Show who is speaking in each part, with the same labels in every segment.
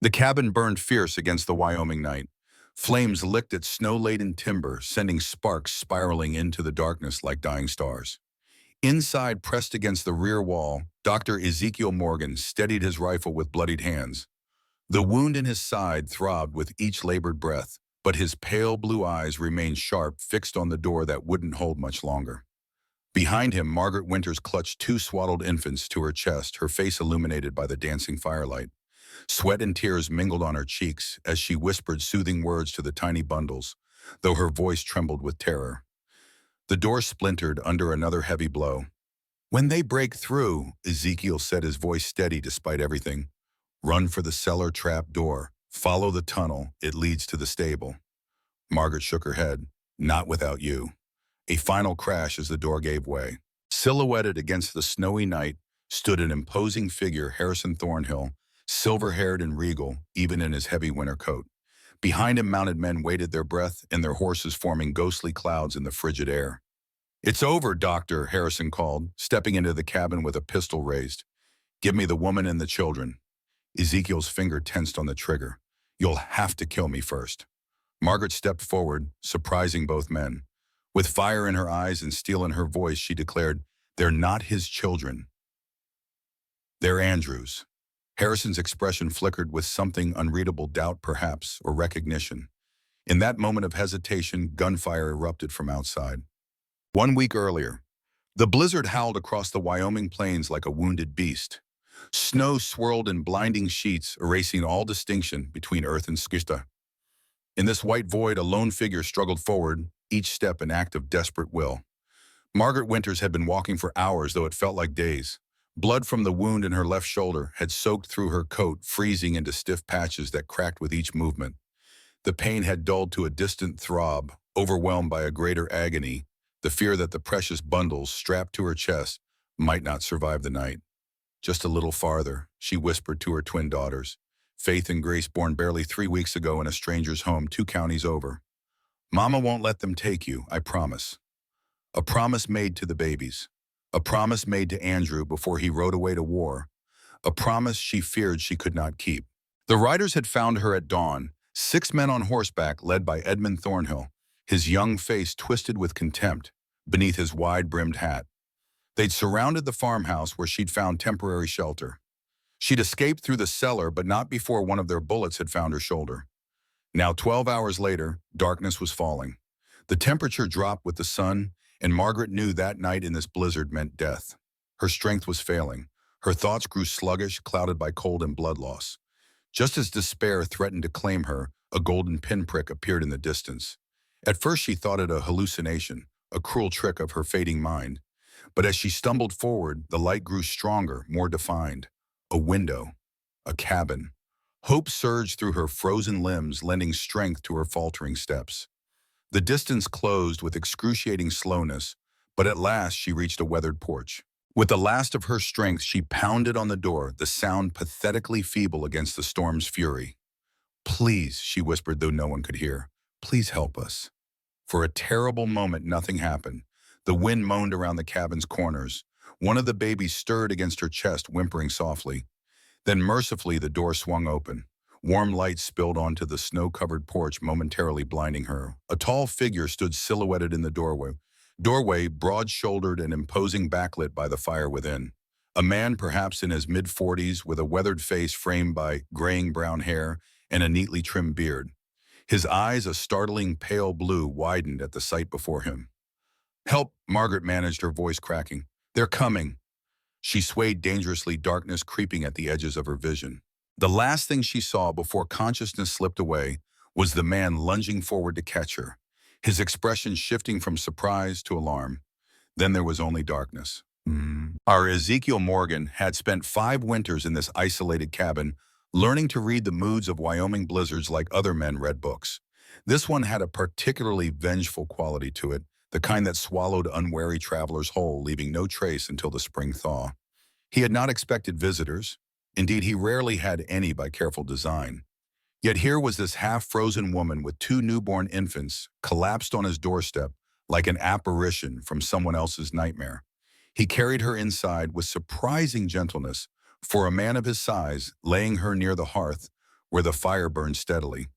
Speaker 1: The cabin burned fierce against the Wyoming night. Flames licked at snow-laden timber, sending sparks spiraling into the darkness like dying stars. Inside, pressed against the rear wall, Dr. Ezekiel Morgan steadied his rifle with bloodied hands. The wound in his side throbbed with each labored breath, but his pale blue eyes remained sharp, fixed on the door that wouldn't hold much longer. Behind him, Margaret Winters clutched two swaddled infants to her chest, her face illuminated by the dancing firelight. Sweat and tears mingled on her cheeks as she whispered soothing words to the tiny bundles, though her voice trembled with terror. The door splintered under another heavy blow. "When they break through," Ezekiel said, his voice steady despite everything, "run for the cellar trap door. Follow the tunnel. It leads to the stable." Margaret shook her head. "Not without you." A final crash as the door gave way. Silhouetted against the snowy night stood an imposing figure, Harrison Thornhill, silver-haired and regal, even in his heavy winter coat. Behind him, mounted men waited, their breath and their horses forming ghostly clouds in the frigid air. "It's over, Doctor," Harrison called, stepping into the cabin with a pistol raised. "Give me the woman and the children." Ezekiel's finger tensed on the trigger. "You'll have to kill me first." Margaret stepped forward, surprising both men. With fire in her eyes and steel in her voice, she declared, "They're not his children. They're Andrew's." Harrison's expression flickered with something unreadable, doubt perhaps, or recognition. In that moment of hesitation, gunfire erupted from outside. 1 week earlier, the blizzard howled across the Wyoming plains like a wounded beast. Snow swirled in blinding sheets, erasing all distinction between earth and sky. In this white void, a lone figure struggled forward, each step an act of desperate will. Margaret Winters had been walking for hours, though it felt like days. Blood from the wound in her left shoulder had soaked through her coat, freezing into stiff patches that cracked with each movement. The pain had dulled to a distant throb, overwhelmed by a greater agony, the fear that the precious bundles strapped to her chest might not survive the night. "Just a little farther," she whispered to her twin daughters, Faith and Grace, born barely 3 weeks ago in a stranger's home 2 counties over. "Mama won't let them take you, I promise." A promise made to the babies. A promise made to Andrew before he rode away to war. A promise she feared she could not keep. The riders had found her at dawn, 6 men on horseback led by Edmund Thornhill, his young face twisted with contempt beneath his wide-brimmed hat. They'd surrounded the farmhouse where she'd found temporary shelter. She'd escaped through the cellar, but not before one of their bullets had found her shoulder. Now, 12 hours later, darkness was falling. The temperature dropped with the sun, and Margaret knew that night in this blizzard meant death. Her strength was failing. Her thoughts grew sluggish, clouded by cold and blood loss. Just as despair threatened to claim her, a golden pinprick appeared in the distance. At first she thought it a hallucination, a cruel trick of her fading mind. But as she stumbled forward, the light grew stronger, more defined. A window. A cabin. Hope surged through her frozen limbs, lending strength to her faltering steps. The distance closed with excruciating slowness, but at last she reached a weathered porch. With the last of her strength, she pounded on the door, the sound pathetically feeble against the storm's fury. "Please," she whispered, though no one could hear, "please help us." For a terrible moment, nothing happened. The wind moaned around the cabin's corners. One of the babies stirred against her chest, whimpering softly. Then mercifully the door swung open. Warm light spilled onto the snow-covered porch, momentarily blinding her. A tall figure stood silhouetted in the doorway, broad-shouldered and imposing, backlit by the fire within. A man perhaps in his mid-40s, with a weathered face framed by graying brown hair and a neatly trimmed beard. His eyes, a startling pale blue, widened at the sight before him. "Help," Margaret managed, her voice cracking. "They're coming." She swayed dangerously, darkness creeping at the edges of her vision. The last thing she saw before consciousness slipped away was the man lunging forward to catch her, his expression shifting from surprise to alarm. Then there was only darkness. Our Ezekiel Morgan had spent 5 winters in this isolated cabin, learning to read the moods of Wyoming blizzards like other men read books. This one had a particularly vengeful quality to it, the kind that swallowed unwary travelers whole, leaving no trace until the spring thaw. He had not expected visitors. Indeed, he rarely had any by careful design. Yet here was this half-frozen woman with 2 newborn infants collapsed on his doorstep like an apparition from someone else's nightmare. He carried her inside with surprising gentleness. For a man of his size, laying her near the hearth where the fire burned steadily.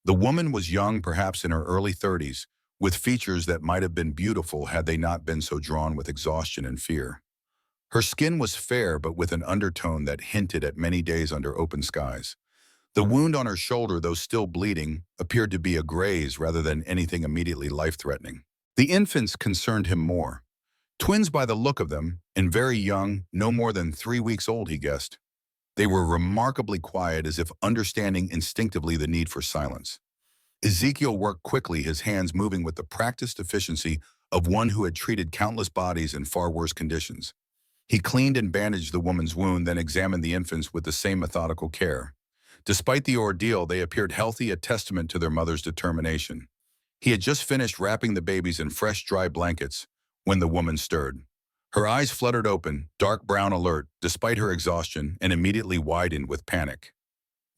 Speaker 1: The woman was young, perhaps in her early 30s, with features that might have been beautiful had they not been so drawn with exhaustion and fear. Her skin was fair but with an undertone that hinted at many days under open skies. The wound on her shoulder, though still bleeding, appeared to be a graze rather than anything immediately life-threatening. The infants concerned him more. Twins by the look of them, and very young, no more than 3 weeks old, he guessed. They were remarkably quiet, as if understanding instinctively the need for silence. Ezekiel worked quickly, his hands moving with the practiced efficiency of one who had treated countless bodies in far worse conditions. He cleaned and bandaged the woman's wound, then examined the infants with the same methodical care. Despite the ordeal, they appeared healthy, a testament to their mother's determination. He had just finished wrapping the babies in fresh, dry blankets when the woman stirred. Her eyes fluttered open, dark brown alert, despite her exhaustion, and immediately widened with panic.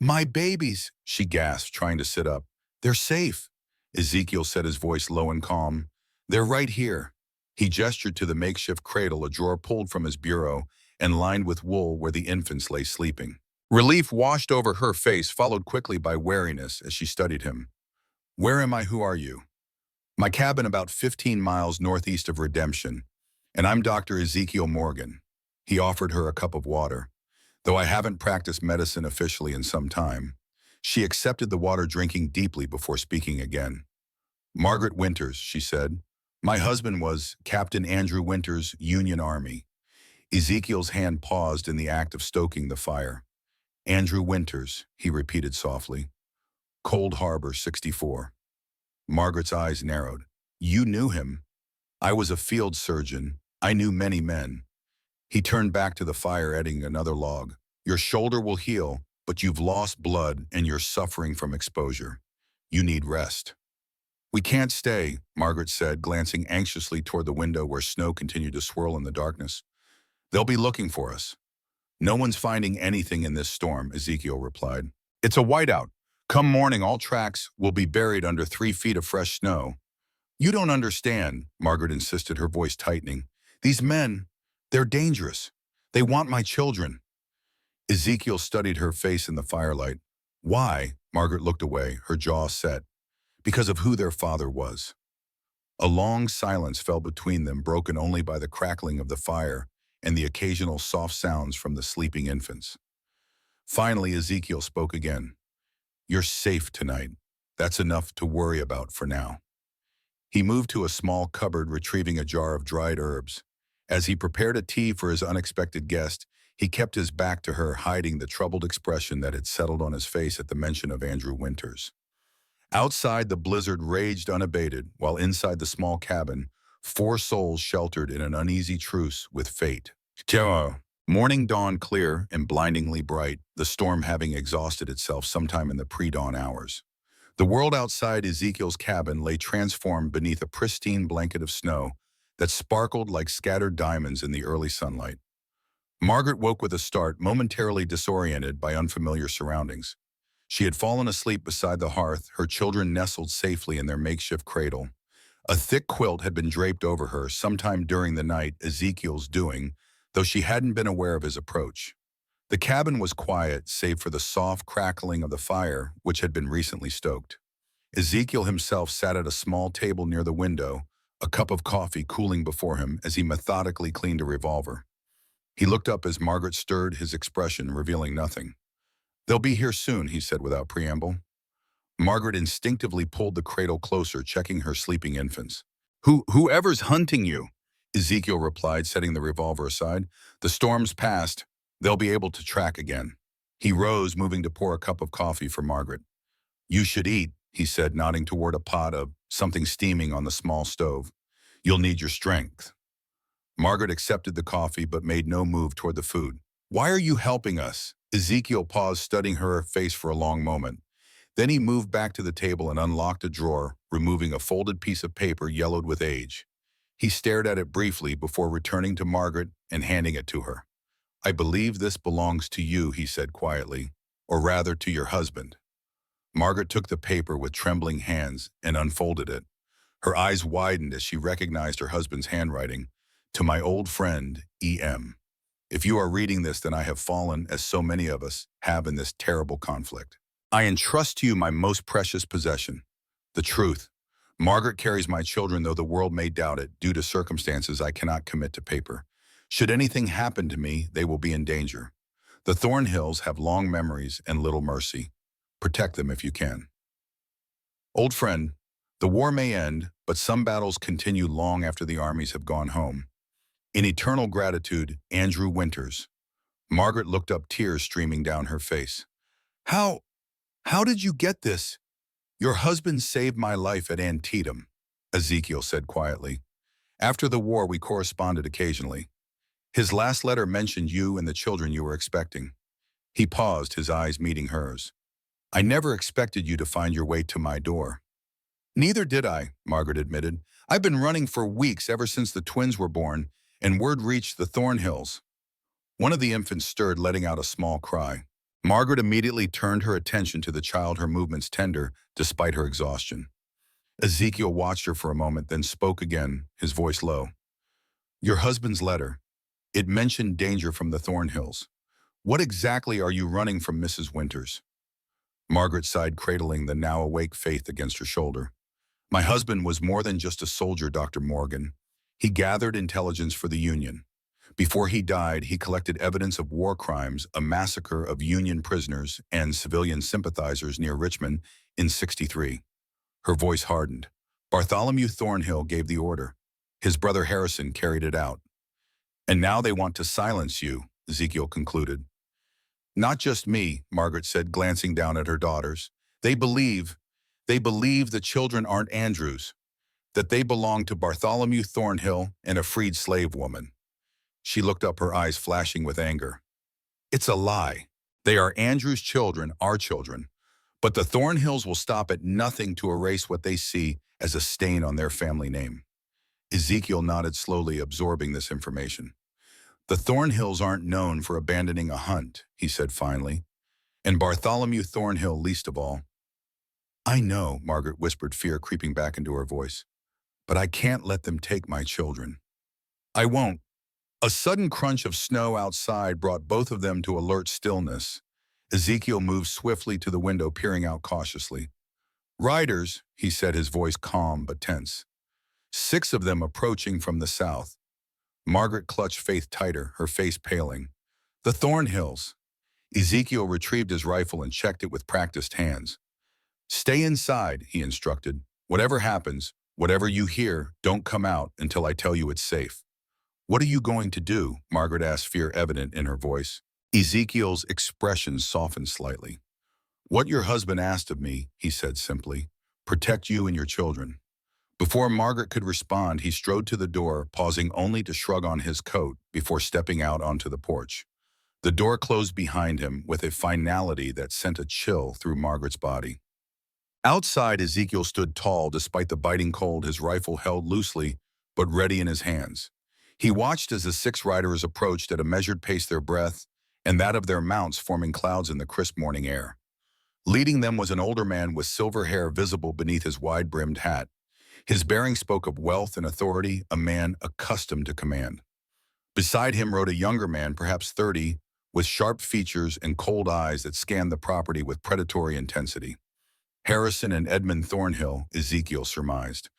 Speaker 1: "My babies," she gasped, trying to sit up. "They're safe," Ezekiel said, his voice low and calm. "They're right here." He gestured to the makeshift cradle, a drawer pulled from his bureau and lined with wool, where the infants lay sleeping. Relief washed over her face, followed quickly by wariness as she studied him. "Where am I? Who are you?" "My cabin about 15 miles northeast of Redemption, and I'm Dr. Ezekiel Morgan." He offered her a cup of water. "Though I haven't practiced medicine officially in some time." She accepted the water, drinking deeply before speaking again. "Margaret Winters," she said. "My husband was Captain Andrew Winters, Union Army." Ezekiel's hand paused in the act of stoking the fire. "Andrew Winters," he repeated softly. "Cold Harbor, 64. Margaret's eyes narrowed. "You knew him." "I was a field surgeon. I knew many men." He turned back to the fire, adding another log. "Your shoulder will heal, but you've lost blood and you're suffering from exposure. You need rest." "We can't stay," Margaret said, glancing anxiously toward the window where snow continued to swirl in the darkness. "They'll be looking for us." "No one's finding anything in this storm," Ezekiel replied. "It's a whiteout. Come morning, all tracks will be buried under 3 feet of fresh snow." "You don't understand," Margaret insisted, her voice tightening. "These men, they're dangerous. They want my children." Ezekiel studied her face in the firelight. "Why?" Margaret looked away, her jaw set. "Because of who their father was." A long silence fell between them, broken only by the crackling of the fire and the occasional soft sounds from the sleeping infants. Finally, Ezekiel spoke again. "You're safe tonight. That's enough to worry about for now." He moved to a small cupboard, retrieving a jar of dried herbs. As he prepared a tea for his unexpected guest, he kept his back to her, hiding the troubled expression that had settled on his face at the mention of Andrew Winters. Outside, the blizzard raged unabated, while inside the small cabin, 4 souls sheltered in an uneasy truce with fate. Morning dawned clear and blindingly bright, the storm having exhausted itself sometime in the pre-dawn hours. The world outside Ezekiel's cabin lay transformed beneath a pristine blanket of snow that sparkled like scattered diamonds in the early sunlight. Margaret woke with a start, momentarily disoriented by unfamiliar surroundings. She had fallen asleep beside the hearth, her children nestled safely in their makeshift cradle. A thick quilt had been draped over her, sometime during the night, Ezekiel's doing, though she hadn't been aware of his approach. The cabin was quiet, save for the soft crackling of the fire, which had been recently stoked. Ezekiel himself sat at a small table near the window, a cup of coffee cooling before him as he methodically cleaned a revolver. He looked up as Margaret stirred, his expression revealing nothing. "They'll be here soon," he said without preamble. Margaret instinctively pulled the cradle closer, checking her sleeping infants. Whoever's hunting you," Ezekiel replied, setting the revolver aside. "The storm's past. They'll be able to track again." He rose, moving to pour a cup of coffee for Margaret. "You should eat," he said, nodding toward a pot of something steaming on the small stove. "You'll need your strength." Margaret accepted the coffee but made no move toward the food. "Why are you helping us?" Ezekiel paused, studying her face for a long moment. Then he moved back to the table and unlocked a drawer, removing a folded piece of paper yellowed with age. He stared at it briefly before returning to Margaret and handing it to her. "I believe this belongs to you," he said quietly, "or rather to your husband." Margaret took the paper with trembling hands and unfolded it. Her eyes widened as she recognized her husband's handwriting. "To my old friend, E.M. If you are reading this, then I have fallen, as so many of us have in this terrible conflict. I entrust to you my most precious possession, the truth. Margaret carries my children, though the world may doubt it, due to circumstances I cannot commit to paper. Should anything happen to me, they will be in danger. The Thornhills have long memories and little mercy. Protect them if you can. Old friend, the war may end, but some battles continue long after the armies have gone home. In eternal gratitude, Andrew Winters. Margaret looked up, tears streaming down her face. How did you get this? Your husband saved my life at Antietam, Ezekiel said quietly. After the war, we corresponded occasionally. His last letter mentioned you and the children you were expecting. He paused, his eyes meeting hers. I never expected you to find your way to my door. Neither did I, Margaret admitted. I've been running for weeks ever since the twins were born, and word reached the Thornhills. One of the infants stirred, letting out a small cry. Margaret immediately turned her attention to the child, her movements tender despite her exhaustion. Ezekiel watched her for a moment, then spoke again, his voice low. Your husband's letter. It mentioned danger from the Thornhills. What exactly are you running from, Mrs. Winters? Margaret sighed, cradling the now awake Faith against her shoulder. My husband was more than just a soldier, Dr. Morgan. He gathered intelligence for the Union. Before he died, he collected evidence of war crimes, a massacre of Union prisoners and civilian sympathizers near Richmond in '63. Her voice hardened. Bartholomew Thornhill gave the order. His brother Harrison carried it out. And now they want to silence you, Ezekiel concluded. Not just me, Margaret said, glancing down at her daughters. They believe the children aren't Andrew's, that they belong to Bartholomew Thornhill and a freed slave woman. She looked up, her eyes flashing with anger. It's a lie. They are Andrew's children, our children. But the Thornhills will stop at nothing to erase what they see as a stain on their family name. Ezekiel nodded slowly, absorbing this information. The Thornhills aren't known for abandoning a hunt, he said finally, and Bartholomew Thornhill least of all. I know, Margaret whispered, fear creeping back into her voice, but I can't let them take my children. I won't. A sudden crunch of snow outside brought both of them to alert stillness. Ezekiel moved swiftly to the window, peering out cautiously. Riders, he said, his voice calm but tense. 6 of them approaching from the south. Margaret clutched Faith tighter, her face paling. The Thornhills. Ezekiel retrieved his rifle and checked it with practiced hands. Stay inside, he instructed. Whatever happens, whatever you hear, don't come out until I tell you it's safe. What are you going to do? Margaret asked, fear evident in her voice. Ezekiel's expression softened slightly. What your husband asked of me, he said simply. Protect you and your children. Before Margaret could respond, he strode to the door, pausing only to shrug on his coat before stepping out onto the porch. The door closed behind him with a finality that sent a chill through Margaret's body. Outside, Ezekiel stood tall despite the biting cold, his rifle held loosely but ready in his hands. He watched as the 6 riders approached at a measured pace, their breath and that of their mounts forming clouds in the crisp morning air. Leading them was an older man with silver hair visible beneath his wide-brimmed hat. His bearing spoke of wealth and authority, a man accustomed to command. Beside him rode a younger man, perhaps 30, with sharp features and cold eyes that scanned the property with predatory intensity. Harrison and Edmund Thornhill, Ezekiel surmised.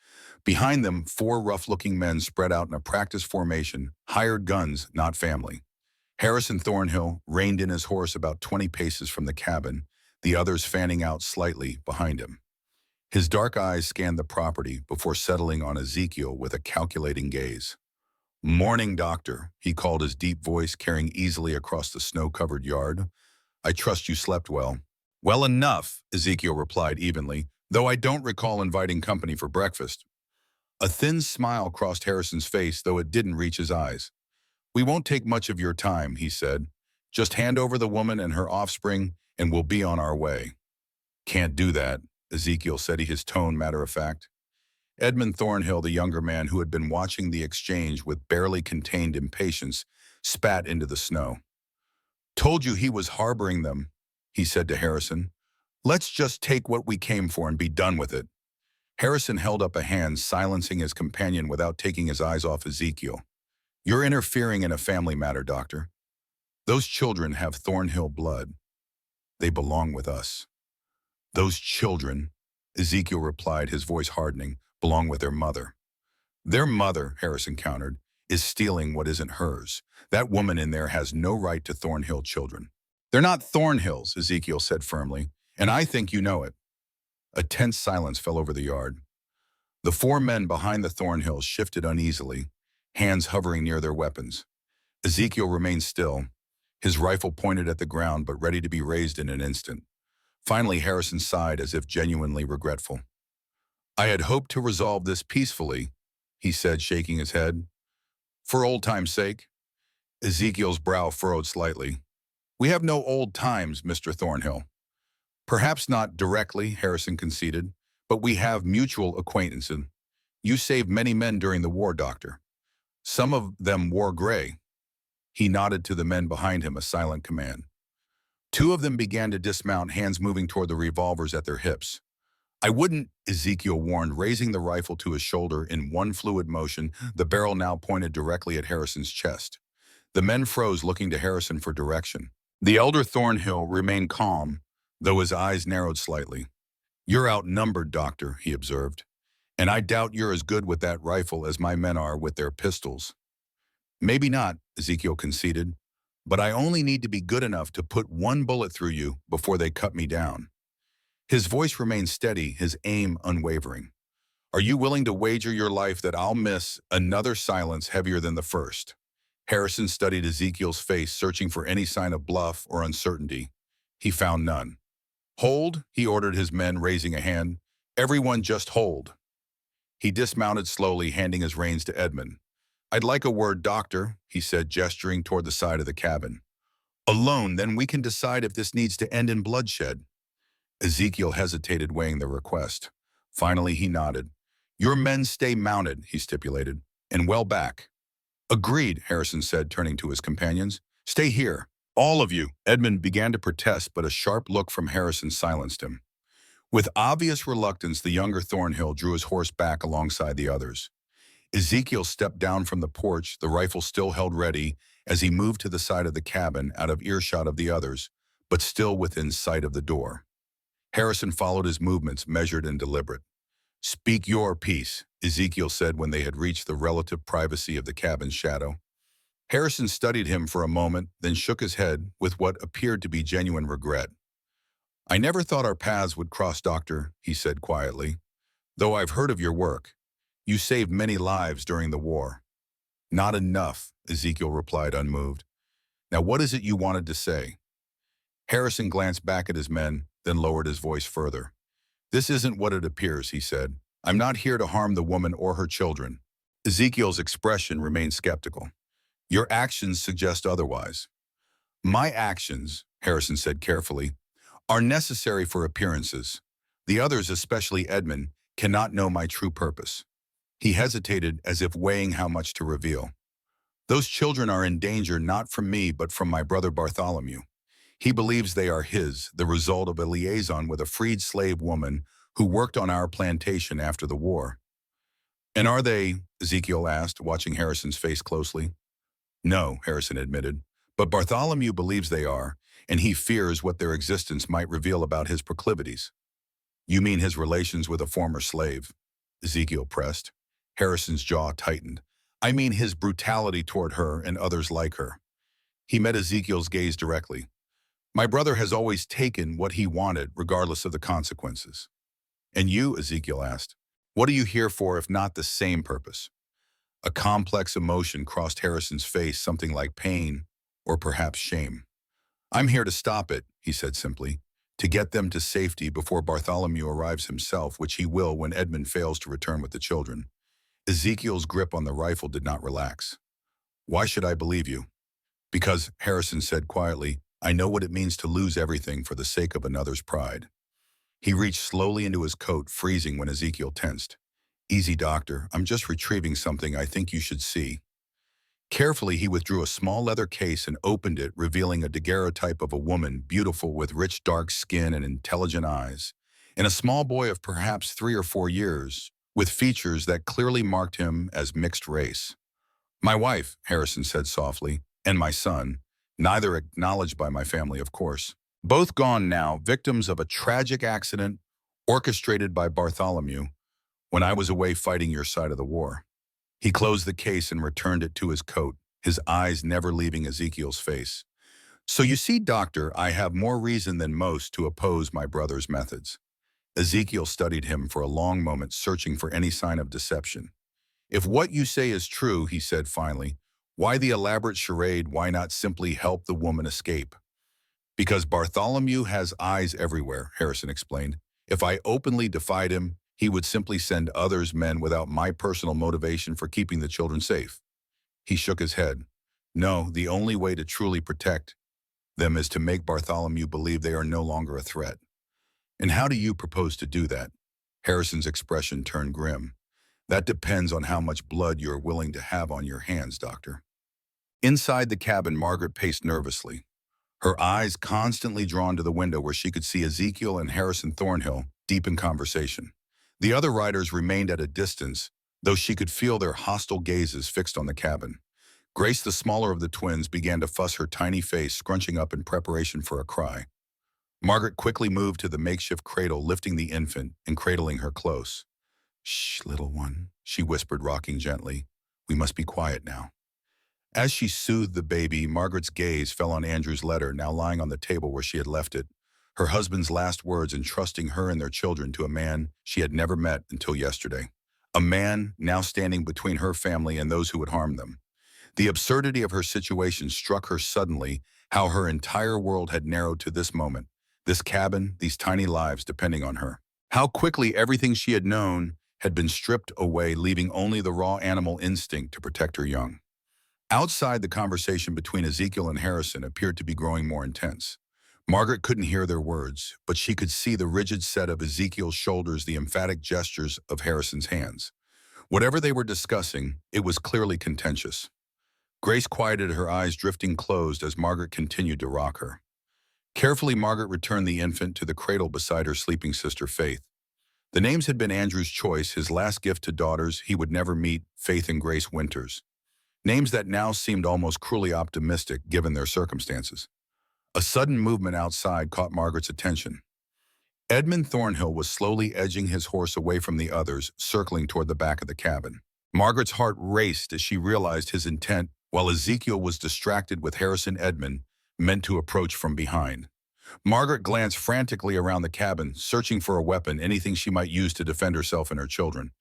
Speaker 1: Behind them, 4 rough-looking men spread out in a practice formation, hired guns, not family. Harrison Thornhill reined in his horse about 20 paces from the cabin, the others fanning out slightly behind him. His dark eyes scanned the property before settling on Ezekiel with a calculating gaze. Morning, doctor, he called, his deep voice carrying easily across the snow-covered yard. I trust you slept well. Well enough, Ezekiel replied evenly, though I don't recall inviting company for breakfast. A thin smile crossed Harrison's face, though it didn't reach his eyes. We won't take much of your time, he said. Just hand over the woman and her offspring, and we'll be on our way. Can't do that, Ezekiel said, his tone matter-of-fact. Edmund Thornhill, the younger man who had been watching the exchange with barely contained impatience, spat into the snow. Told you he was harboring them, he said to Harrison. Let's just take what we came for and be done with it. Harrison held up a hand, silencing his companion without taking his eyes off Ezekiel. You're interfering in a family matter, Doctor. Those children have Thornhill blood. They belong with us. Those children, Ezekiel replied, his voice hardening, belong with their mother. Their mother, Harrison countered, is stealing what isn't hers. That woman in there has no right to Thornhill children. They're not Thornhills, Ezekiel said firmly, and I think you know it. A tense silence fell over the yard. The four men behind the Thornhills shifted uneasily, hands hovering near their weapons. Ezekiel remained still, his rifle pointed at the ground but ready to be raised in an instant. Finally, Harrison sighed as if genuinely regretful. I had hoped to resolve this peacefully, he said, shaking his head. For old time's sake. Ezekiel's brow furrowed slightly. We have no old times, Mr. Thornhill. Perhaps not directly, Harrison conceded, but we have mutual acquaintances. You saved many men during the war, Doctor. Some of them wore gray. He nodded to the men behind him, a silent command. Two of them began to dismount, hands moving toward the revolvers at their hips. I wouldn't, Ezekiel warned, raising the rifle to his shoulder in one fluid motion, the barrel now pointed directly at Harrison's chest. The men froze, looking to Harrison for direction. The elder Thornhill remained calm, though his eyes narrowed slightly. You're outnumbered, Doctor, he observed, and I doubt you're as good with that rifle as my men are with their pistols. Maybe not, Ezekiel conceded, but I only need to be good enough to put one bullet through you before they cut me down. His voice remained steady, his aim unwavering. Are you willing to wager your life that I'll miss? Another silence heavier than the first. Harrison studied Ezekiel's face, searching for any sign of bluff or uncertainty. He found none. Hold, he ordered his men, raising a hand. Everyone just hold. He dismounted slowly, handing his reins to Edmund. I'd like a word, Doctor, he said, gesturing toward the side of the cabin. Alone, then we can decide if this needs to end in bloodshed. Ezekiel hesitated, weighing the request. Finally, he nodded. Your men stay mounted, he stipulated, and well back. Agreed, Harrison said, turning to his companions. Stay here. All of you. Edmund began to protest, but a sharp look from Harrison silenced him. With obvious reluctance, the younger Thornhill drew his horse back alongside the others. Ezekiel stepped down from the porch, the rifle still held ready, as he moved to the side of the cabin, out of earshot of the others, but still within sight of the door. Harrison followed his movements, measured and deliberate. Speak your piece, Ezekiel said when they had reached the relative privacy of the cabin's shadow. Harrison studied him for a moment, then shook his head with what appeared to be genuine regret. I never thought our paths would cross, Doctor, he said quietly. Though I've heard of your work. You saved many lives during the war. Not enough, Ezekiel replied, unmoved. Now what is it you wanted to say? Harrison glanced back at his men, then lowered his voice further. This isn't what it appears, he said. I'm not here to harm the woman or her children. Ezekiel's expression remained skeptical. Your actions suggest otherwise. My actions, Harrison said carefully, are necessary for appearances. The others, especially Edmund, cannot know my true purpose. He hesitated, as if weighing how much to reveal. Those children are in danger not from me but from my brother Bartholomew. He believes they are his, the result of a liaison with a freed slave woman who worked on our plantation after the war. And are they, Ezekiel asked, watching Harrison's face closely. No, Harrison admitted, but Bartholomew believes they are, and he fears what their existence might reveal about his proclivities. You mean his relations with a former slave? Ezekiel pressed. Harrison's jaw tightened. I mean his brutality toward her and others like her. He met Ezekiel's gaze directly. My brother has always taken what he wanted, regardless of the consequences. And you, Ezekiel asked, what are you here for if not the same purpose? A complex emotion crossed Harrison's face, something like pain or perhaps shame. I'm here to stop it, he said simply, to get them to safety before Bartholomew arrives himself, which he will when Edmund fails to return with the children. Ezekiel's grip on the rifle did not relax. Why should I believe you? Because, Harrison said quietly, I know what it means to lose everything for the sake of another's pride. He reached slowly into his coat, freezing when Ezekiel tensed. Easy, Doctor. I'm just retrieving something I think you should see. Carefully, he withdrew a small leather case and opened it, revealing a daguerreotype of a woman, beautiful with rich dark skin and intelligent eyes, and a small boy of perhaps 3 or 4 years, with features that clearly marked him as mixed race. My wife, Harrison said softly, and my son, neither acknowledged by my family, of course. Both gone now, victims of a tragic accident orchestrated by Bartholomew when I was away fighting your side of the war. He closed the case and returned it to his coat, his eyes never leaving Ezekiel's face. So you see, Doctor, I have more reason than most to oppose my brother's methods. Ezekiel studied him for a long moment, searching for any sign of deception. If what you say is true, he said finally, why the elaborate charade? Why not simply help the woman escape? Because Bartholomew has eyes everywhere, Harrison explained. If I openly defied him, he would simply send others men without my personal motivation for keeping the children safe. He shook his head. No, the only way to truly protect them is to make Bartholomew believe they are no longer a threat. And how do you propose to do that? Harrison's expression turned grim. That depends on how much blood you are willing to have on your hands, Doctor. Inside the cabin, Margaret paced nervously, her eyes constantly drawn to the window where she could see Ezekiel and Harrison Thornhill deep in conversation. The other riders remained at a distance, though she could feel their hostile gazes fixed on the cabin. Grace, the smaller of the twins, began to fuss, her tiny face scrunching up in preparation for a cry. Margaret quickly moved to the makeshift cradle, lifting the infant and cradling her close. Shh, little one, she whispered, rocking gently. We must be quiet now. As she soothed the baby, Margaret's gaze fell on Andrew's letter, now lying on the table where she had left it, her husband's last words entrusting her and their children to a man she had never met until yesterday. A man now standing between her family and those who would harm them. The absurdity of her situation struck her suddenly, how her entire world had narrowed to this moment, this cabin, these tiny lives depending on her. How quickly everything she had known had been stripped away, leaving only the raw animal instinct to protect her young. Outside, the conversation between Ezekiel and Harrison appeared to be growing more intense. Margaret couldn't hear their words, but she could see the rigid set of Ezekiel's shoulders, the emphatic gestures of Harrison's hands. Whatever they were discussing, it was clearly contentious. Grace quieted, her eyes drifting closed as Margaret continued to rock her. Carefully, Margaret returned the infant to the cradle beside her sleeping sister, Faith. The names had been Andrew's choice, his last gift to daughters he would never meet, Faith and Grace Winters. Names that now seemed almost cruelly optimistic given their circumstances. A sudden movement outside caught Margaret's attention. Edmund Thornhill was slowly edging his horse away from the others, circling toward the back of the cabin. Margaret's heart raced as she realized his intent, while Ezekiel was distracted with Harrison Edmund, meant to approach from behind. Margaret glanced frantically around the cabin, searching for a weapon, anything she might use to defend herself and her children.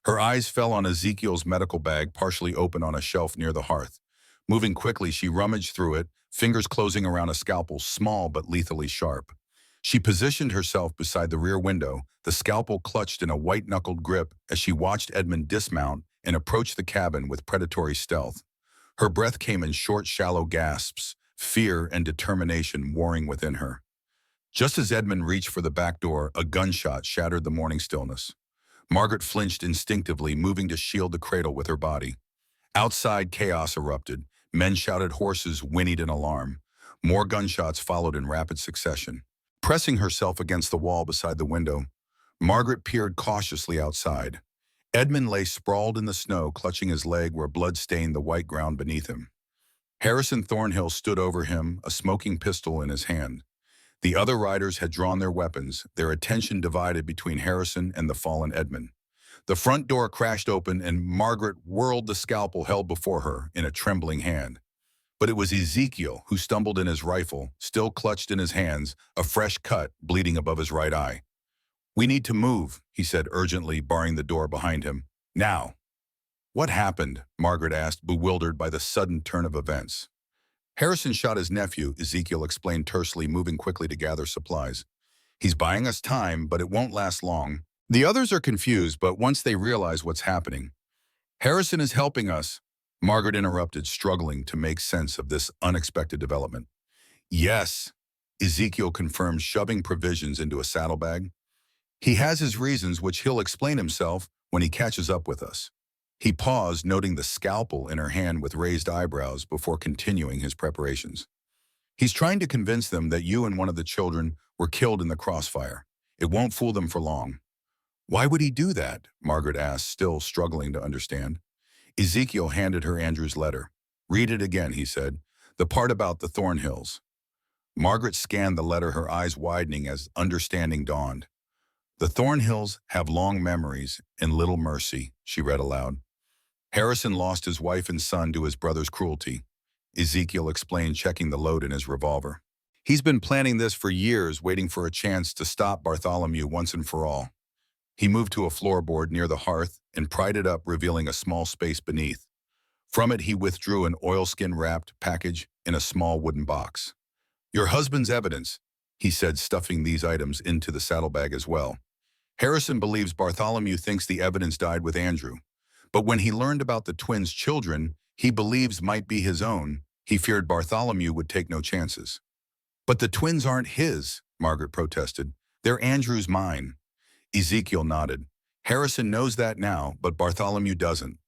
Speaker 1: Her eyes fell on Ezekiel's medical bag, partially open on a shelf near the hearth. Moving quickly, she rummaged through it, fingers closing around a scalpel, small but lethally sharp. She positioned herself beside the rear window, the scalpel clutched in a white-knuckled grip as she watched Edmund dismount and approach the cabin with predatory stealth. Her breath came in short, shallow gasps, fear and determination warring within her. Just as Edmund reached for the back door, a gunshot shattered the morning stillness. Margaret flinched instinctively, moving to shield the cradle with her body. Outside, chaos erupted. Men shouted, horses whinnied in alarm. More gunshots followed in rapid succession. Pressing herself against the wall beside the window, Margaret peered cautiously outside. Edmund lay sprawled in the snow, clutching his leg where blood stained the white ground beneath him. Harrison Thornhill stood over him, a smoking pistol in his hand. The other riders had drawn their weapons, their attention divided between Harrison and the fallen Edmund. The front door crashed open and Margaret whirled the scalpel held before her in a trembling hand. But it was Ezekiel who stumbled in his rifle, still clutched in his hands, a fresh cut bleeding above his right eye. "We need to move," he said urgently, barring the door behind him. "Now." "What happened?" Margaret asked, bewildered by the sudden turn of events. "Harrison shot his nephew," Ezekiel explained tersely, moving quickly to gather supplies. "He's buying us time, but it won't last long. The others are confused, but once they realize what's happening." "Harrison is helping us," Margaret interrupted, struggling to make sense of this unexpected development. "Yes," Ezekiel confirmed, shoving provisions into a saddlebag. "He has his reasons, which he'll explain himself when he catches up with us." He paused, noting the scalpel in her hand with raised eyebrows before continuing his preparations. "He's trying to convince them that you and one of the children were killed in the crossfire. It won't fool them for long." "Why would he do that?" Margaret asked, still struggling to understand. Ezekiel handed her Andrew's letter. "Read it again," he said. "The part about the Thornhills." Margaret scanned the letter, her eyes widening as understanding dawned. "The Thornhills have long memories and little mercy," she read aloud. "Harrison lost his wife and son to his brother's cruelty," Ezekiel explained, checking the load in his revolver. "He's been planning this for years, waiting for a chance to stop Bartholomew once and for all." He moved to a floorboard near the hearth and pried it up, revealing a small space beneath. From it, he withdrew an oilskin-wrapped package in a small wooden box. "Your husband's evidence," he said, stuffing these items into the saddlebag as well. "Harrison believes Bartholomew thinks the evidence died with Andrew. But when he learned about the twins' children he believes might be his own, he feared Bartholomew would take no chances." "But the twins aren't his," Margaret protested. "They're Andrew's mine." Ezekiel nodded. "Harrison knows that now, but Bartholomew doesn't.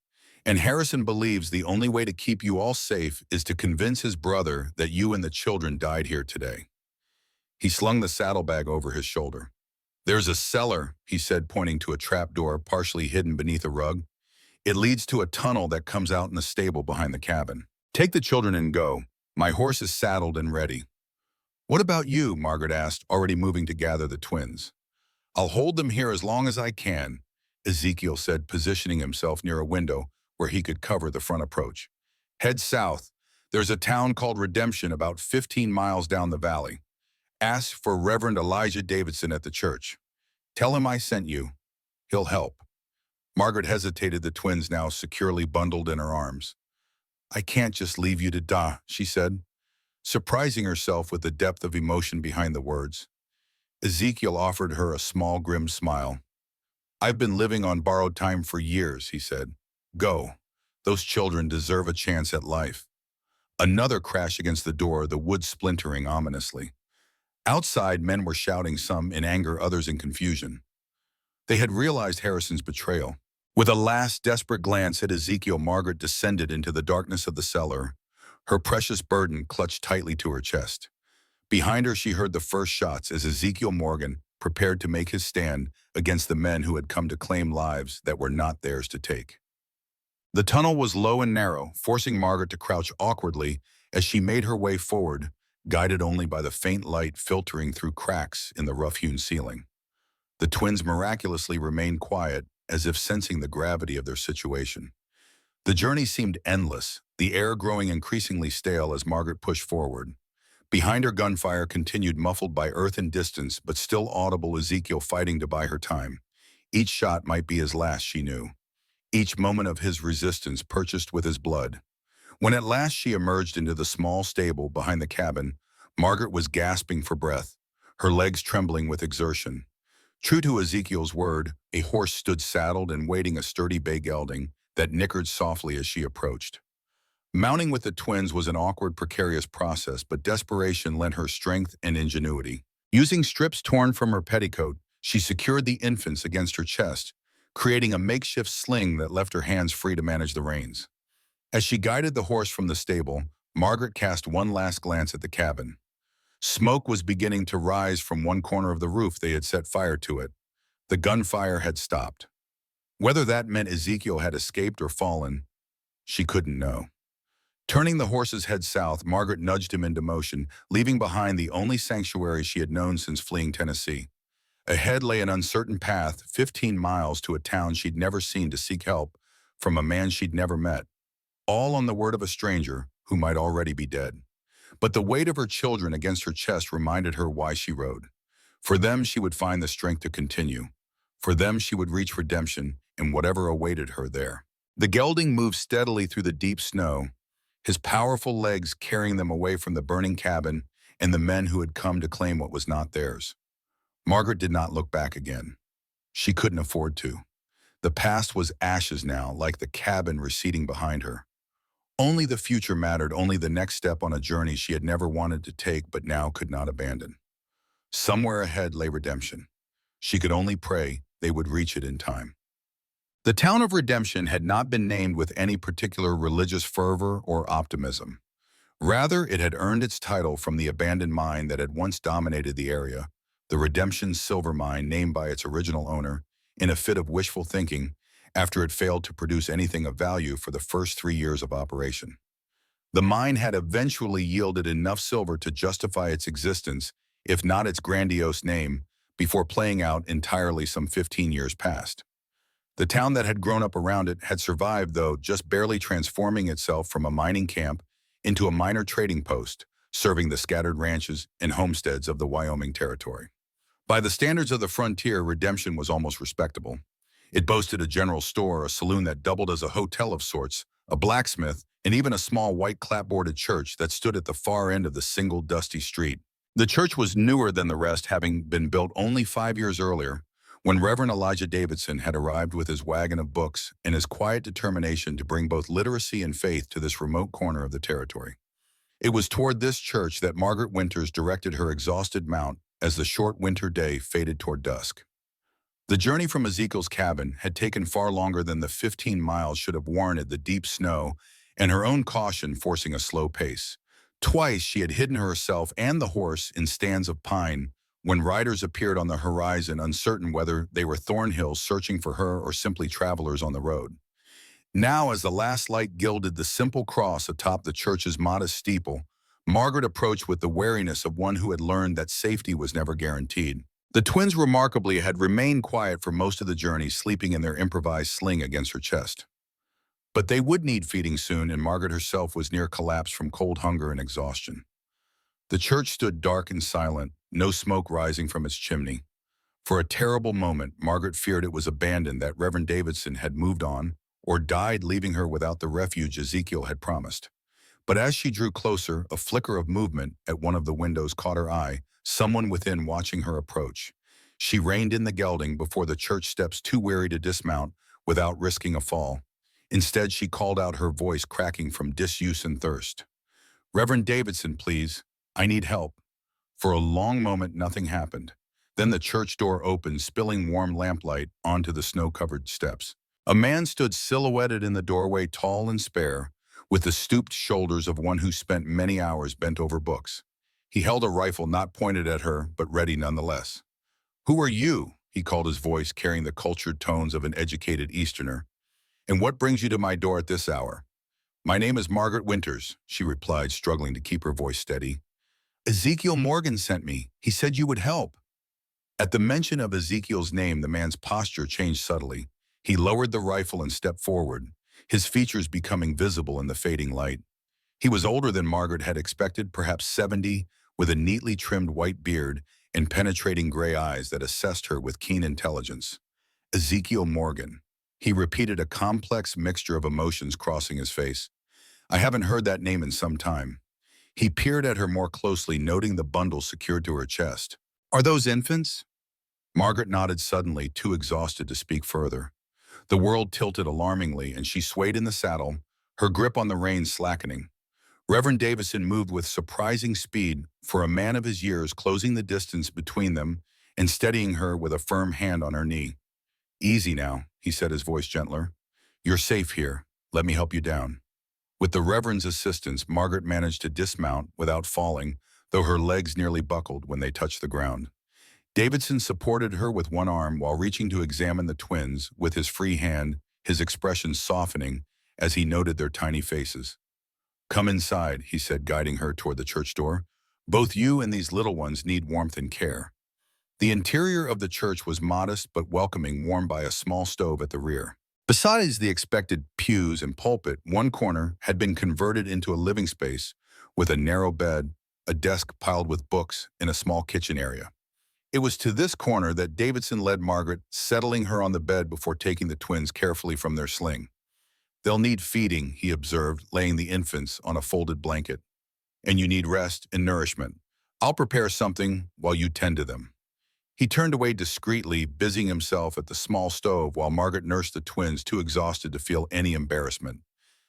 Speaker 1: And Harrison believes the only way to keep you all safe is to convince his brother that you and the children died here today." He slung the saddlebag over his shoulder. "There's a cellar," he said, pointing to a trapdoor partially hidden beneath a rug. "It leads to a tunnel that comes out in the stable behind the cabin. Take the children and go. My horse is saddled and ready." "What about you?" Margaret asked, already moving to gather the twins. "I'll hold them here as long as I can," Ezekiel said, positioning himself near a window where he could cover the front approach. "Head south. There's a town called Redemption about 15 miles down the valley. Ask for Reverend Elijah Davidson at the church. Tell him I sent you. He'll help." Margaret hesitated, the twins now securely bundled in her arms. "I can't just leave you to die," she said, surprising herself with the depth of emotion behind the words. Ezekiel offered her a small, grim smile. "I've been living on borrowed time for years," he said. "Go. Those children deserve a chance at life." Another crash against the door, the wood splintering ominously. Outside, men were shouting, some in anger, others in confusion. They had realized Harrison's betrayal. With a last desperate glance at Ezekiel, Margaret descended into the darkness of the cellar, her precious burden clutched tightly to her chest. Behind her, she heard the first shots as Ezekiel Morgan prepared to make his stand against the men who had come to claim lives that were not theirs to take. The tunnel was low and narrow, forcing Margaret to crouch awkwardly as she made her way forward, guided only by the faint light filtering through cracks in the rough-hewn ceiling. The twins miraculously remained quiet, as if sensing the gravity of their situation. The journey seemed endless, the air growing increasingly stale as Margaret pushed forward. Behind her, gunfire continued, muffled by earth and distance, but still audible, Ezekiel fighting to buy her time. Each shot might be his last, she knew. Each moment of his resistance purchased with his blood. When at last she emerged into the small stable behind the cabin, Margaret was gasping for breath, her legs trembling with exertion. True to Ezekiel's word, a horse stood saddled and waiting, a sturdy bay gelding that nickered softly as she approached. Mounting with the twins was an awkward, precarious process, but desperation lent her strength and ingenuity. Using strips torn from her petticoat, she secured the infants against her chest, creating a makeshift sling that left her hands free to manage the reins. As she guided the horse from the stable, Margaret cast one last glance at the cabin. Smoke was beginning to rise from one corner of the roof. They had set fire to it. The gunfire had stopped. Whether that meant Ezekiel had escaped or fallen, she couldn't know. Turning the horse's head south, Margaret nudged him into motion, leaving behind the only sanctuary she had known since fleeing Tennessee. Ahead lay an uncertain path, 15 miles to a town she'd never seen, to seek help from a man she'd never met. All on the word of a stranger who might already be dead. But the weight of her children against her chest reminded her why she rode. For them, she would find the strength to continue. For them, she would reach redemption and whatever awaited her there. The gelding moved steadily through the deep snow, his powerful legs carrying them away from the burning cabin and the men who had come to claim what was not theirs. Margaret did not look back again. She couldn't afford to. The past was ashes now, like the cabin receding behind her. Only the future mattered, only the next step on a journey she had never wanted to take but now could not abandon. Somewhere ahead lay redemption. She could only pray they would reach it in time. The town of Redemption had not been named with any particular religious fervor or optimism. Rather, it had earned its title from the abandoned mine that had once dominated the area, the Redemption Silver Mine, named by its original owner in a fit of wishful thinking after it failed to produce anything of value for the first 3 years of operation. The mine had eventually yielded enough silver to justify its existence, if not its grandiose name, before playing out entirely some 15 years past. The town that had grown up around it had survived, though, just barely transforming itself from a mining camp into a minor trading post, serving the scattered ranches and homesteads of the Wyoming territory. By the standards of the frontier, Redemption was almost respectable. It boasted a general store, a saloon that doubled as a hotel of sorts, a blacksmith, and even a small white clapboarded church that stood at the far end of the single dusty street. The church was newer than the rest, having been built only 5 years earlier, when Reverend Elijah Davidson had arrived with his wagon of books and his quiet determination to bring both literacy and faith to this remote corner of the territory. It was toward this church that Margaret Winters directed her exhausted mount as the short winter day faded toward dusk. The journey from Ezekiel's cabin had taken far longer than the 15 miles should have warranted, the deep snow and her own caution forcing a slow pace. Twice she had hidden herself and the horse in stands of pine when riders appeared on the horizon, uncertain whether they were Thornhills searching for her or simply travelers on the road. Now, as the last light gilded the simple cross atop the church's modest steeple, Margaret approached with the wariness of one who had learned that safety was never guaranteed. The twins remarkably had remained quiet for most of the journey, sleeping in their improvised sling against her chest. But they would need feeding soon, and Margaret herself was near collapse from cold hunger and exhaustion. The church stood dark and silent, no smoke rising from its chimney. For a terrible moment, Margaret feared it was abandoned, that Reverend Davidson had moved on, or died, leaving her without the refuge Ezekiel had promised. But as she drew closer, a flicker of movement at one of the windows caught her eye, someone within watching her approach. She reined in the gelding before the church steps, too weary to dismount without risking a fall. Instead, she called out, her voice cracking from disuse and thirst. "Reverend Davidson, please. I need help." For a long moment, nothing happened. Then the church door opened, spilling warm lamplight onto the snow-covered steps. A man stood silhouetted in the doorway, tall and spare, with the stooped shoulders of one who spent many hours bent over books. He held a rifle, not pointed at her, but ready nonetheless. "Who are you?" he called, his voice carrying the cultured tones of an educated Easterner. "And what brings you to my door at this hour?" "My name is Margaret Winters," she replied, struggling to keep her voice steady. "Ezekiel Morgan sent me. He said you would help." At the mention of Ezekiel's name, the man's posture changed subtly. He lowered the rifle and stepped forward, his features becoming visible in the fading light. He was older than Margaret had expected, perhaps 70, with a neatly trimmed white beard and penetrating gray eyes that assessed her with keen intelligence. "Ezekiel Morgan." He repeated, a complex mixture of emotions crossing his face. "I haven't heard that name in some time." He peered at her more closely, noting the bundle secured to her chest. "Are those infants?" Margaret nodded, suddenly too exhausted to speak further. The world tilted alarmingly, and she swayed in the saddle, her grip on the reins slackening. Reverend Davison moved with surprising speed for a man of his years, closing the distance between them and steadying her with a firm hand on her knee. "Easy now," he said, his voice gentler. "You're safe here. Let me help you down." With the Reverend's assistance, Margaret managed to dismount without falling, though her legs nearly buckled when they touched the ground. Davidson supported her with one arm while reaching to examine the twins with his free hand, his expression softening as he noted their tiny faces. "Come inside," he said, guiding her toward the church door. "Both you and these little ones need warmth and care." The interior of the church was modest but welcoming, warmed by a small stove at the rear. Besides the expected pews and pulpit, one corner had been converted into a living space with a narrow bed, a desk piled with books, and a small kitchen area. It was to this corner that Davidson led Margaret, settling her on the bed before taking the twins carefully from their sling. "They'll need feeding," he observed, laying the infants on a folded blanket. "And you need rest and nourishment. I'll prepare something while you tend to them." He turned away discreetly, busying himself at the small stove while Margaret nursed the twins, too exhausted to feel any embarrassment.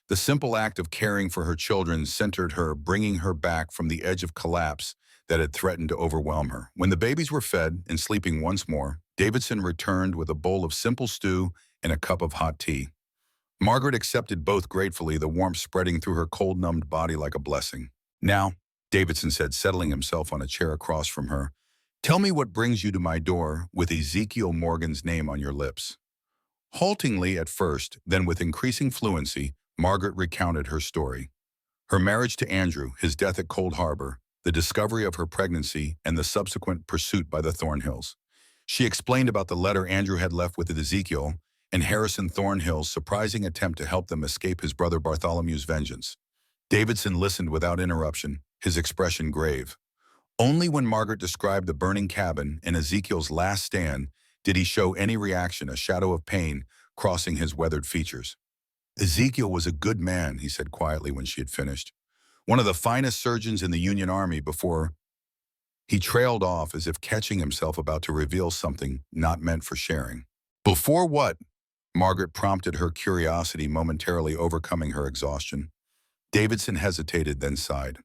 Speaker 1: The simple act of caring for her children centered her, bringing her back from the edge of collapse that had threatened to overwhelm her. When the babies were fed and sleeping once more, Davidson returned with a bowl of simple stew and a cup of hot tea. Margaret accepted both gratefully, the warmth spreading through her cold-numbed body like a blessing. "Now," Davidson said, settling himself on a chair across from her, "tell me what brings you to my door with Ezekiel Morgan's name on your lips." Haltingly at first, then with increasing fluency, Margaret recounted her story. Her marriage to Andrew, his death at Cold Harbor, the discovery of her pregnancy, and the subsequent pursuit by the Thornhills. She explained about the letter Andrew had left with Ezekiel and Harrison Thornhill's surprising attempt to help them escape his brother Bartholomew's vengeance. Davidson listened without interruption, his expression grave. Only when Margaret described the burning cabin and Ezekiel's last stand did he show any reaction, a shadow of pain crossing his weathered features. Ezekiel was a good man, he said quietly when she had finished. One of the finest surgeons in the Union Army before he trailed off as if catching himself about to reveal something not meant for sharing. Before what? Margaret prompted, her curiosity momentarily overcoming her exhaustion. Davidson hesitated, then sighed.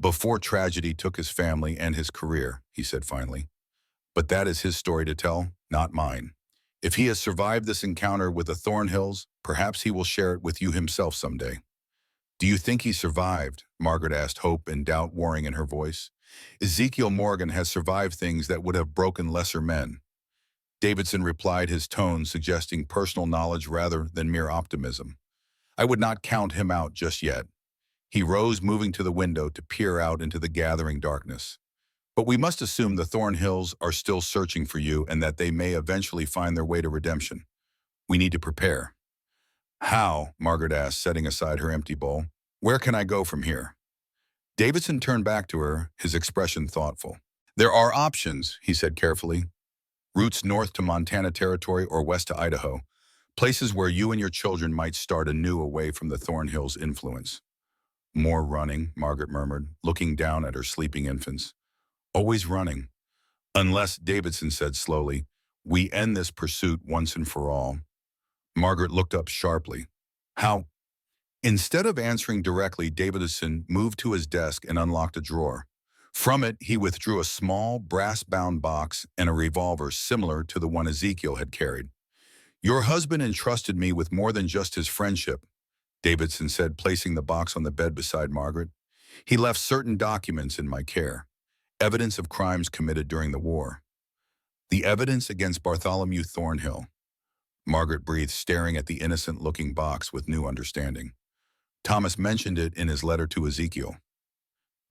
Speaker 1: Before tragedy took his family and his career, he said finally. But that is his story to tell, not mine. If he has survived this encounter with the Thornhills, perhaps he will share it with you himself someday. Do you think he survived? Margaret asked, hope and doubt warring in her voice. Ezekiel Morgan has survived things that would have broken lesser men. Davidson replied, his tone suggesting personal knowledge rather than mere optimism. I would not count him out just yet. He rose, moving to the window to peer out into the gathering darkness. But we must assume the Thornhills are still searching for you and that they may eventually find their way to redemption. We need to prepare. How? Margaret asked, setting aside her empty bowl. Where can I go from here? Davidson turned back to her, his expression thoughtful. There are options, he said carefully. Routes north to Montana Territory or west to Idaho. Places where you and your children might start anew away from the Thornhills' influence. More running, Margaret murmured, looking down at her sleeping infants. Always running. Unless, Davidson said slowly, we end this pursuit once and for all. Margaret looked up sharply. How? Instead of answering directly, Davidson moved to his desk and unlocked a drawer. From it, he withdrew a small, brass-bound box and a revolver similar to the one Ezekiel had carried. Your husband entrusted me with more than just his friendship, Davidson said, placing the box on the bed beside Margaret. He left certain documents in my care, evidence of crimes committed during the war. The evidence against Bartholomew Thornhill. Margaret breathed, staring at the innocent-looking box with new understanding. Thomas mentioned it in his letter to Ezekiel.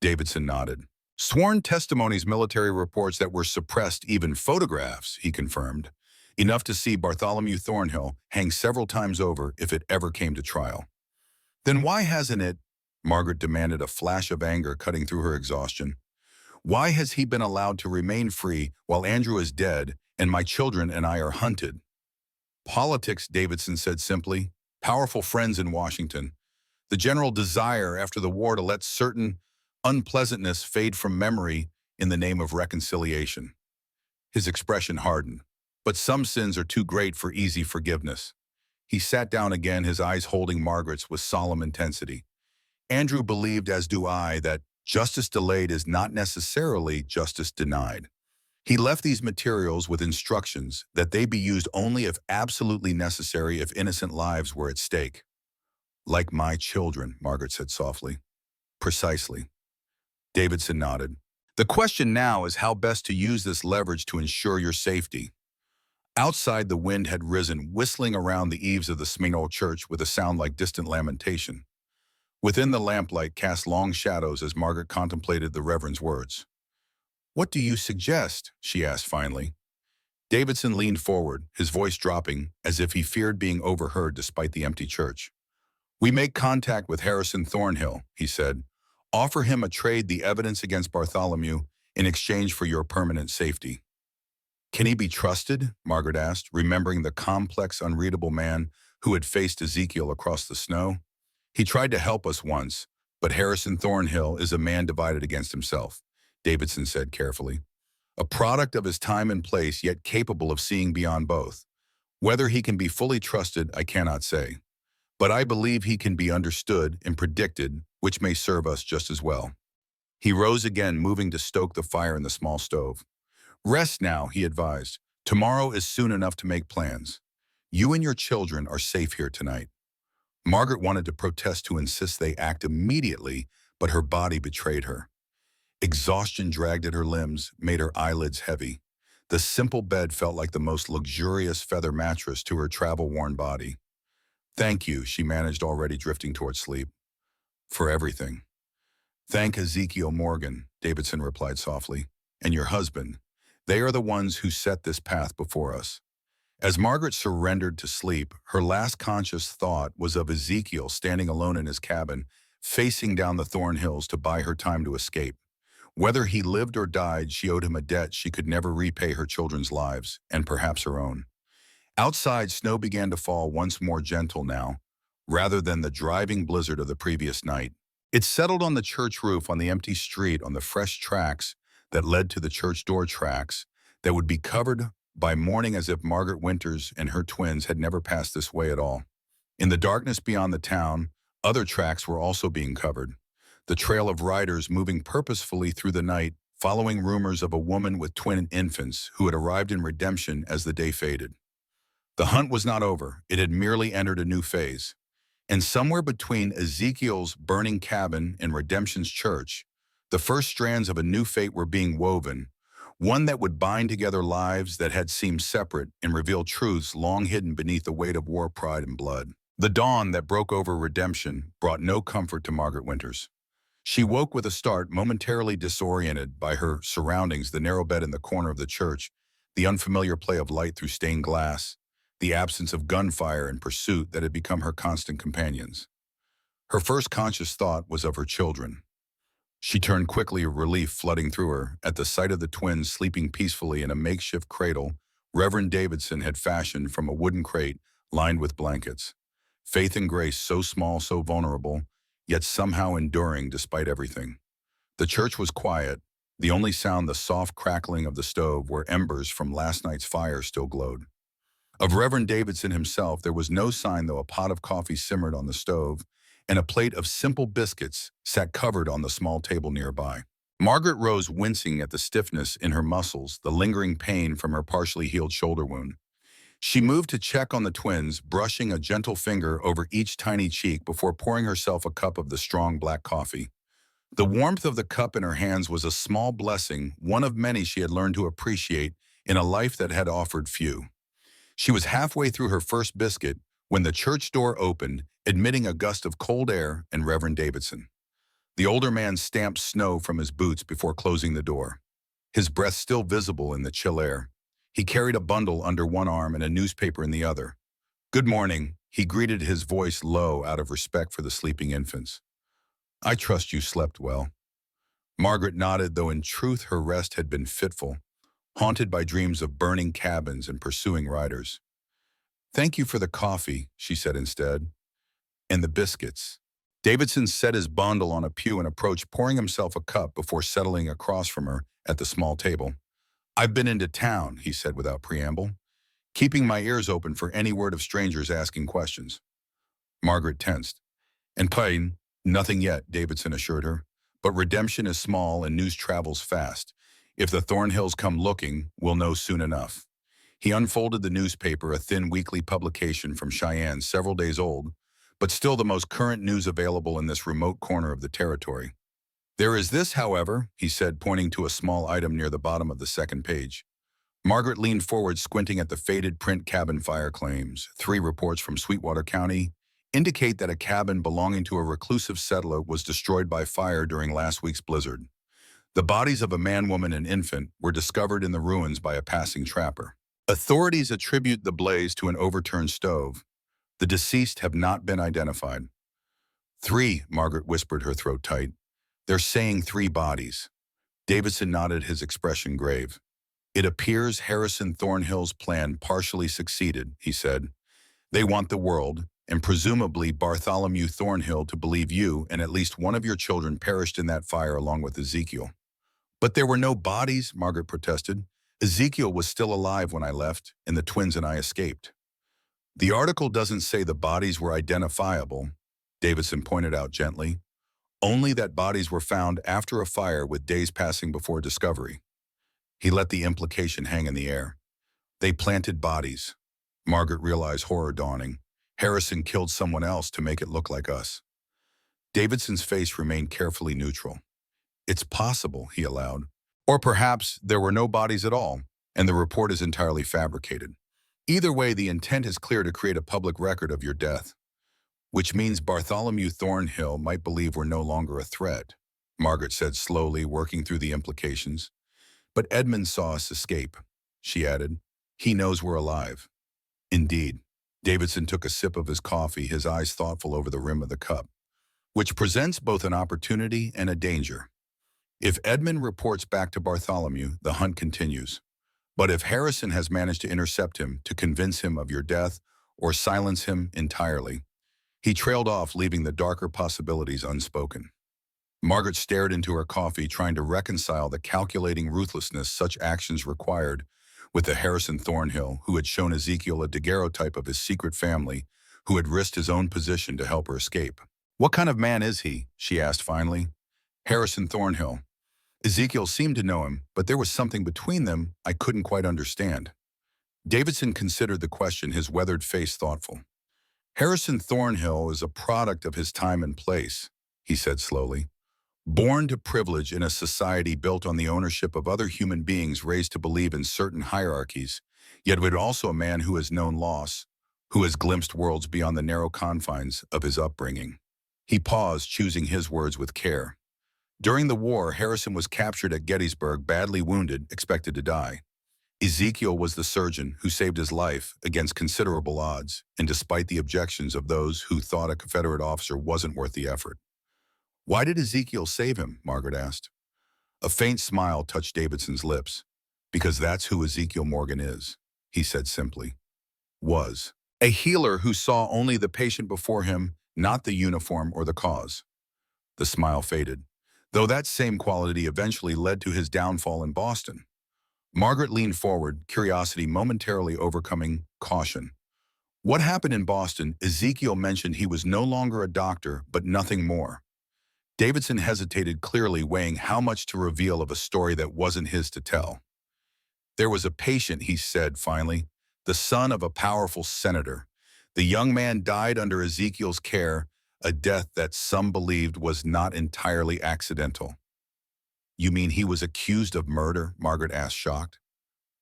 Speaker 1: Davidson nodded. Sworn testimonies, military reports that were suppressed, even photographs, he confirmed. Enough to see Bartholomew Thornhill hang several times over if it ever came to trial. Then why hasn't it? Margaret demanded, a flash of anger cutting through her exhaustion. Why has he been allowed to remain free while Andrew is dead and my children and I are hunted? Politics, Davidson said simply. Powerful friends in Washington. The general desire after the war to let certain unpleasantness fade from memory in the name of reconciliation. His expression hardened. But some sins are too great for easy forgiveness. He sat down again, his eyes holding Margaret's with solemn intensity. Andrew believed, as do I, that justice delayed is not necessarily justice denied. He left these materials with instructions that they be used only if absolutely necessary, if innocent lives were at stake. Like my children, Margaret said softly. Precisely. Davidson nodded. The question now is how best to use this leverage to ensure your safety. Outside, the wind had risen, whistling around the eaves of the Smino church with a sound like distant lamentation. Within the lamplight cast long shadows as Margaret contemplated the Reverend's words. What do you suggest? She asked finally. Davidson leaned forward, his voice dropping, as if he feared being overheard despite the empty church. We make contact with Harrison Thornhill, he said. Offer him a trade, the evidence against Bartholomew, in exchange for your permanent safety. Can he be trusted? Margaret asked, remembering the complex, unreadable man who had faced Ezekiel across the snow. He tried to help us once, but Harrison Thornhill is a man divided against himself, Davidson said carefully. A product of his time and place, yet capable of seeing beyond both. Whether he can be fully trusted, I cannot say. But I believe he can be understood and predicted, which may serve us just as well. He rose again, moving to stoke the fire in the small stove. Rest now, he advised. Tomorrow is soon enough to make plans. You and your children are safe here tonight. Margaret wanted to protest, to insist they act immediately, but her body betrayed her. Exhaustion dragged at her limbs, made her eyelids heavy. The simple bed felt like the most luxurious feather mattress to her travel-worn body. Thank you, she managed, already drifting towards sleep. For everything. Thank Ezekiel Morgan, Davidson replied softly, and your husband. They are the ones who set this path before us. As Margaret surrendered to sleep, her last conscious thought was of Ezekiel standing alone in his cabin, facing down the thorn hills to buy her time to escape. Whether he lived or died, she owed him a debt she could never repay her children's lives, and perhaps her own. Outside, snow began to fall once more gentle now, rather than the driving blizzard of the previous night. It settled on the church roof, on the empty street, on the fresh tracks that led to the church door tracks that would be covered by morning as if Margaret Winters and her twins had never passed this way at all. In the darkness beyond the town, other tracks were also being covered. The trail of riders moving purposefully through the night, following rumors of a woman with twin infants who had arrived in Redemption as the day faded. The hunt was not over. It had merely entered a new phase. And somewhere between Ezekiel's burning cabin and Redemption's church, the first strands of a new fate were being woven, one that would bind together lives that had seemed separate and reveal truths long hidden beneath the weight of war, pride, and blood. The dawn that broke over Redemption brought no comfort to Margaret Winters. She woke with a start, momentarily disoriented by her surroundings, the narrow bed in the corner of the church, the unfamiliar play of light through stained glass, the absence of gunfire and pursuit that had become her constant companions. Her first conscious thought was of her children. She turned quickly, relief flooding through her, at the sight of the twins sleeping peacefully in a makeshift cradle Reverend Davidson had fashioned from a wooden crate lined with blankets. Faith and grace so small, so vulnerable, yet somehow enduring despite everything. The church was quiet, the only sound the soft crackling of the stove where embers from last night's fire still glowed. Of Reverend Davidson himself, there was no sign, though a pot of coffee simmered on the stove, and a plate of simple biscuits sat covered on the small table nearby. Margaret rose, wincing at the stiffness in her muscles, the lingering pain from her partially healed shoulder wound. She moved to check on the twins, brushing a gentle finger over each tiny cheek before pouring herself a cup of the strong black coffee. The warmth of the cup in her hands was a small blessing, one of many she had learned to appreciate in a life that had offered few. She was halfway through her first biscuit when the church door opened, admitting a gust of cold air and Reverend Davidson. The older man stamped snow from his boots before closing the door, his breath still visible in the chill air. He carried a bundle under one arm and a newspaper in the other. "Good morning," he greeted, his voice low out of respect for the sleeping infants. "I trust you slept well." Margaret nodded, though in truth her rest had been fitful, haunted by dreams of burning cabins and pursuing riders. "Thank you for the coffee," she said instead, "and the biscuits." Davidson set his bundle on a pew and approached, pouring himself a cup before settling across from her at the small table. "I've been into town," he said without preamble, keeping my ears open for any word of strangers asking questions. Margaret tensed. "And plain, nothing yet," Davidson assured her. "But Redemption is small and news travels fast. If the Thornhills come looking, we'll know soon enough." He unfolded the newspaper, a thin weekly publication from Cheyenne, several days old, but still the most current news available in this remote corner of the territory. "There is this, however," he said, pointing to a small item near the bottom of the second page. Margaret leaned forward, squinting at the faded print. Cabin fire claims. 3 reports from Sweetwater County indicate that a cabin belonging to a reclusive settler was destroyed by fire during last week's blizzard. The bodies of a man, woman, and infant were discovered in the ruins by a passing trapper. Authorities attribute the blaze to an overturned stove. The deceased have not been identified. 3, Margaret whispered, her throat tight. "They're saying 3 bodies." Davidson nodded, his expression grave. "It appears Harrison Thornhill's plan partially succeeded," he said. "They want the world, and presumably Bartholomew Thornhill, to believe you and at least one of your children perished in that fire along with Ezekiel." "But there were no bodies," Margaret protested. "Ezekiel was still alive when I left, and the twins and I escaped." "The article doesn't say the bodies were identifiable," Davidson pointed out gently. "Only that bodies were found after a fire with days passing before discovery." He let the implication hang in the air. "They planted bodies." Margaret realized horror dawning. "Harrison killed someone else to make it look like us." Davidson's face remained carefully neutral. "It's possible," he allowed. "Or perhaps there were no bodies at all, and the report is entirely fabricated. Either way, the intent is clear: to create a public record of your death." which means Bartholomew Thornhill might believe we're no longer a threat, Margaret said slowly, working through the implications. But Edmund saw us escape, she added. He knows we're alive. Indeed. Davidson took a sip of his coffee, his eyes thoughtful over the rim of the cup, which presents both an opportunity and a danger. If Edmund reports back to Bartholomew, the hunt continues. But if Harrison has managed to intercept him, to convince him of your death, or silence him entirely, he trailed off, leaving the darker possibilities unspoken. Margaret stared into her coffee, trying to reconcile the calculating ruthlessness such actions required with the Harrison Thornhill, who had shown Ezekiel a daguerreotype of his secret family, who had risked his own position to help her escape. What kind of man is he? She asked finally. Harrison Thornhill. Ezekiel seemed to know him, but there was something between them I couldn't quite understand. Davidson considered the question, his weathered face thoughtful. Harrison Thornhill is a product of his time and place, he said slowly. Born to privilege in a society built on the ownership of other human beings raised to believe in certain hierarchies, yet also a man who has known loss, who has glimpsed worlds beyond the narrow confines of his upbringing. He paused, choosing his words with care. During the war, Harrison was captured at Gettysburg, badly wounded, expected to die. Ezekiel was the surgeon who saved his life against considerable odds, and despite the objections of those who thought a Confederate officer wasn't worth the effort. Why did Ezekiel save him? Margaret asked. A faint smile touched Davidson's lips. Because that's who Ezekiel Morgan is, he said simply. Was. A healer who saw only the patient before him, not the uniform or the cause. The smile faded, though that same quality eventually led to his downfall in Boston. Margaret leaned forward, curiosity momentarily overcoming caution. What happened in Boston? Ezekiel mentioned he was no longer a doctor, but nothing more. Davidson hesitated, clearly weighing how much to reveal of a story that wasn't his to tell. There was a patient, he said finally, the son of a powerful senator. The young man died under Ezekiel's care, a death that some believed was not entirely accidental. You mean he was accused of murder? Margaret asked, shocked.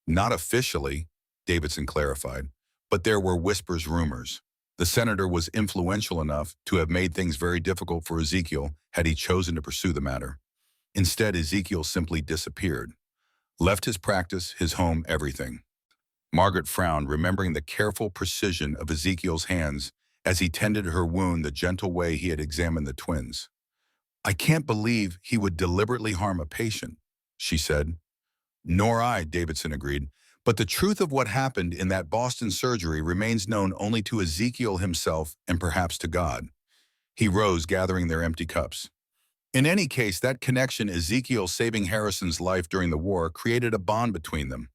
Speaker 1: Not officially, Davidson clarified, but there were whispers, rumors. The senator was influential enough to have made things very difficult for Ezekiel had he chosen to pursue the matter. Instead, Ezekiel simply disappeared. Left his practice, his home, everything. Margaret frowned, remembering the careful precision of Ezekiel's hands as he tended her wound, the gentle way he had examined the twins. I can't believe he would deliberately harm a patient, she said. Nor I, Davidson agreed. But the truth of what happened in that Boston surgery remains known only to Ezekiel himself and perhaps to God. He rose, gathering their empty cups. In any case, that connection, Ezekiel saving Harrison's life during the war, created a bond between them.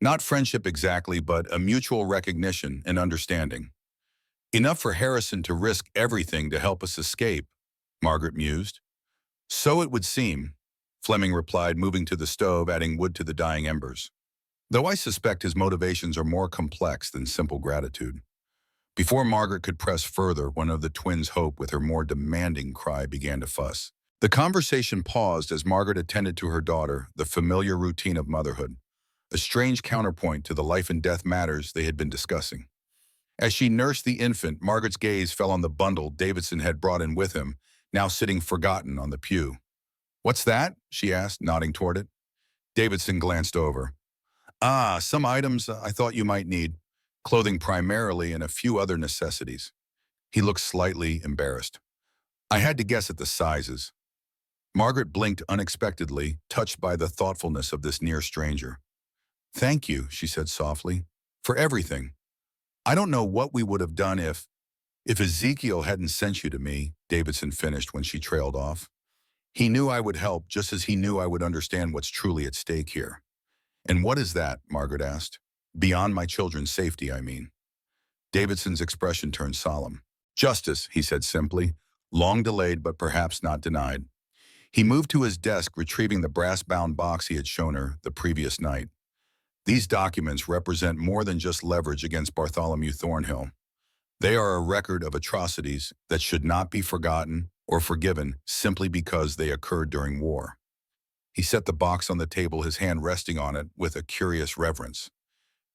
Speaker 1: Not friendship exactly, but a mutual recognition and understanding. Enough for Harrison to risk everything to help us escape, Margaret mused. So it would seem, Fleming replied, moving to the stove, adding wood to the dying embers. Though I suspect his motivations are more complex than simple gratitude. Before Margaret could press further, one of the twins, Hope, with her more demanding cry, began to fuss. The conversation paused as Margaret attended to her daughter, the familiar routine of motherhood, a strange counterpoint to the life and death matters they had been discussing. As she nursed the infant, Margaret's gaze fell on the bundle Davidson had brought in with him, now sitting forgotten on the pew. What's that? She asked, nodding toward it. Davidson glanced over. Some items I thought you might need. Clothing primarily and a few other necessities. He looked slightly embarrassed. I had to guess at the sizes. Margaret blinked unexpectedly, touched by the thoughtfulness of this near stranger. Thank you, she said softly, for everything. I don't know what we would have done if Ezekiel hadn't sent you to me, Davidson finished when she trailed off. He knew I would help, just as he knew I would understand what's truly at stake here. And what is that? Margaret asked. Beyond my children's safety, I mean. Davidson's expression turned solemn. Justice, he said simply, long delayed but perhaps not denied. He moved to his desk, retrieving the brass-bound box he had shown her the previous night. These documents represent more than just leverage against Bartholomew Thornhill. They are a record of atrocities that should not be forgotten or forgiven simply because they occurred during war. He set the box on the table, his hand resting on it with a curious reverence.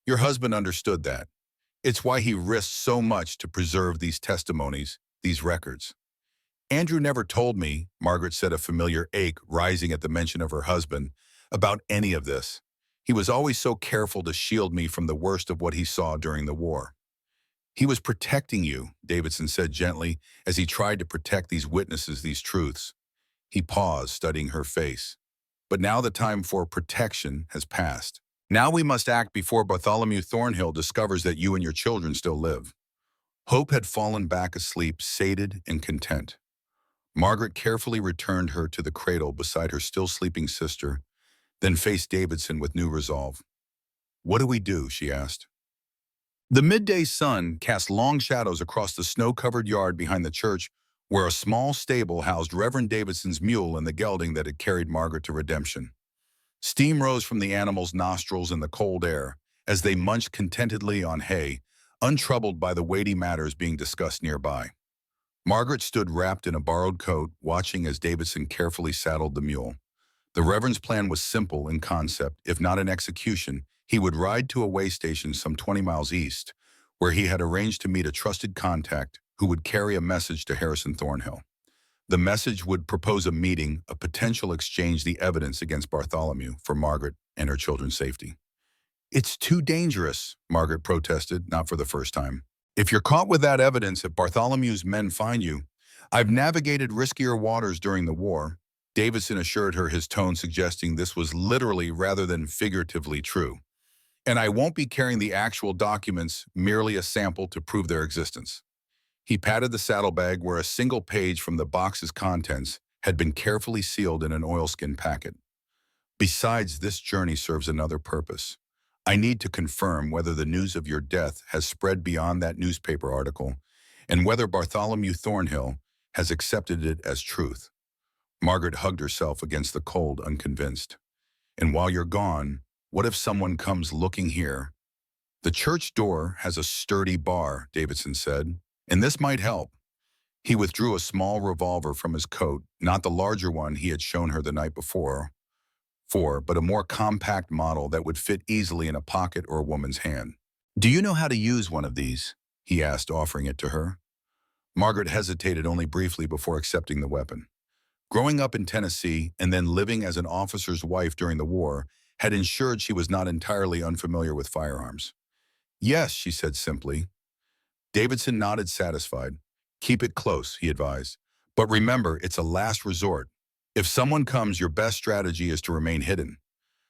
Speaker 1: Your husband understood that. It's why he risked so much to preserve these testimonies, these records. Andrew never told me, Margaret said, a familiar ache rising at the mention of her husband, about any of this. He was always so careful to shield me from the worst of what he saw during the war. He was protecting you, Davidson said gently, as he tried to protect these witnesses, these truths. He paused, studying her face. But now the time for protection has passed. Now we must act before Bartholomew Thornhill discovers that you and your children still live. Hope had fallen back asleep, sated and content. Margaret carefully returned her to the cradle beside her still sleeping sister, then faced Davidson with new resolve. "What do we do?" she asked. The midday sun cast long shadows across the snow-covered yard behind the church, where a small stable housed Reverend Davidson's mule and the gelding that had carried Margaret to redemption. Steam rose from the animals' nostrils in the cold air as they munched contentedly on hay, untroubled by the weighty matters being discussed nearby. Margaret stood wrapped in a borrowed coat, watching as Davidson carefully saddled the mule. The Reverend's plan was simple in concept, if not in execution. He would ride to a way station some 20 miles east, where he had arranged to meet a trusted contact who would carry a message to Harrison Thornhill. The message would propose a meeting, a potential exchange, the evidence against Bartholomew for Margaret and her children's safety. "It's too dangerous," Margaret protested, not for the first time. "If you're caught with that evidence, if Bartholomew's men find you, I've navigated riskier waters during the war," Davidson assured her, his tone suggesting this was literally rather than figuratively true. "And I won't be carrying the actual documents, merely a sample to prove their existence." He patted the saddlebag where a single page from the box's contents had been carefully sealed in an oilskin packet. "Besides, this journey serves another purpose. I need to confirm whether the news of your death has spread beyond that newspaper article and whether Bartholomew Thornhill has accepted it as truth." Margaret hugged herself against the cold, unconvinced. "And while you're gone, what if someone comes looking here?" "The church door has a sturdy bar," Davidson said, "and this might help." He withdrew a small revolver from his coat, not the larger one he had shown her the night before, but a more compact model that would fit easily in a pocket or a woman's hand. "Do you know how to use one of these?" he asked, offering it to her. Margaret hesitated only briefly before accepting the weapon. Growing up in Tennessee and then living as an officer's wife during the war had ensured she was not entirely unfamiliar with firearms. "Yes," she said simply. Davidson nodded, satisfied. "Keep it close," he advised. "But remember, it's a last resort. If someone comes, your best strategy is to remain hidden.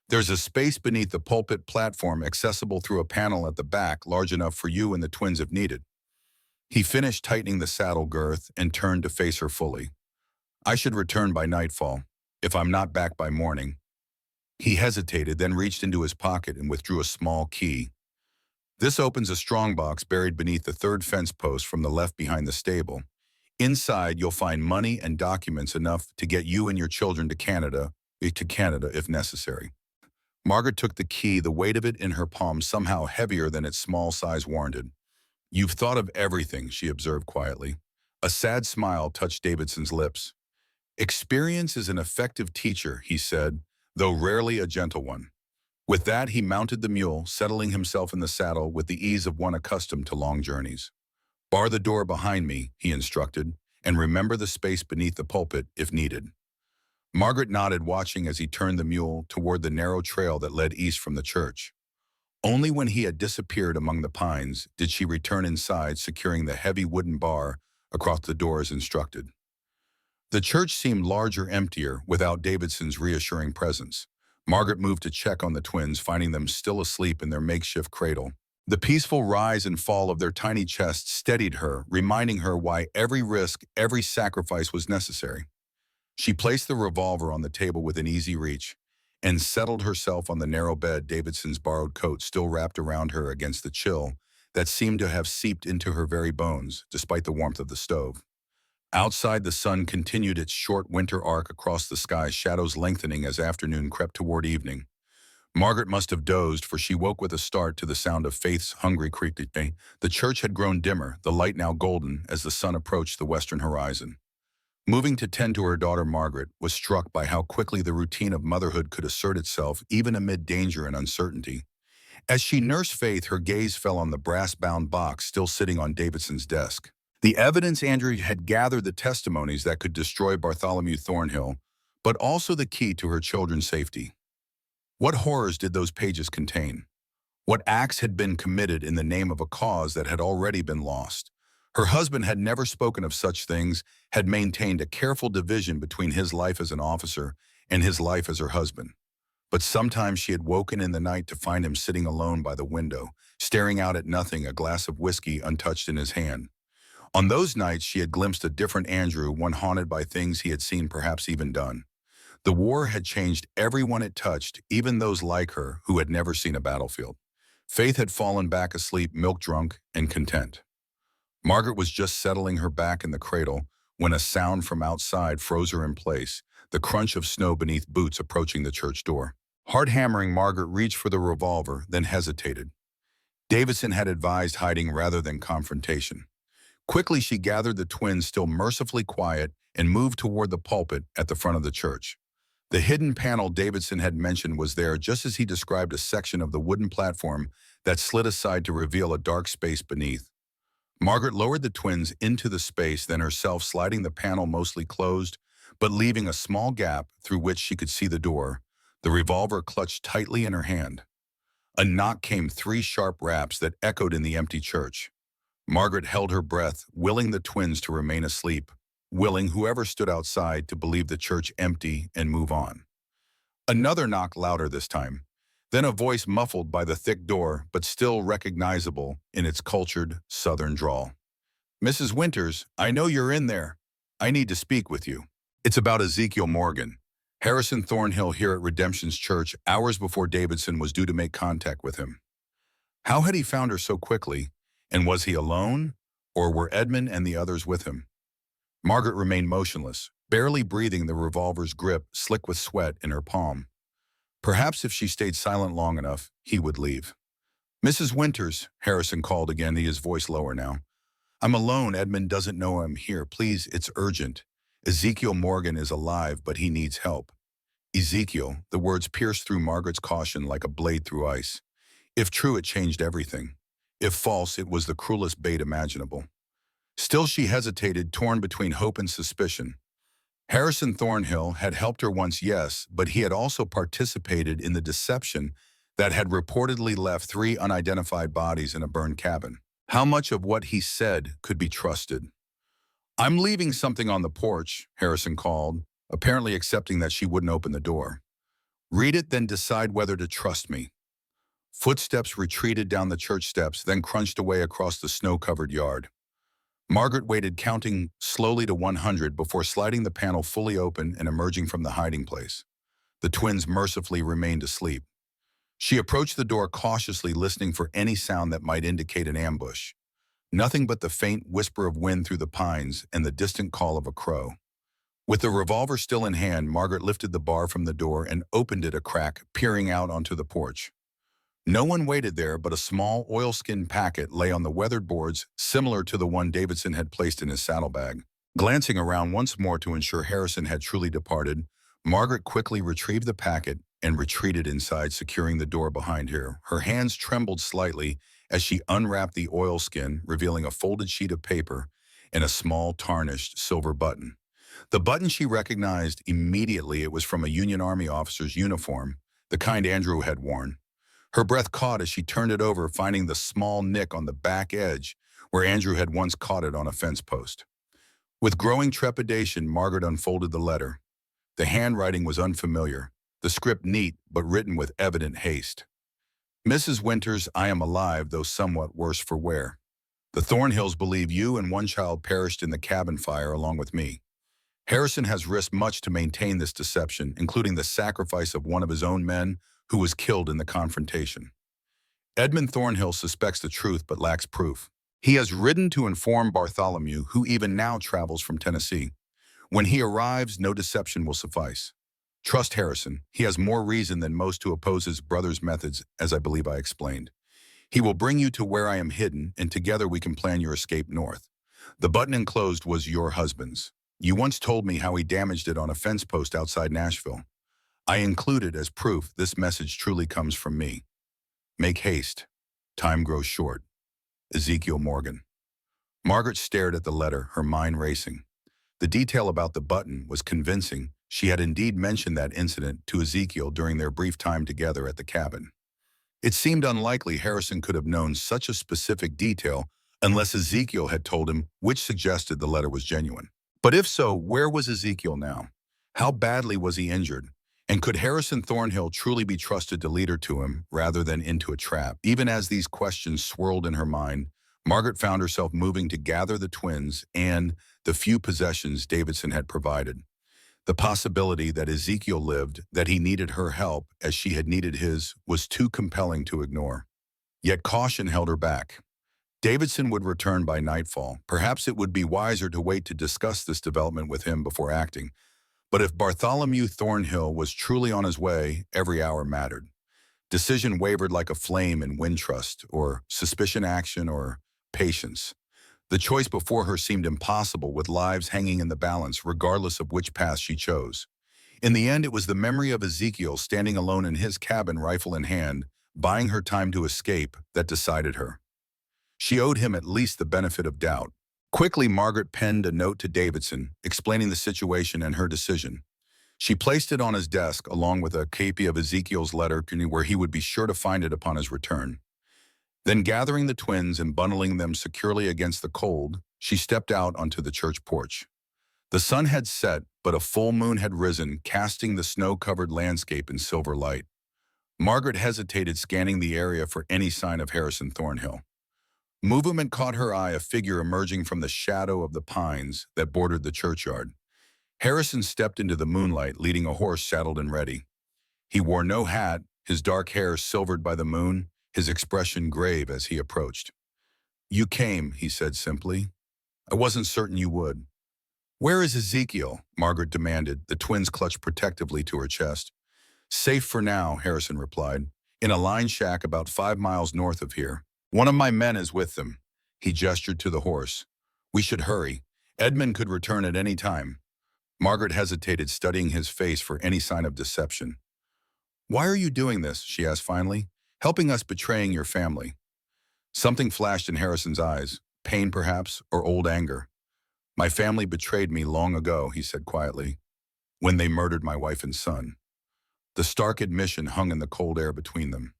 Speaker 1: There's a space beneath the pulpit platform accessible through a panel at the back, large enough for you and the twins if needed." He finished tightening the saddle girth and turned to face her fully. "I should return by nightfall, if I'm not back by morning." He hesitated, then reached into his pocket and withdrew a small key. "This opens a strongbox buried beneath the third fence post from the left behind the stable. Inside, you'll find money and documents enough to get you and your children to Canada if necessary." Margaret took the key, the weight of it in her palm somehow heavier than its small size warranted. "You've thought of everything," she observed quietly. A sad smile touched Davidson's lips. "Experience is an effective teacher," he said, though rarely a gentle one. With that, he mounted the mule, settling himself in the saddle with the ease of one accustomed to long journeys. "Bar the door behind me," he instructed, "and remember the space beneath the pulpit if needed." Margaret nodded, watching as he turned the mule toward the narrow trail that led east from the church. Only when he had disappeared among the pines did she return inside, securing the heavy wooden bar across the door as instructed. The church seemed larger, emptier, without Davidson's reassuring presence. Margaret moved to check on the twins, finding them still asleep in their makeshift cradle. The peaceful rise and fall of their tiny chests steadied her, reminding her why every risk, every sacrifice was necessary. She placed the revolver on the table within easy reach and settled herself on the narrow bed, Davidson's borrowed coat still wrapped around her against the chill that seemed to have seeped into her very bones, despite the warmth of the stove. Outside, the sun continued its short winter arc across the sky, shadows lengthening as afternoon crept toward evening. Margaret must have dozed, for she woke with a start to the sound of Faith's hungry creaking. The church had grown dimmer, the light now golden, as the sun approached the western horizon. Moving to tend to her daughter, Margaret was struck by how quickly the routine of motherhood could assert itself, even amid danger and uncertainty. As she nursed Faith, her gaze fell on the brass-bound box still sitting on Davidson's desk. The evidence Andrew had gathered, the testimonies that could destroy Bartholomew Thornhill, but also the key to her children's safety. What horrors did those pages contain? What acts had been committed in the name of a cause that had already been lost? Her husband had never spoken of such things, had maintained a careful division between his life as an officer and his life as her husband. But sometimes she had woken in the night to find him sitting alone by the window, staring out at nothing, a glass of whiskey untouched in his hand. On those nights, she had glimpsed a different Andrew, one haunted by things he had seen, perhaps even done. The war had changed everyone it touched, even those like her who had never seen a battlefield. Faith had fallen back asleep, milk-drunk and content. Margaret was just settling her back in the cradle when a sound from outside froze her in place, the crunch of snow beneath boots approaching the church door. Hard hammering, Margaret reached for the revolver, then hesitated. Davidson had advised hiding rather than confrontation. Quickly, she gathered the twins, still mercifully quiet, and moved toward the pulpit at the front of the church. The hidden panel Davidson had mentioned was there, just as he described a section of the wooden platform that slid aside to reveal a dark space beneath. Margaret lowered the twins into the space, then herself sliding the panel mostly closed, but leaving a small gap through which she could see the door, the revolver clutched tightly in her hand. A knock came, 3 sharp raps that echoed in the empty church. Margaret held her breath, willing the twins to remain asleep, willing whoever stood outside to believe the church empty and move on. Another knock, louder this time. Then a voice muffled by the thick door, but still recognizable in its cultured southern drawl. "Mrs. Winters, I know you're in there. I need to speak with you. It's about Ezekiel Morgan, Harrison Thornhill here at Redemption's Church, hours before Davidson was due to make contact with him." How had he found her so quickly? And was he alone? Or were Edmund and the others with him? Margaret remained motionless, barely breathing, the revolver's grip slick with sweat in her palm. Perhaps if she stayed silent long enough, he would leave. "Mrs. Winters," Harrison called again, his voice lower now. "I'm alone. Edmund doesn't know I'm here. Please, it's urgent. Ezekiel Morgan is alive, but he needs help." Ezekiel, the words pierced through Margaret's caution like a blade through ice. If true, it changed everything. If false, it was the cruelest bait imaginable. Still, she hesitated, torn between hope and suspicion. Harrison Thornhill had helped her once, yes, but he had also participated in the deception that had reportedly left 3 unidentified bodies in a burned cabin. How much of what he said could be trusted? "I'm leaving something on the porch," Harrison called, apparently accepting that she wouldn't open the door. "Read it, then decide whether to trust me." Footsteps retreated down the church steps, then crunched away across the snow-covered yard. Margaret waited, counting slowly to 100 before sliding the panel fully open and emerging from the hiding place. The twins mercifully remained asleep. She approached the door cautiously, listening for any sound that might indicate an ambush. Nothing but the faint whisper of wind through the pines and the distant call of a crow. With the revolver still in hand, Margaret lifted the bar from the door and opened it a crack, peering out onto the porch. No one waited there, but a small oilskin packet lay on the weathered boards, similar to the one Davidson had placed in his saddlebag. Glancing around once more to ensure Harrison had truly departed, Margaret quickly retrieved the packet and retreated inside, securing the door behind her. Her hands trembled slightly as she unwrapped the oilskin, revealing a folded sheet of paper and a small tarnished silver button. The button she recognized immediately. It was from a Union Army officer's uniform, the kind Andrew had worn. Her breath caught as she turned it over, finding the small nick on the back edge where Andrew had once caught it on a fence post. With growing trepidation, Margaret unfolded the letter. The handwriting was unfamiliar, the script neat but written with evident haste. "Mrs. Winters, I am alive, though somewhat worse for wear. The Thornhills believe you and 1 child perished in the cabin fire along with me. Harrison has risked much to maintain this deception, including the sacrifice of one of his own men who was killed in the confrontation. Edmund Thornhill suspects the truth but lacks proof. He has ridden to inform Bartholomew, who even now travels from Tennessee. When he arrives, no deception will suffice. Trust Harrison. He has more reason than most to oppose his brother's methods, as I believe I explained. He will bring you to where I am hidden, and together we can plan your escape north. The button enclosed was your husband's. You once told me how he damaged it on a fence post outside Nashville. I included as proof this message truly comes from me. Make haste. Time grows short. Ezekiel Morgan." Margaret stared at the letter, her mind racing. The detail about the button was convincing. She had indeed mentioned that incident to Ezekiel during their brief time together at the cabin. It seemed unlikely Harrison could have known such a specific detail unless Ezekiel had told him, which suggested the letter was genuine. But if so, where was Ezekiel now? How badly was he injured? And could Harrison Thornhill truly be trusted to lead her to him rather than into a trap? Even as these questions swirled in her mind, Margaret found herself moving to gather the twins and the few possessions Davidson had provided. The possibility that Ezekiel lived, that he needed her help as she had needed his, was too compelling to ignore. Yet caution held her back. Davidson would return by nightfall. Perhaps it would be wiser to wait to discuss this development with him before acting. But if Bartholomew Thornhill was truly on his way, every hour mattered. Decision wavered like a flame in Wintrust, or suspicion action, or patience. The choice before her seemed impossible, with lives hanging in the balance regardless of which path she chose. In the end, it was the memory of Ezekiel standing alone in his cabin, rifle in hand, buying her time to escape, that decided her. She owed him at least the benefit of doubt. Quickly, Margaret penned a note to Davidson, explaining the situation and her decision. She placed it on his desk along with a copy of Ezekiel's letter where he would be sure to find it upon his return. Then, gathering the twins and bundling them securely against the cold, she stepped out onto the church porch. The sun had set, but a full moon had risen, casting the snow-covered landscape in silver light. Margaret hesitated, scanning the area for any sign of Harrison Thornhill. Movement caught her eye, a figure emerging from the shadow of the pines that bordered the churchyard. Harrison stepped into the moonlight, leading a horse saddled and ready. He wore no hat, his dark hair silvered by the moon, his expression grave as he approached. "You came," he said simply. "I wasn't certain you would." "Where is Ezekiel?" Margaret demanded, the twins clutched protectively to her chest. "Safe for now," Harrison replied, "in a line shack about 5 miles north of here. One of my men is with them." He gestured to the horse. "We should hurry. Edmund could return at any time." Margaret hesitated, studying his face for any sign of deception. "Why are you doing this?" she asked finally. "Helping us betraying your family." Something flashed in Harrison's eyes, pain perhaps, or old anger. "My family betrayed me long ago," he said quietly, "when they murdered my wife and son." The stark admission hung in the cold air between them.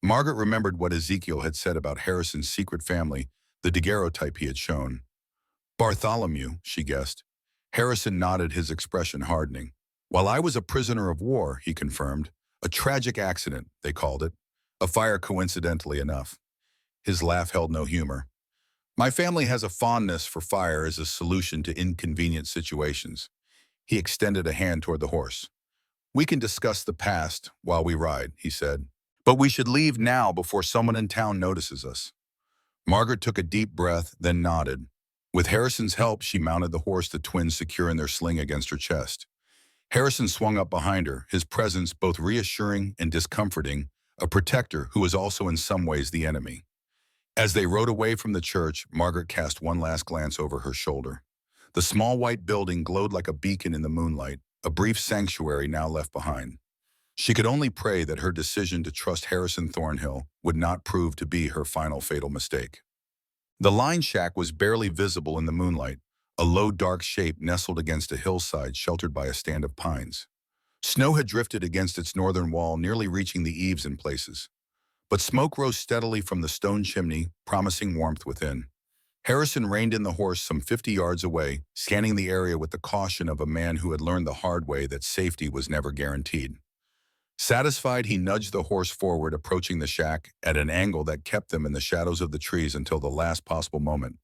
Speaker 1: Margaret remembered what Ezekiel had said about Harrison's secret family, the daguerreotype he had shown. "Bartholomew," she guessed. Harrison nodded, his expression hardening. "While I was a prisoner of war," he confirmed. "A tragic accident, they called it. A fire, coincidentally enough." His laugh held no humor. "My family has a fondness for fire as a solution to inconvenient situations." He extended a hand toward the horse. "We can discuss the past while we ride," he said. "But we should leave now before someone in town notices us." Margaret took a deep breath, then nodded. With Harrison's help, she mounted the horse, the twins secure in their sling against her chest. Harrison swung up behind her, his presence both reassuring and discomforting, a protector who was also in some ways the enemy. As they rode away from the church, Margaret cast one last glance over her shoulder. The small white building glowed like a beacon in the moonlight, a brief sanctuary now left behind. She could only pray that her decision to trust Harrison Thornhill would not prove to be her final fatal mistake. The line shack was barely visible in the moonlight, a low dark shape nestled against a hillside sheltered by a stand of pines. Snow had drifted against its northern wall, nearly reaching the eaves in places. But smoke rose steadily from the stone chimney, promising warmth within. Harrison reined in the horse some 50 yards away, scanning the area with the caution of a man who had learned the hard way that safety was never guaranteed. Satisfied, he nudged the horse forward, approaching the shack at an angle that kept them in the shadows of the trees until the last possible moment.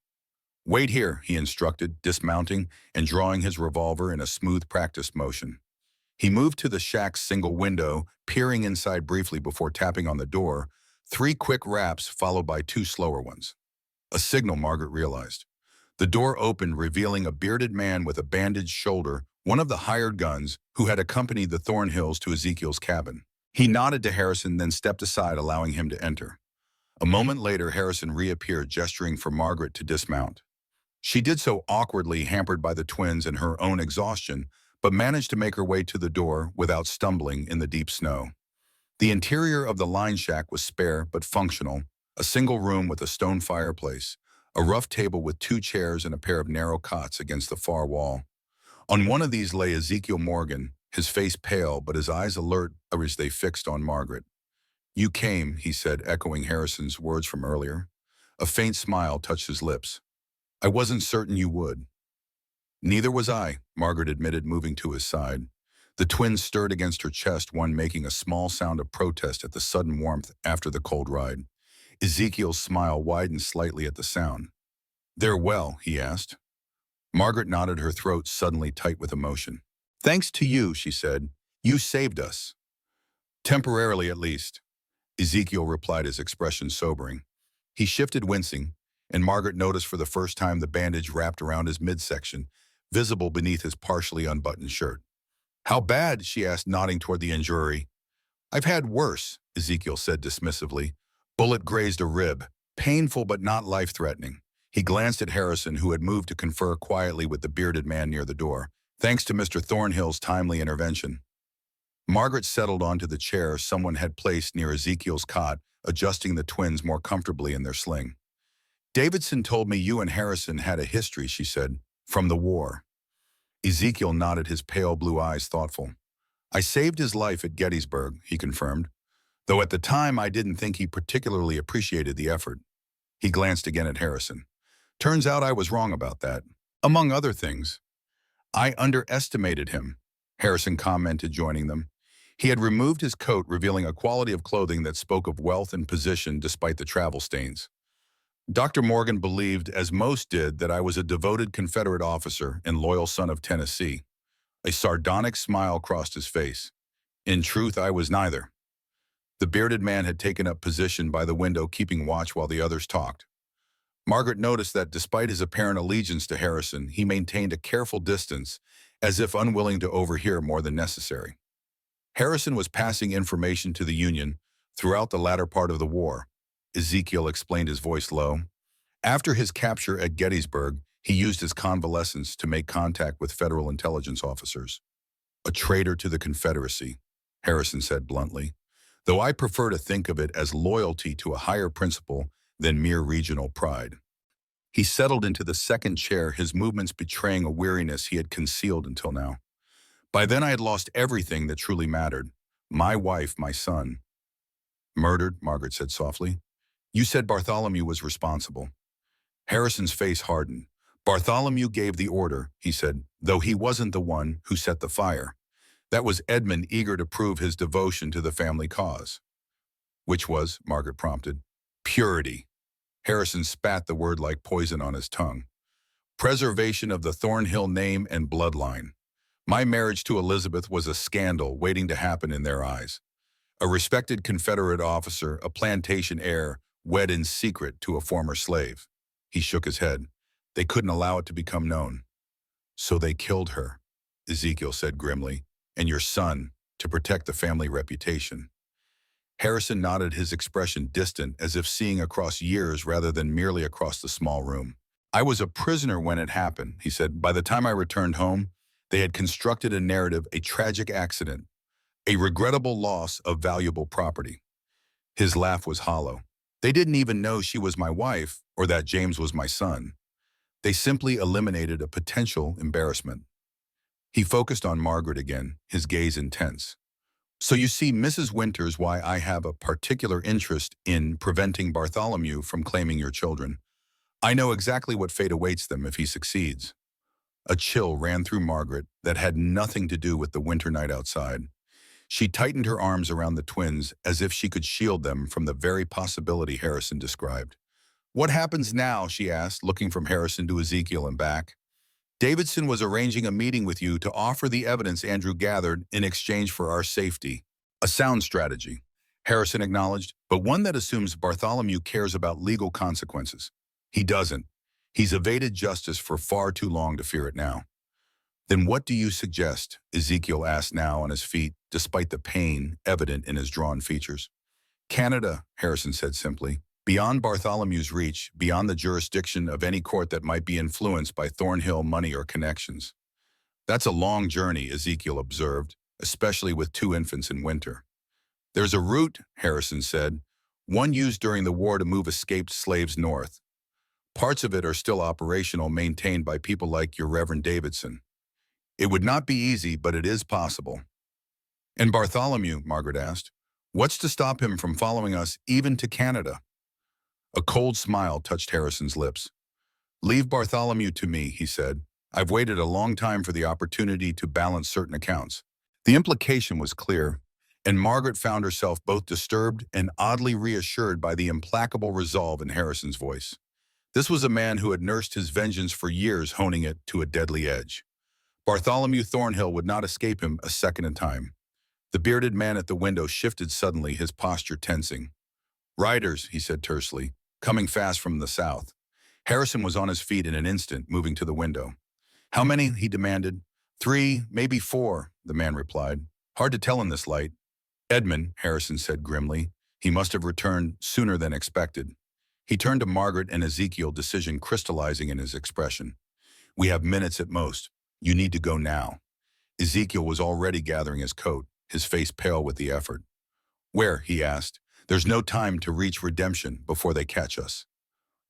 Speaker 1: "Wait here," he instructed, dismounting and drawing his revolver in a smooth practice motion. He moved to the shack's single window, peering inside briefly before tapping on the door, 3 quick raps followed by 2 slower ones. A signal, Margaret realized. The door opened, revealing a bearded man with a bandaged shoulder, one of the hired guns who had accompanied the Thornhills to Ezekiel's cabin. He nodded to Harrison, then stepped aside, allowing him to enter. A moment later, Harrison reappeared, gesturing for Margaret to dismount. She did so awkwardly, hampered by the twins and her own exhaustion, but managed to make her way to the door without stumbling in the deep snow. The interior of the line shack was spare but functional, a single room with a stone fireplace, a rough table with 2 chairs and a pair of narrow cots against the far wall. On one of these lay Ezekiel Morgan, his face pale but his eyes alert as they fixed on Margaret. "You came," he said, echoing Harrison's words from earlier. A faint smile touched his lips. "I wasn't certain you would." "Neither was I," Margaret admitted, moving to his side. The twins stirred against her chest, one making a small sound of protest at the sudden warmth after the cold ride. Ezekiel's smile widened slightly at the sound. "They're well?" he asked. Margaret nodded, her throat suddenly tight with emotion. "Thanks to you," she said. "You saved us." "Temporarily, at least," Ezekiel replied, his expression sobering. He shifted, wincing, and Margaret noticed for the first time the bandage wrapped around his midsection, visible beneath his partially unbuttoned shirt. "How bad?" she asked, nodding toward the injury. "I've had worse," Ezekiel said dismissively. "Bullet grazed a rib. Painful but not life-threatening." He glanced at Harrison, who had moved to confer quietly with the bearded man near the door. "Thanks to Mr. Thornhill's timely intervention." Margaret settled onto the chair someone had placed near Ezekiel's cot, adjusting the twins more comfortably in their sling. "Davidson told me you and Harrison had a history," she said, "from the war." Ezekiel nodded, his pale blue eyes thoughtful. "I saved his life at Gettysburg," he confirmed, "though at the time I didn't think he particularly appreciated the effort." He glanced again at Harrison. "Turns out I was wrong about that. Among other things, I underestimated him," Harrison commented, joining them. He had removed his coat, revealing a quality of clothing that spoke of wealth and position despite the travel stains. "Dr. Morgan believed, as most did, that I was a devoted Confederate officer and loyal son of Tennessee." A sardonic smile crossed his face. "In truth, I was neither." The bearded man had taken up position by the window, keeping watch while the others talked. Margaret noticed that despite his apparent allegiance to Harrison, he maintained a careful distance, as if unwilling to overhear more than necessary. Harrison was passing information to the Union throughout the latter part of the war, Ezekiel explained, his voice low. After his capture at Gettysburg, he used his convalescence to make contact with federal intelligence officers. "A traitor to the Confederacy," Harrison said bluntly, "though I prefer to think of it as loyalty to a higher principle than mere regional pride." He settled into the second chair, his movements betraying a weariness he had concealed until now. "By then I had lost everything that truly mattered. My wife, my son." "Murdered," Margaret said softly. "You said Bartholomew was responsible." Harrison's face hardened. "Bartholomew gave the order," he said, "though he wasn't the one who set the fire. That was Edmund, eager to prove his devotion to the family cause." "Which was," Margaret prompted. "Purity." Harrison spat the word like poison on his tongue. "Preservation of the Thornhill name and bloodline. My marriage to Elizabeth was a scandal waiting to happen in their eyes. A respected Confederate officer, a plantation heir, wed in secret to a former slave." He shook his head. "They couldn't allow it to become known." "So they killed her," Ezekiel said grimly, "and your son, to protect the family reputation." Harrison nodded, his expression distant, as if seeing across years rather than merely across the small room. "I was a prisoner when it happened," he said. "By the time I returned home, they had constructed a narrative, a tragic accident, a regrettable loss of valuable property." His laugh was hollow. "They didn't even know she was my wife or that James was my son. They simply eliminated a potential embarrassment." He focused on Margaret again, his gaze intense. "So you see, Mrs. Winters, why I have a particular interest in preventing Bartholomew from claiming your children. I know exactly what fate awaits them if he succeeds." A chill ran through Margaret that had nothing to do with the winter night outside. She tightened her arms around the twins as if she could shield them from the very possibility Harrison described. "What happens now?" she asked, looking from Harrison to Ezekiel and back. "Davidson was arranging a meeting with you to offer the evidence Andrew gathered in exchange for our safety. A sound strategy," Harrison acknowledged, "but one that assumes Bartholomew cares about legal consequences. He doesn't. He's evaded justice for far too long to fear it now." "Then what do you suggest?" Ezekiel asked, now on his feet, despite the pain evident in his drawn features. "Canada," Harrison said simply. "Beyond Bartholomew's reach, beyond the jurisdiction of any court that might be influenced by Thornhill money or connections." "That's a long journey," Ezekiel observed, "especially with 2 infants in winter." "There's a route," Harrison said, "one used during the war to move escaped slaves north. Parts of it are still operational, maintained by people like your Reverend Davidson. It would not be easy, but it is possible. And Bartholomew, Margaret asked, what's to stop him from following us even to Canada? A cold smile touched Harrison's lips. Leave Bartholomew to me, he said. I've waited a long time for the opportunity to balance certain accounts. The implication was clear, and Margaret found herself both disturbed and oddly reassured by the implacable resolve in Harrison's voice. This was a man who had nursed his vengeance for years, honing it to a deadly edge. Bartholomew Thornhill would not escape him a second time. The bearded man at the window shifted suddenly, his posture tensing. Riders, he said tersely, coming fast from the south. Harrison was on his feet in an instant, moving to the window. How many? He demanded. 3, maybe 4, the man replied. Hard to tell in this light. Edmund, Harrison said grimly. He must have returned sooner than expected. He turned to Margaret and Ezekiel, decision crystallizing in his expression. We have minutes at most. You need to go now. Ezekiel was already gathering his coat, his face pale with the effort. Where? He asked. There's no time to reach redemption before they catch us.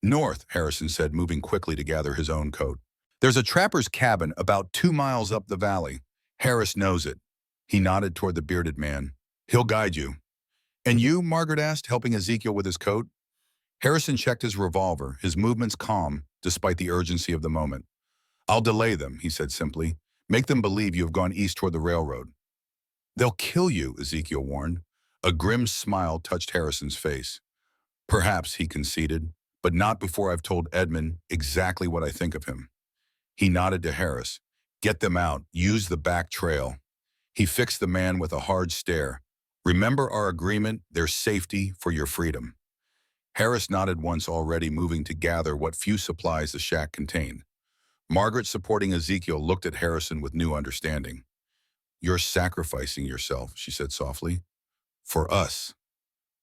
Speaker 1: North, Harrison said, moving quickly to gather his own coat. There's a trapper's cabin about 2 miles up the valley. Harris knows it. He nodded toward the bearded man. He'll guide you. And you? Margaret asked, helping Ezekiel with his coat. Harrison checked his revolver, his movements calm, despite the urgency of the moment. I'll delay them, he said simply. Make them believe you have gone east toward the railroad. They'll kill you, Ezekiel warned. A grim smile touched Harrison's face. Perhaps, he conceded, but not before I've told Edmund exactly what I think of him. He nodded to Harris. Get them out. Use the back trail. He fixed the man with a hard stare. Remember our agreement, their safety for your freedom. Harris nodded once, already moving to gather what few supplies the shack contained. Margaret, supporting Ezekiel, looked at Harrison with new understanding. You're sacrificing yourself, she said softly. For us.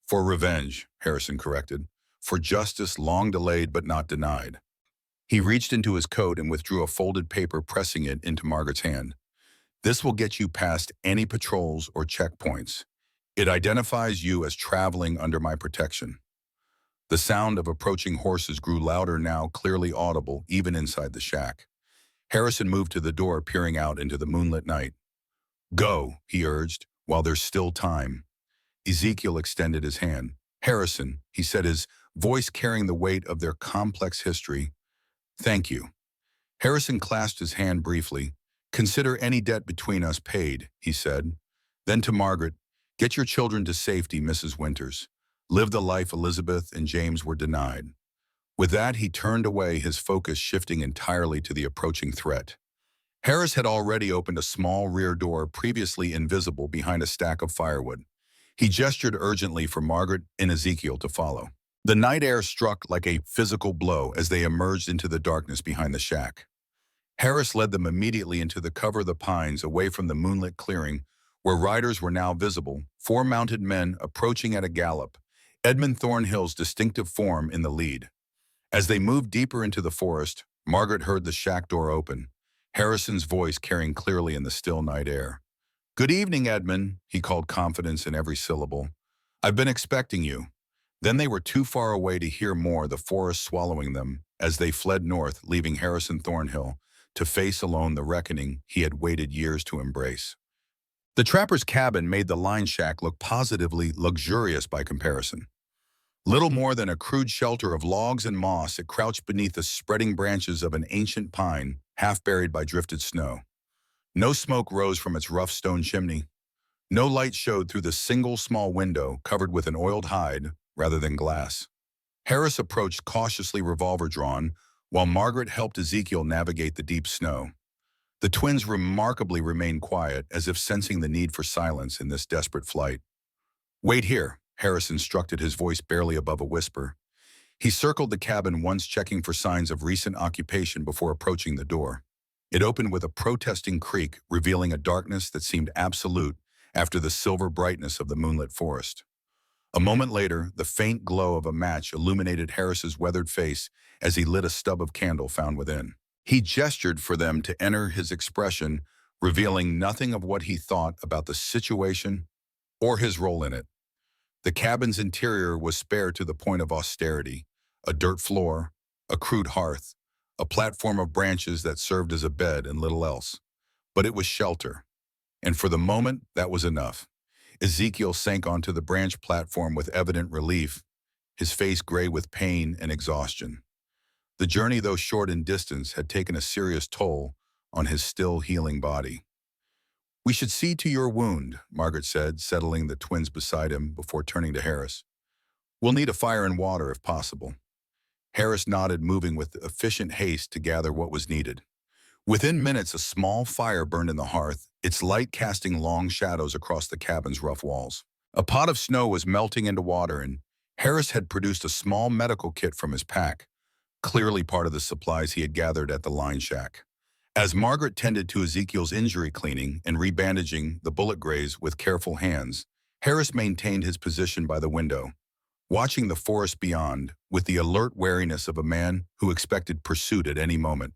Speaker 1: For revenge, Harrison corrected. For justice long delayed but not denied. He reached into his coat and withdrew a folded paper, pressing it into Margaret's hand. This will get you past any patrols or checkpoints. It identifies you as traveling under my protection. The sound of approaching horses grew louder now, clearly audible, even inside the shack. Harrison moved to the door, peering out into the moonlit night. Go, he urged, while there's still time. Ezekiel extended his hand. Harrison, he said, his voice carrying the weight of their complex history. Thank you. Harrison clasped his hand briefly. Consider any debt between us paid, he said. Then to Margaret, get your children to safety, Mrs. Winters. Live the life Elizabeth and James were denied. With that, he turned away, his focus shifting entirely to the approaching threat. Harris had already opened a small rear door previously invisible behind a stack of firewood. He gestured urgently for Margaret and Ezekiel to follow. The night air struck like a physical blow as they emerged into the darkness behind the shack. Harris led them immediately into the cover of the pines, away from the moonlit clearing, where riders were now visible, 4 mounted men approaching at a gallop, Edmund Thornhill's distinctive form in the lead. As they moved deeper into the forest, Margaret heard the shack door open, Harrison's voice carrying clearly in the still night air. Good evening, Edmund, he called, confidence in every syllable. I've been expecting you. Then they were too far away to hear more, the forest swallowing them as they fled north, leaving Harrison Thornhill to face alone the reckoning he had waited years to embrace. The trapper's cabin made the line shack look positively luxurious by comparison. Little more than a crude shelter of logs and moss, it crouched beneath the spreading branches of an ancient pine, half buried by drifted snow. No smoke rose from its rough stone chimney. No light showed through the single small window covered with an oiled hide rather than glass. Harris approached cautiously, revolver drawn, while Margaret helped Ezekiel navigate the deep snow. The twins remarkably remained quiet, as if sensing the need for silence in this desperate flight. Wait here, Harris instructed, his voice barely above a whisper. He circled the cabin once, checking for signs of recent occupation before approaching the door. It opened with a protesting creak, revealing a darkness that seemed absolute after the silver brightness of the moonlit forest. A moment later, the faint glow of a match illuminated Harris's weathered face as he lit a stub of candle found within. He gestured for them to enter, his expression revealing nothing of what he thought about the situation or his role in it. The cabin's interior was spare to the point of austerity. A dirt floor, a crude hearth, a platform of branches that served as a bed and little else. But it was shelter, and for the moment, that was enough. Ezekiel sank onto the branch platform with evident relief, his face gray with pain and exhaustion. The journey, though short in distance, had taken a serious toll on his still healing body. "We should see to your wound," Margaret said, settling the twins beside him before turning to Harris. "We'll need a fire and water if possible." Harris nodded, moving with efficient haste to gather what was needed. Within minutes, a small fire burned in the hearth, its light casting long shadows across the cabin's rough walls. A pot of snow was melting into water, and Harris had produced a small medical kit from his pack, clearly part of the supplies he had gathered at the line shack. As Margaret tended to Ezekiel's injury cleaning and rebandaging the bullet graze with careful hands, Harris maintained his position by the window, watching the forest beyond with the alert wariness of a man who expected pursuit at any moment.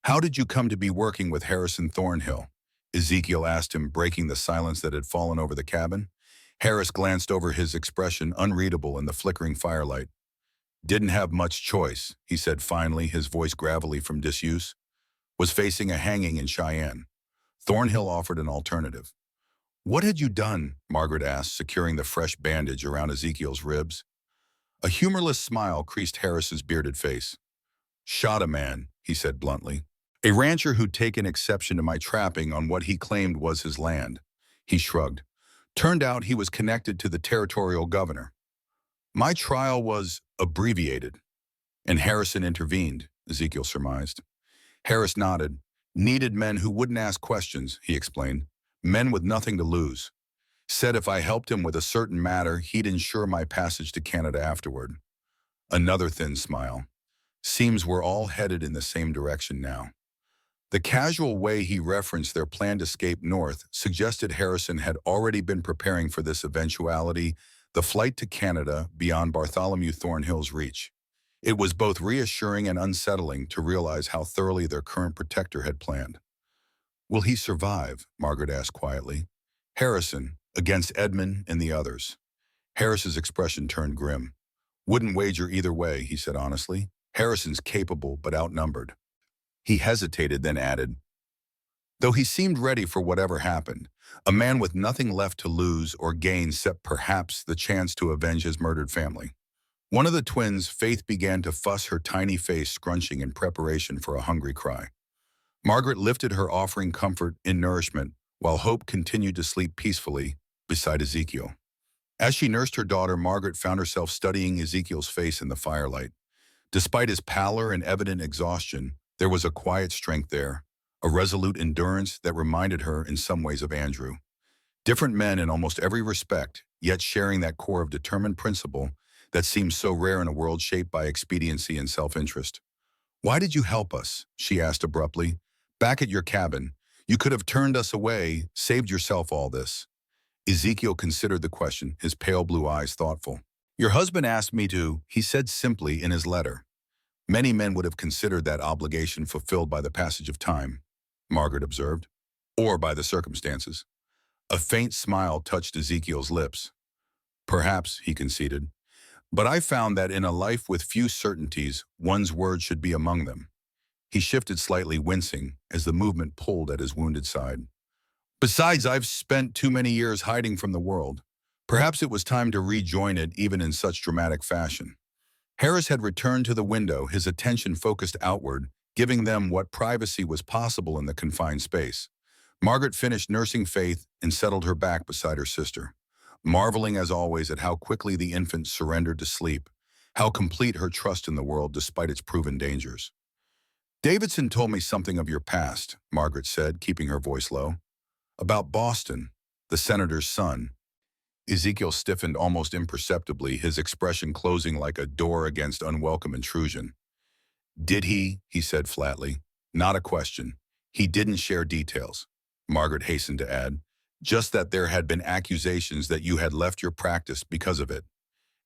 Speaker 1: "How did you come to be working with Harrison Thornhill?" Ezekiel asked him, breaking the silence that had fallen over the cabin. Harris glanced over, his expression unreadable in the flickering firelight. "Didn't have much choice," he said finally, his voice gravelly from disuse. "Was facing a hanging in Cheyenne. Thornhill offered an alternative." "What had you done?" Margaret asked, securing the fresh bandage around Ezekiel's ribs. A humorless smile creased Harris's bearded face. "Shot a man," he said bluntly. "A rancher who'd taken exception to my trapping on what he claimed was his land." He shrugged. "Turned out he was connected to the territorial governor. My trial was abbreviated." "And Harrison intervened," Ezekiel surmised. Harris nodded. "Needed men who wouldn't ask questions," he explained. "Men with nothing to lose. Said if I helped him with a certain matter, he'd ensure my passage to Canada afterward." Another thin smile. "Seems we're all headed in the same direction now." The casual way he referenced their planned escape north suggested Harrison had already been preparing for this eventuality, the flight to Canada beyond Bartholomew Thornhill's reach. It was both reassuring and unsettling to realize how thoroughly their current protector had planned. "Will he survive?" Margaret asked quietly. "Harrison, against Edmund and the others." Harris's expression turned grim. "Wouldn't wager either way," he said honestly. "Harrison's capable but outnumbered." He hesitated, then added, "Though he seemed ready for whatever happened, a man with nothing left to lose or gain except perhaps the chance to avenge his murdered family." One of the twins, Faith, began to fuss, her tiny face scrunching in preparation for a hungry cry. Margaret lifted her, offering comfort and nourishment, while Hope continued to sleep peacefully beside Ezekiel. As she nursed her daughter, Margaret found herself studying Ezekiel's face in the firelight. Despite his pallor and evident exhaustion, there was a quiet strength there, a resolute endurance that reminded her in some ways of Andrew. Different men in almost every respect, yet sharing that core of determined principle that seems so rare in a world shaped by expediency and self-interest. "Why did you help us?" she asked abruptly. "Back at your cabin, you could have turned us away, saved yourself all this." Ezekiel considered the question, his pale blue eyes thoughtful. "Your husband asked me to," he said simply in his letter. "Many men would have considered that obligation fulfilled by the passage of time," Margaret observed, "or by the circumstances." A faint smile touched Ezekiel's lips. "Perhaps," he conceded, "but I found that in a life with few certainties, one's word should be among them." He shifted slightly, wincing, as the movement pulled at his wounded side. "Besides, I've spent too many years hiding from the world. Perhaps it was time to rejoin it, even in such dramatic fashion." Harris had returned to the window, his attention focused outward, giving them what privacy was possible in the confined space. Margaret finished nursing Faith and settled her back beside her sister, marveling as always at how quickly the infant surrendered to sleep, how complete her trust in the world despite its proven dangers. "Davidson told me something of your past," Margaret said, keeping her voice low. "About Boston, the senator's son." Ezekiel stiffened almost imperceptibly, his expression closing like a door against unwelcome intrusion. "Did he?" he said flatly. "Not a question. He didn't share details," Margaret hastened to add. "Just that there had been accusations that you had left your practice because of it."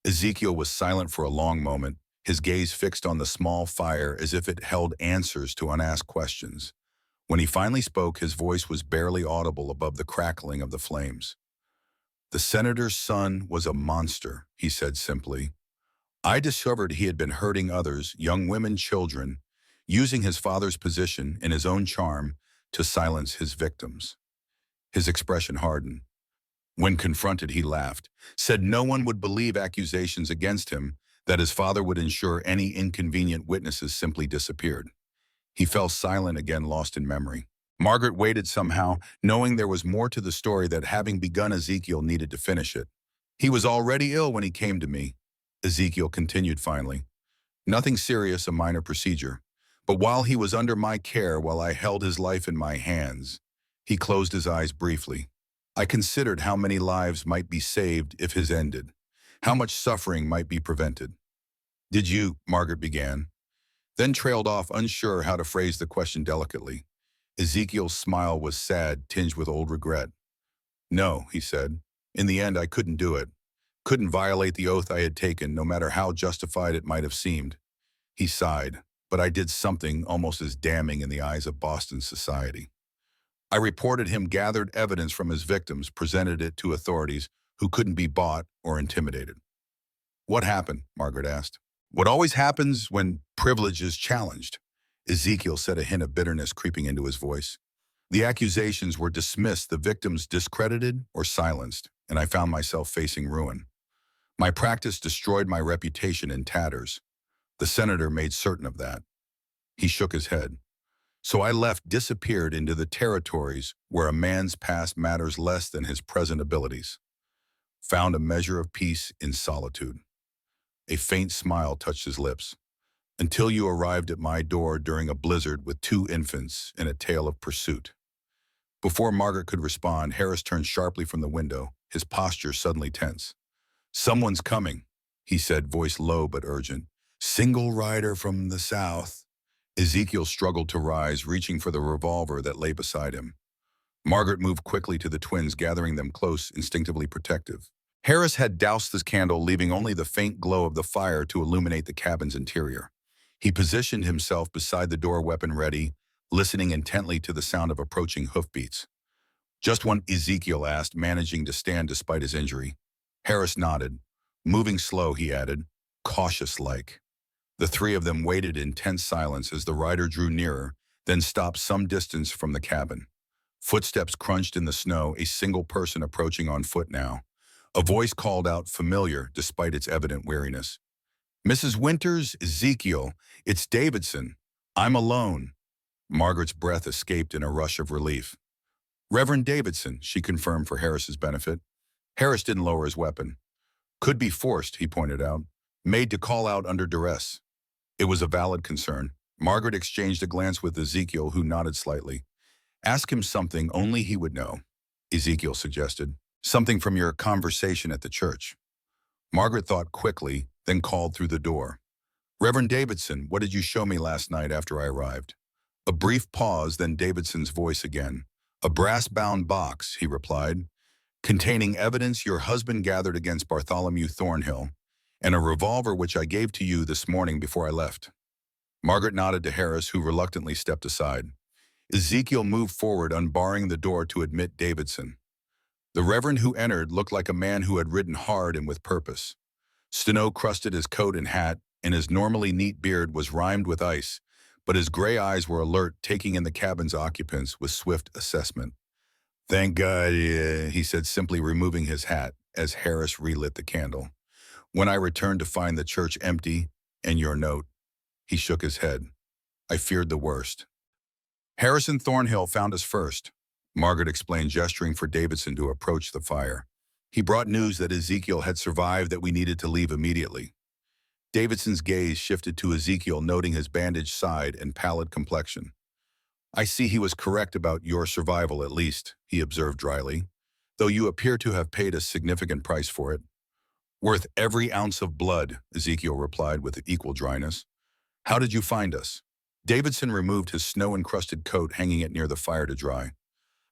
Speaker 1: Ezekiel was silent for a long moment, his gaze fixed on the small fire as if it held answers to unasked questions. When he finally spoke, his voice was barely audible above the crackling of the flames. "The senator's son was a monster," he said simply. I discovered he had been hurting others, young women, children, using his father's position and his own charm to silence his victims. His expression hardened. When confronted, he laughed, said no one would believe accusations against him, that his father would ensure any inconvenient witnesses simply disappeared. He fell silent again, lost in memory. Margaret waited somehow, knowing there was more to the story, that having begun, Ezekiel needed to finish it. He was already ill when he came to me, Ezekiel continued finally. Nothing serious, a minor procedure. But while he was under my care, while I held his life in my hands, he closed his eyes briefly. I considered how many lives might be saved if his ended, how much suffering might be prevented. Did you, Margaret began, then trailed off, unsure how to phrase the question delicately. Ezekiel's smile was sad, tinged with old regret. No, he said. In the end, I couldn't do it. Couldn't violate the oath I had taken, no matter how justified it might have seemed. He sighed, but I did something almost as damning in the eyes of Boston society. I reported him, gathered evidence from his victims, presented it to authorities who couldn't be bought or intimidated. What happened? Margaret asked. What always happens when privilege is challenged, Ezekiel said, a hint of bitterness creeping into his voice. The accusations were dismissed, the victims discredited or silenced, and I found myself facing ruin. My practice destroyed my reputation in tatters. The senator made certain of that. He shook his head. So I left, disappeared into the territories where a man's past matters less than his present abilities. Found a measure of peace in solitude. A faint smile touched his lips. Until you arrived at my door during a blizzard with 2 infants and a tale of pursuit. Before Margaret could respond, Harris turned sharply from the window, his posture suddenly tense. Someone's coming, he said, voice low but urgent. Single rider from the south. Ezekiel struggled to rise, reaching for the revolver that lay beside him. Margaret moved quickly to the twins, gathering them close, instinctively protective. Harris had doused the candle, leaving only the faint glow of the fire to illuminate the cabin's interior. He positioned himself beside the door, weapon ready, listening intently to the sound of approaching hoofbeats. Just one, Ezekiel asked, managing to stand despite his injury. Harris nodded. Moving slow, he added, cautious-like. The 3 of them waited in tense silence as the rider drew nearer, then stopped some distance from the cabin. Footsteps crunched in the snow, a single person approaching on foot now. A voice called out, familiar despite its evident weariness. Mrs. Winters, Ezekiel, it's Davidson. I'm alone. Margaret's breath escaped in a rush of relief. Reverend Davidson, she confirmed for Harris's benefit. Harris didn't lower his weapon. Could be forced, he pointed out. Made to call out under duress. It was a valid concern. Margaret exchanged a glance with Ezekiel, who nodded slightly. Ask him something only he would know, Ezekiel suggested. Something from your conversation at the church. Margaret thought quickly, then called through the door. Reverend Davidson, what did you show me last night after I arrived? A brief pause, then Davidson's voice again. A brass-bound box, he replied, containing evidence your husband gathered against Bartholomew Thornhill, and a revolver which I gave to you this morning before I left. Margaret nodded to Harris, who reluctantly stepped aside. Ezekiel moved forward, unbarring the door to admit Davidson. The reverend who entered looked like a man who had ridden hard and with purpose. Snow crusted his coat and hat, and his normally neat beard was rimed with ice, but his gray eyes were alert, taking in the cabin's occupants with swift assessment. Thank God, he said, simply removing his hat as Harris relit the candle. When I returned to find the church empty, and your note. He shook his head. I feared the worst. Harrison Thornhill found us first, Margaret explained, gesturing for Davidson to approach the fire. He brought news that Ezekiel had survived, that we needed to leave immediately. Davidson's gaze shifted to Ezekiel, noting his bandaged side and pallid complexion. I see he was correct about your survival, at least, he observed dryly, though you appear to have paid a significant price for it. Worth every ounce of blood, Ezekiel replied with equal dryness. How did you find us? Davidson removed his snow-encrusted coat, hanging it near the fire to dry.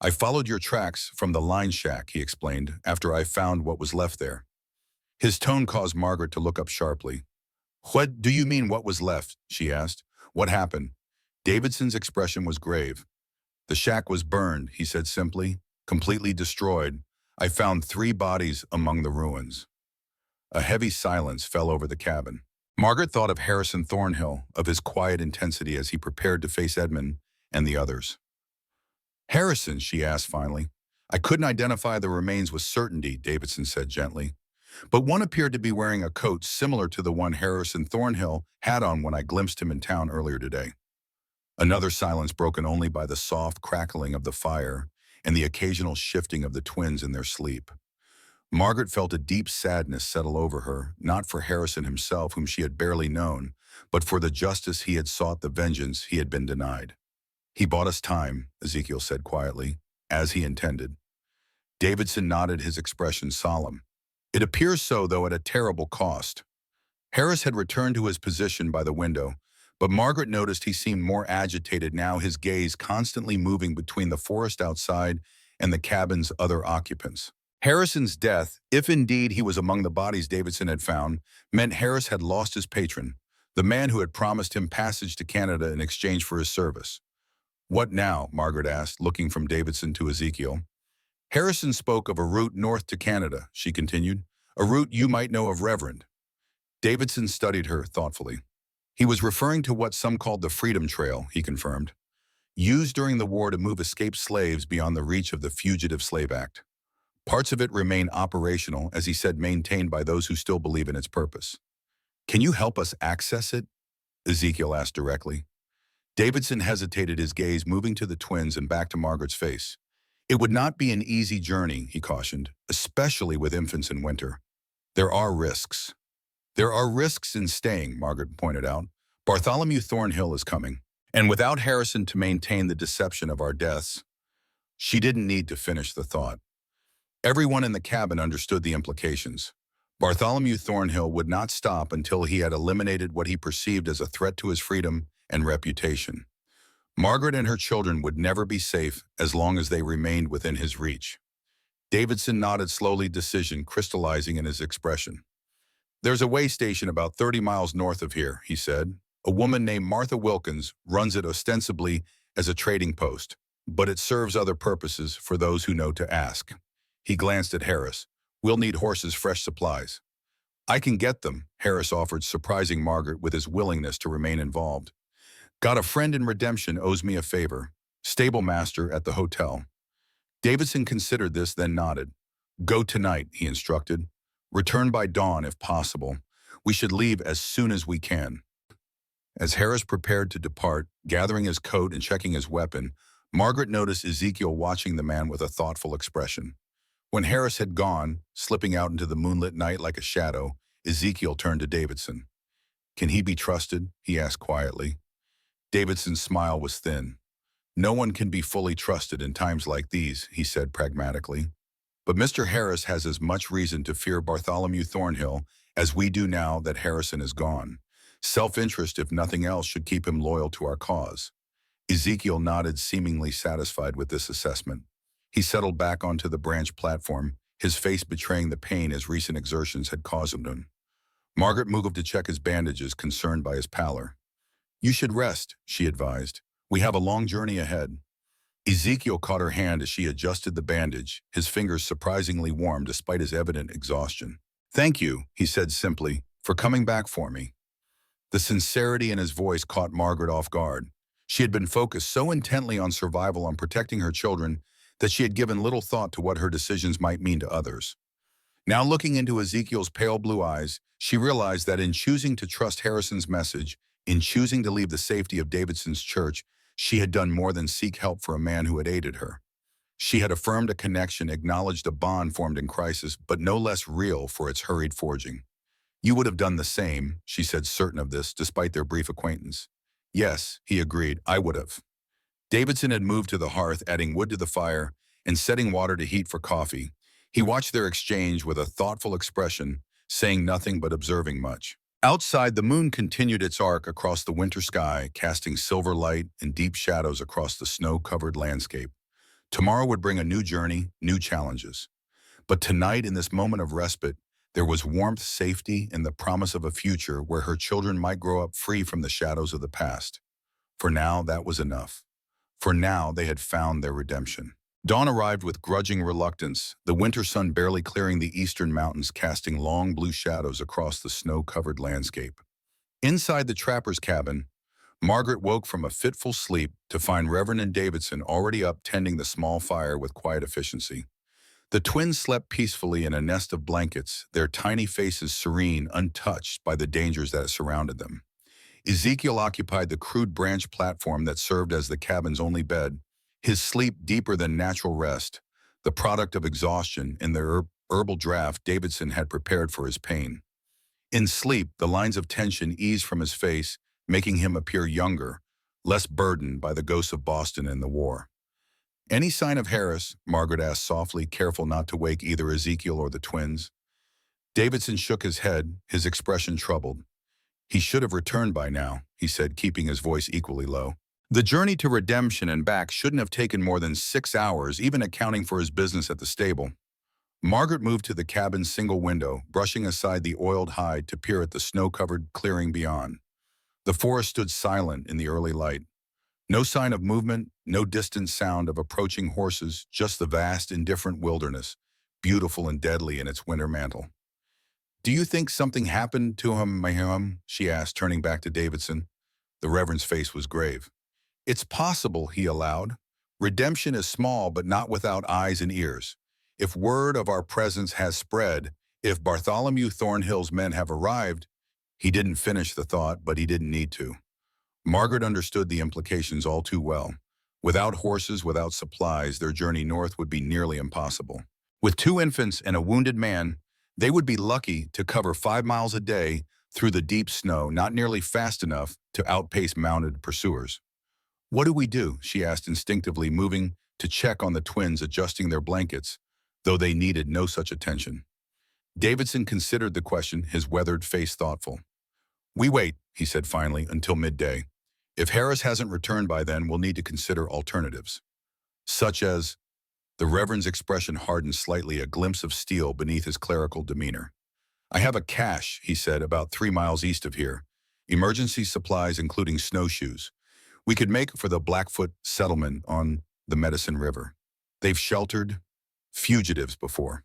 Speaker 1: I followed your tracks from the line shack, he explained, after I found what was left there. His tone caused Margaret to look up sharply. What do you mean, what was left? She asked. What happened? Davidson's expression was grave. The shack was burned, he said simply, completely destroyed. I found 3 bodies among the ruins. A heavy silence fell over the cabin. Margaret thought of Harrison Thornhill, of his quiet intensity as he prepared to face Edmund and the others. "Harrison," she asked finally. "I couldn't identify the remains with certainty," Davidson said gently. "But one appeared to be wearing a coat similar to the one Harrison Thornhill had on when I glimpsed him in town earlier today." Another silence broken only by the soft crackling of the fire and the occasional shifting of the twins in their sleep. Margaret felt a deep sadness settle over her, not for Harrison himself, whom she had barely known, but for the justice he had sought, the vengeance he had been denied. "He bought us time," Ezekiel said quietly, "as he intended." Davidson nodded, his expression solemn. "It appears so, though at a terrible cost." Harris had returned to his position by the window, but Margaret noticed he seemed more agitated now, his gaze constantly moving between the forest outside and the cabin's other occupants. Harrison's death, if indeed he was among the bodies Davidson had found, meant Harris had lost his patron, the man who had promised him passage to Canada in exchange for his service. "What now?" Margaret asked, looking from Davidson to Ezekiel. "Harrison spoke of a route north to Canada," she continued, "a route you might know of, Reverend." Davidson studied her thoughtfully. "He was referring to what some called the Freedom Trail," he confirmed, "used during the war to move escaped slaves beyond the reach of the Fugitive Slave Act. Parts of it remain operational, as he said, maintained by those who still believe in its purpose." "Can you help us access it?" Ezekiel asked directly. Davidson hesitated, his gaze moving to the twins and back to Margaret's face. "It would not be an easy journey," he cautioned, "especially with infants in winter. There are risks." "There are risks in staying," Margaret pointed out. "Bartholomew Thornhill is coming. And without Harrison to maintain the deception of our deaths." She didn't need to finish the thought. Everyone in the cabin understood the implications. Bartholomew Thornhill would not stop until he had eliminated what he perceived as a threat to his freedom and reputation. Margaret and her children would never be safe as long as they remained within his reach. Davidson nodded slowly, decision crystallizing in his expression. "There's a way station about 30 miles north of here," he said. "A woman named Martha Wilkins runs it ostensibly as a trading post, but it serves other purposes for those who know to ask." He glanced at Harris. "We'll need horses, fresh supplies." "I can get them," Harris offered, surprising Margaret with his willingness to remain involved. "Got a friend in Redemption owes me a favor. Stable master at the hotel." Davidson considered this, then nodded. "Go tonight," he instructed. "Return by dawn if possible. We should leave as soon as we can." As Harris prepared to depart, gathering his coat and checking his weapon, Margaret noticed Ezekiel watching the man with a thoughtful expression. When Harris had gone, slipping out into the moonlit night like a shadow, Ezekiel turned to Davidson. "Can he be trusted?" he asked quietly. Davidson's smile was thin. "No one can be fully trusted in times like these," he said pragmatically. "But Mr. Harris has as much reason to fear Bartholomew Thornhill as we do now that Harrison is gone. Self-interest, if nothing else, should keep him loyal to our cause." Ezekiel nodded, seemingly satisfied with this assessment. He settled back onto the branch platform, his face betraying the pain his recent exertions had caused him. Margaret moved to check his bandages, concerned by his pallor. "You should rest," she advised. "We have a long journey ahead." Ezekiel caught her hand as she adjusted the bandage, his fingers surprisingly warm despite his evident exhaustion. "Thank you," he said simply, "for coming back for me." The sincerity in his voice caught Margaret off guard. She had been focused so intently on survival, on protecting her children, that she had given little thought to what her decisions might mean to others. Now looking into Ezekiel's pale blue eyes, she realized that in choosing to trust Harrison's message, in choosing to leave the safety of Davidson's church, she had done more than seek help for a man who had aided her. She had affirmed a connection, acknowledged a bond formed in crisis, but no less real for its hurried forging. "You would have done the same," she said, certain of this, despite their brief acquaintance. "Yes," he agreed, "I would have." Davidson had moved to the hearth, adding wood to the fire and setting water to heat for coffee. He watched their exchange with a thoughtful expression, saying nothing but observing much. Outside, the moon continued its arc across the winter sky, casting silver light and deep shadows across the snow-covered landscape. Tomorrow would bring a new journey, new challenges. But tonight, in this moment of respite, there was warmth, safety, and the promise of a future where her children might grow up free from the shadows of the past. For now, that was enough. For now, they had found their redemption. Dawn arrived with grudging reluctance, the winter sun barely clearing the eastern mountains, casting long blue shadows across the snow-covered landscape. Inside the trapper's cabin, Margaret woke from a fitful sleep to find Reverend and Davidson already up tending the small fire with quiet efficiency. The twins slept peacefully in a nest of blankets, their tiny faces serene, untouched by the dangers that surrounded them. Ezekiel occupied the crude branch platform that served as the cabin's only bed, his sleep deeper than natural rest, the product of exhaustion in the herbal draft Davidson had prepared for his pain. In sleep, the lines of tension eased from his face, making him appear younger, less burdened by the ghosts of Boston and the war. "Any sign of Harris?" Margaret asked softly, careful not to wake either Ezekiel or the twins. Davidson shook his head, his expression troubled. "He should have returned by now," he said, keeping his voice equally low. "The journey to redemption and back shouldn't have taken more than 6 hours, even accounting for his business at the stable." Margaret moved to the cabin's single window, brushing aside the oiled hide to peer at the snow-covered clearing beyond. The forest stood silent in the early light. No sign of movement, no distant sound of approaching horses, just the vast, indifferent wilderness, beautiful and deadly in its winter mantle. "Do you think something happened to him, ma'am?" she asked, turning back to Davidson. The Reverend's face was grave. "It's possible," he allowed. "Redemption is small, but not without eyes and ears. If word of our presence has spread, if Bartholomew Thornhill's men have arrived—" He didn't finish the thought, but he didn't need to. Margaret understood the implications all too well. Without horses, without supplies, their journey north would be nearly impossible. With 2 infants and a wounded man, they would be lucky to cover 5 miles a day through the deep snow, not nearly fast enough to outpace mounted pursuers. "What do we do?" she asked instinctively, moving to check on the twins adjusting their blankets, though they needed no such attention. Davidson considered the question, his weathered face thoughtful. "We wait," he said finally, "until midday. If Harris hasn't returned by then, we'll need to consider alternatives." "Such as?" The Reverend's expression hardened slightly, a glimpse of steel beneath his clerical demeanor. "I have a cache," he said, "about 3 miles east of here. Emergency supplies, including snowshoes. We could make for the Blackfoot settlement on the Medicine River. They've sheltered fugitives before."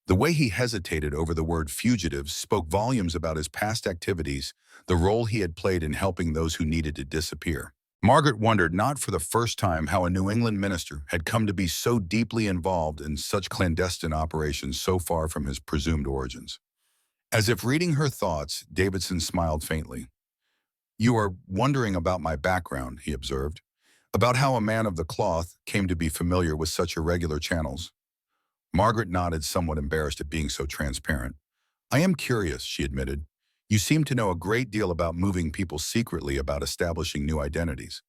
Speaker 1: The way he hesitated over the word fugitives spoke volumes about his past activities, the role he had played in helping those who needed to disappear. Margaret wondered, not for the first time, how a New England minister had come to be so deeply involved in such clandestine operations so far from his presumed origins. As if reading her thoughts, Davidson smiled faintly. "You are wondering about my background," he observed, "about how a man of the cloth came to be familiar with such irregular channels." Margaret nodded, somewhat embarrassed at being so transparent. "I am curious," she admitted. "You seem to know a great deal about moving people secretly, about establishing new identities."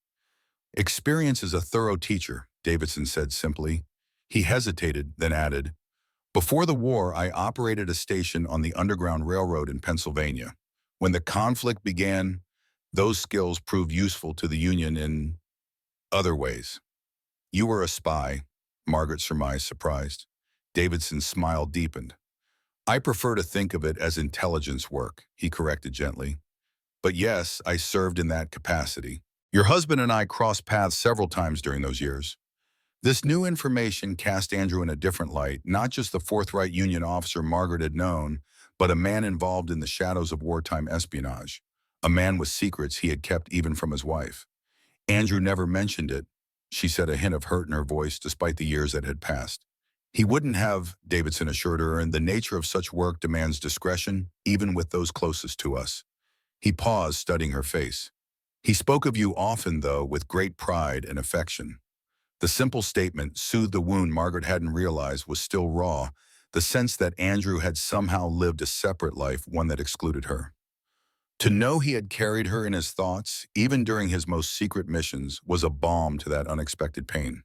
Speaker 1: "Experience is a thorough teacher," Davidson said simply. He hesitated, then added, "Before the war, I operated a station on the Underground Railroad in Pennsylvania. When the conflict began, those skills proved useful to the Union in other ways." "You were a spy," Margaret surmised, surprised. Davidson's smile deepened. "I prefer to think of it as intelligence work," he corrected gently. "But yes, I served in that capacity. Your husband and I crossed paths several times during those years." This new information cast Andrew in a different light, not just the forthright Union officer Margaret had known, but a man involved in the shadows of wartime espionage, a man with secrets he had kept even from his wife. "Andrew never mentioned it," she said, a hint of hurt in her voice despite the years that had passed. "He wouldn't have," Davidson assured her, "and the nature of such work demands discretion, even with those closest to us." He paused, studying her face. "He spoke of you often, though, with great pride and affection." The simple statement soothed the wound Margaret hadn't realized was still raw, the sense that Andrew had somehow lived a separate life, one that excluded her. To know he had carried her in his thoughts, even during his most secret missions, was a balm to that unexpected pain.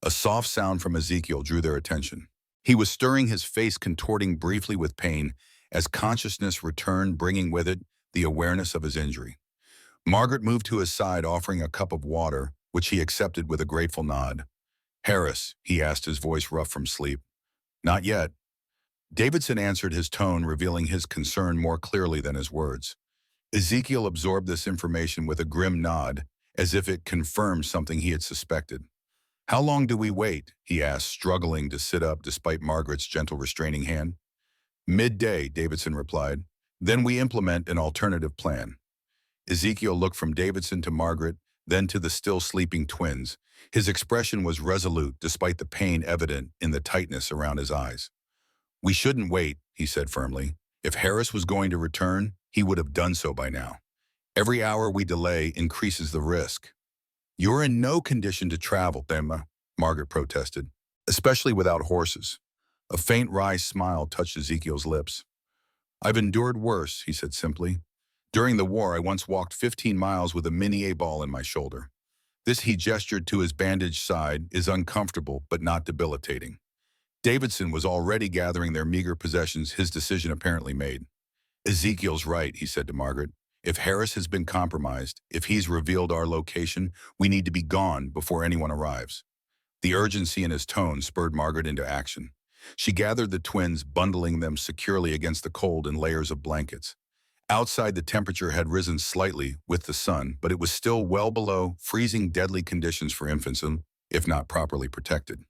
Speaker 1: A soft sound from Ezekiel drew their attention. He was stirring, his face contorting briefly with pain, as consciousness returned, bringing with it the awareness of his injury. Margaret moved to his side, offering a cup of water, which he accepted with a grateful nod. "Harris," he asked, his voice rough from sleep. "Not yet." Davidson answered, his tone revealing his concern more clearly than his words. Ezekiel absorbed this information with a grim nod, as if it confirmed something he had suspected. How long do we wait? He asked, struggling to sit up despite Margaret's gentle restraining hand. Midday, Davidson replied. Then we implement an alternative plan. Ezekiel looked from Davidson to Margaret, then to the still sleeping twins. His expression was resolute despite the pain evident in the tightness around his eyes. We shouldn't wait, he said firmly. If Harris was going to return, he would have done so by now. Every hour we delay increases the risk. You're in no condition to travel, Emma, Margaret protested, especially without horses. A faint wry smile touched Ezekiel's lips. I've endured worse, he said simply. During the war, I once walked 15 miles with a mini A-ball in my shoulder. This, he gestured to his bandaged side, is uncomfortable but not debilitating. Davidson was already gathering their meager possessions, his decision apparently made. Ezekiel's right, he said to Margaret. If Harris has been compromised, if he's revealed our location, we need to be gone before anyone arrives. The urgency in his tone spurred Margaret into action. She gathered the twins, bundling them securely against the cold in layers of blankets. Outside, the temperature had risen slightly with the sun, but it was still well below freezing deadly conditions for infants, if not properly protected.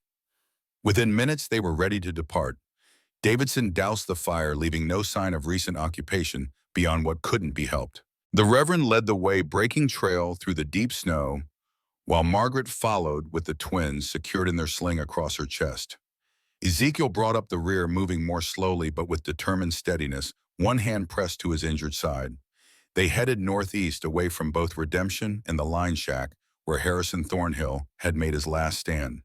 Speaker 1: Within minutes, they were ready to depart. Davidson doused the fire, leaving no sign of recent occupation beyond what couldn't be helped. The Reverend led the way, breaking trail through the deep snow, while Margaret followed with the twins secured in their sling across her chest. Ezekiel brought up the rear, moving more slowly but with determined steadiness, one hand pressed to his injured side. They headed northeast, away from both Redemption and the line shack where Harrison Thornhill had made his last stand.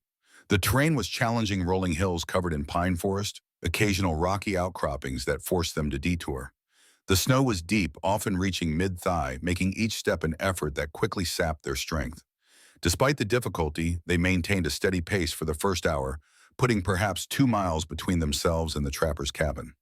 Speaker 1: The terrain was challenging, rolling hills covered in pine forest, occasional rocky outcroppings that forced them to detour. The snow was deep, often reaching mid-thigh, making each step an effort that quickly sapped their strength. Despite the difficulty, they maintained a steady pace for the first hour, putting perhaps 2 miles between themselves and the trapper's cabin.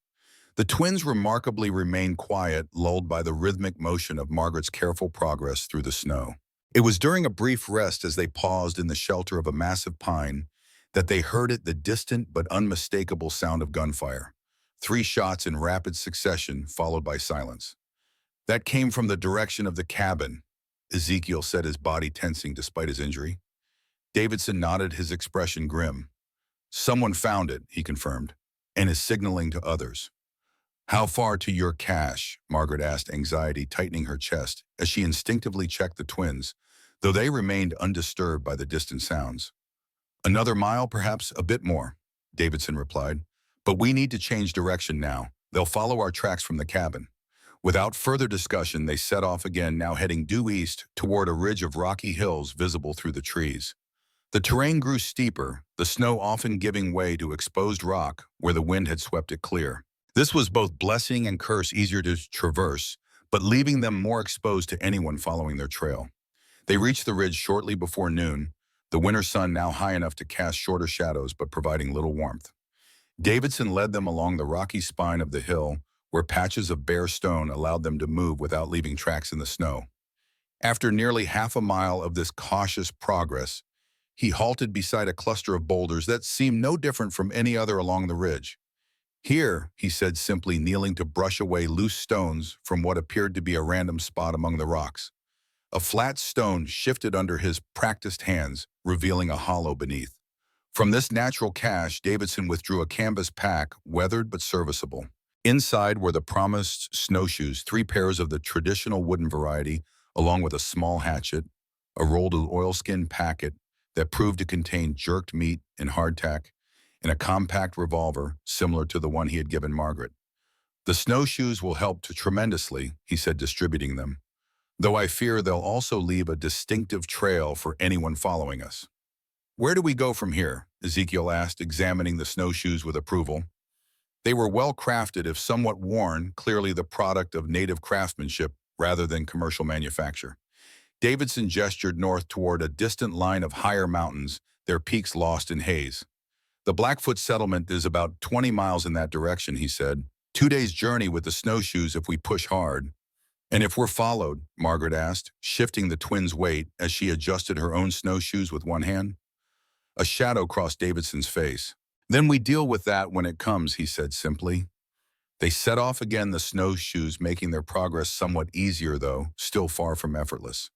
Speaker 1: The twins remarkably remained quiet, lulled by the rhythmic motion of Margaret's careful progress through the snow. It was during a brief rest, as they paused in the shelter of a massive pine, that they heard the distant but unmistakable sound of gunfire. 3 shots in rapid succession, followed by silence. That came from the direction of the cabin, Ezekiel said, his body tensing despite his injury. Davidson nodded, his expression grim. Someone found it, he confirmed, and is signaling to others. How far to your cache? Margaret asked, anxiety tightening her chest as she instinctively checked the twins, though they remained undisturbed by the distant sounds. Another mile, perhaps a bit more, Davidson replied. But we need to change direction now. They'll follow our tracks from the cabin. Without further discussion, they set off again, now heading due east toward a ridge of rocky hills visible through the trees. The terrain grew steeper, the snow often giving way to exposed rock where the wind had swept it clear. This was both blessing and curse, easier to traverse, but leaving them more exposed to anyone following their trail. They reached the ridge shortly before noon, the winter sun now high enough to cast shorter shadows but providing little warmth. Davidson led them along the rocky spine of the hill, where patches of bare stone allowed them to move without leaving tracks in the snow. After nearly half a mile of this cautious progress, he halted beside a cluster of boulders that seemed no different from any other along the ridge. Here, he said simply, kneeling to brush away loose stones from what appeared to be a random spot among the rocks. A flat stone shifted under his practiced hands, revealing a hollow beneath. From this natural cache, Davidson withdrew a canvas pack, weathered but serviceable. Inside were the promised snowshoes, 3 pairs of the traditional wooden variety, along with a small hatchet, a rolled oilskin packet that proved to contain jerked meat and hardtack, and a compact revolver similar to the one he had given Margaret. The snowshoes will help tremendously, he said, distributing them, though I fear they'll also leave a distinctive trail for anyone following us. Where do we go from here? Ezekiel asked, examining the snowshoes with approval. They were well crafted, if somewhat worn, clearly the product of native craftsmanship rather than commercial manufacture. Davidson gestured north toward a distant line of higher mountains, their peaks lost in haze. The Blackfoot settlement is about 20 miles in that direction, he said. 2 days' journey with the snowshoes if we push hard. And if we're followed? Margaret asked, shifting the twins' weight as she adjusted her own snowshoes with one hand. A shadow crossed Davidson's face. Then we deal with that when it comes, he said simply. They set off again, the snowshoes making their progress somewhat easier, though still far from effortless.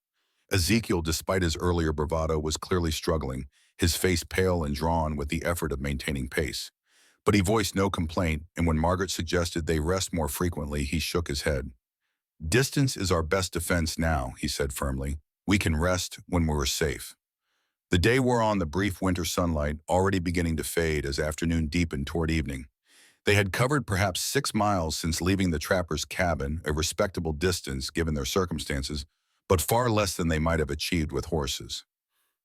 Speaker 1: Ezekiel, despite his earlier bravado, was clearly struggling, his face pale and drawn with the effort of maintaining pace. But he voiced no complaint, and when Margaret suggested they rest more frequently, he shook his head. "Distance is our best defense now," he said firmly. "We can rest when we're safe." The day wore on, the brief winter sunlight already beginning to fade as afternoon deepened toward evening. They had covered perhaps 6 miles since leaving the trapper's cabin, a respectable distance given their circumstances, but far less than they might have achieved with horses.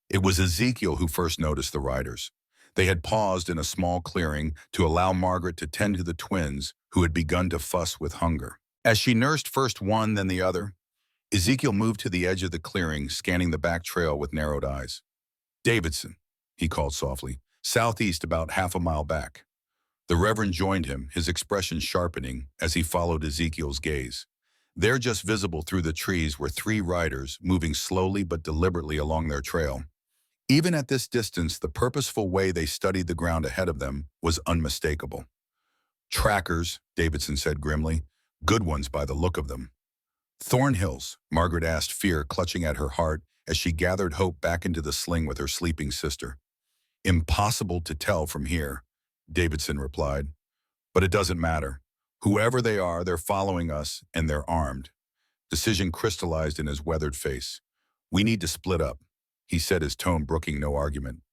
Speaker 1: It was Ezekiel who first noticed the riders. They had paused in a small clearing to allow Margaret to tend to the twins, who had begun to fuss with hunger. As she nursed first one, then the other, Ezekiel moved to the edge of the clearing, scanning the back trail with narrowed eyes. "Davidson," he called softly, "southeast about half a mile back." The Reverend joined him, his expression sharpening as he followed Ezekiel's gaze. There, just visible through the trees, were 3 riders, moving slowly but deliberately along their trail. Even at this distance, the purposeful way they studied the ground ahead of them was unmistakable. "Trackers," Davidson said grimly. "Good ones by the look of them." "Thornhills?" Margaret asked, fear clutching at her heart as she gathered hope back into the sling with her sleeping sister. "Impossible to tell from here," Davidson replied. "But it doesn't matter. Whoever they are, they're following us, and they're armed." Decision crystallized in his weathered face. "We need to split up," he said, his tone brooking no argument.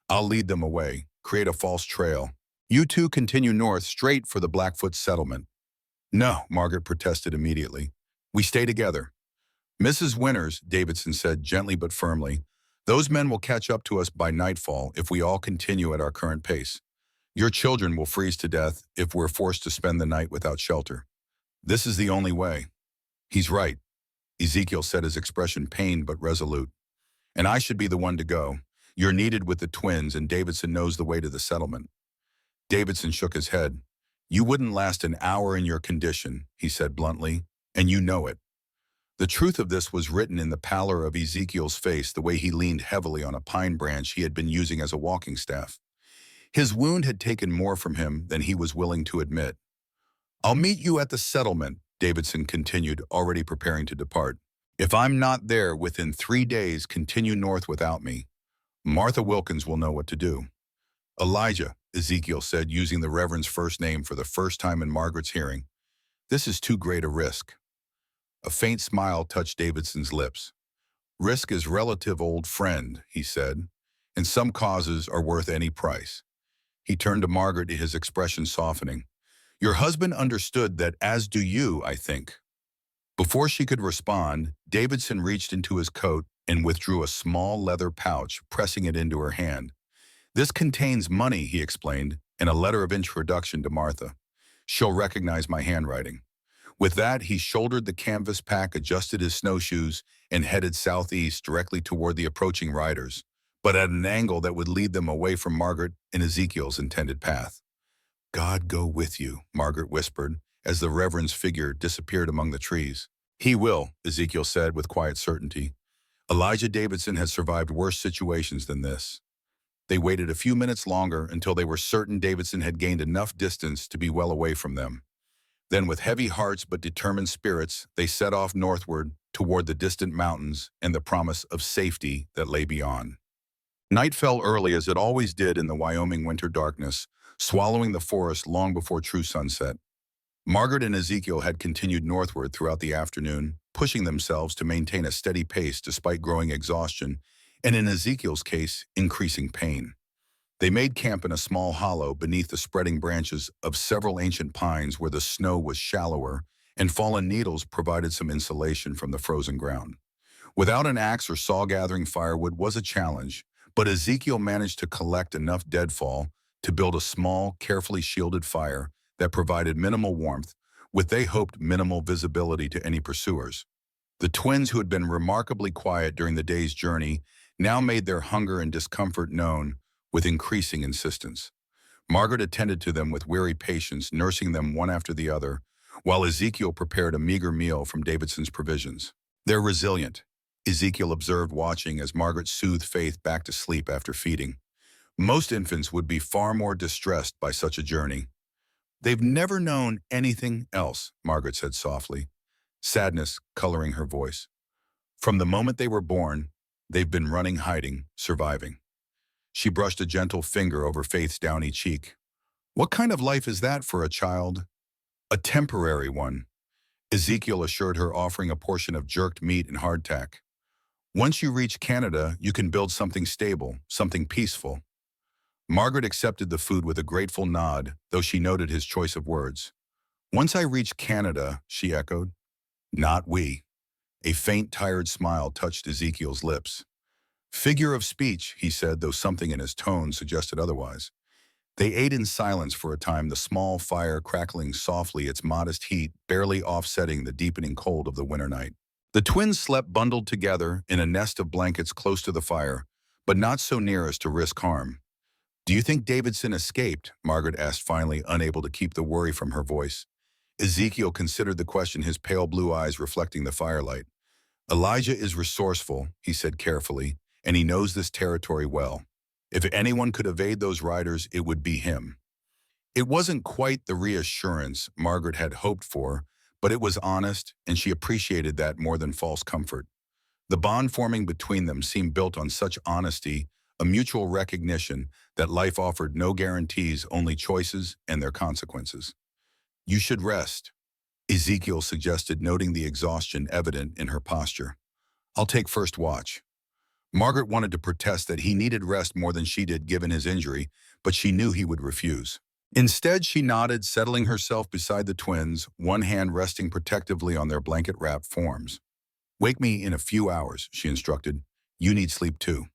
Speaker 1: "I'll lead them away, create a false trail. You two continue north straight for the Blackfoot settlement." "No," Margaret protested immediately. "We stay together." "Mrs. Winters," Davidson said gently but firmly, "those men will catch up to us by nightfall if we all continue at our current pace. Your children will freeze to death if we're forced to spend the night without shelter. This is the only way." "He's right," Ezekiel said, his expression pained but resolute. "And I should be the one to go. You're needed with the twins, and Davidson knows the way to the settlement." Davidson shook his head. "You wouldn't last an hour in your condition," he said bluntly, "and you know it." The truth of this was written in the pallor of Ezekiel's face, the way he leaned heavily on a pine branch he had been using as a walking staff. His wound had taken more from him than he was willing to admit. "I'll meet you at the settlement," Davidson continued, already preparing to depart. "If I'm not there within 3 days, continue north without me. Martha Wilkins will know what to do." "Elijah," Ezekiel said, using the Reverend's first name for the first time in Margaret's hearing, "this is too great a risk." A faint smile touched Davidson's lips. "Risk is relative, old friend," he said, "and some causes are worth any price." He turned to Margaret, his expression softening. "Your husband understood that, as do you, I think." Before she could respond, Davidson reached into his coat and withdrew a small leather pouch, pressing it into her hand. "This contains money," he explained, "and a letter of introduction to Martha. She'll recognize my handwriting." With that, he shouldered the canvas pack, adjusted his snowshoes, and headed southeast directly toward the approaching riders, but at an angle that would lead them away from Margaret and Ezekiel's intended path. "God go with you," Margaret whispered, as the Reverend's figure disappeared among the trees. "He will," Ezekiel said with quiet certainty. "Elijah Davidson has survived worse situations than this." They waited a few minutes longer until they were certain Davidson had gained enough distance to be well away from them. Then, with heavy hearts but determined spirits, they set off northward toward the distant mountains and the promise of safety that lay beyond. Night fell early, as it always did in the Wyoming winter darkness, swallowing the forest long before true sunset. Margaret and Ezekiel had continued northward throughout the afternoon, pushing themselves to maintain a steady pace despite growing exhaustion, and in Ezekiel's case, increasing pain. They made camp in a small hollow beneath the spreading branches of several ancient pines where the snow was shallower and fallen needles provided some insulation from the frozen ground. Without an axe or saw, gathering firewood was a challenge, but Ezekiel managed to collect enough deadfall to build a small, carefully shielded fire that provided minimal warmth, with, they hoped, minimal visibility to any pursuers. The twins, who had been remarkably quiet during the day's journey, now made their hunger and discomfort known with increasing insistence. Margaret attended to them with weary patience, nursing them one after the other, while Ezekiel prepared a meager meal from Davidson's provisions. "They're resilient," Ezekiel observed, watching as Margaret soothed Faith back to sleep after feeding. "Most infants would be far more distressed by such a journey." "They've never known anything else," Margaret said softly, sadness coloring her voice. "From the moment they were born, they've been running, hiding, surviving." She brushed a gentle finger over Faith's downy cheek. What kind of life is that for a child? A temporary one, Ezekiel assured her, offering a portion of jerked meat and hardtack. Once you reach Canada, you can build something stable, something peaceful. Margaret accepted the food with a grateful nod, though she noted his choice of words. Once I reach Canada, she echoed. Not we. A faint, tired smile touched Ezekiel's lips. Figure of speech, he said, though something in his tone suggested otherwise. They ate in silence for a time, the small fire crackling softly, its modest heat barely offsetting the deepening cold of the winter night. The twins slept bundled together in a nest of blankets close to the fire, but not so near as to risk harm. Do you think Davidson escaped? Margaret asked finally, unable to keep the worry from her voice. Ezekiel considered the question, his pale blue eyes reflecting the firelight. Elijah is resourceful, he said carefully, and he knows this territory well. If anyone could evade those riders, it would be him. It wasn't quite the reassurance Margaret had hoped for, but it was honest, and she appreciated that more than false comfort. The bond forming between them seemed built on such honesty, a mutual recognition that life offered no guarantees, only choices and their consequences. You should rest, Ezekiel suggested, noting the exhaustion evident in her posture. I'll take first watch. Margaret wanted to protest that he needed rest more than she did given his injury, but she knew he would refuse. Instead, she nodded, settling herself beside the twins, one hand resting protectively on their blanket-wrapped forms. Wake me in a few hours, she instructed. You need sleep too.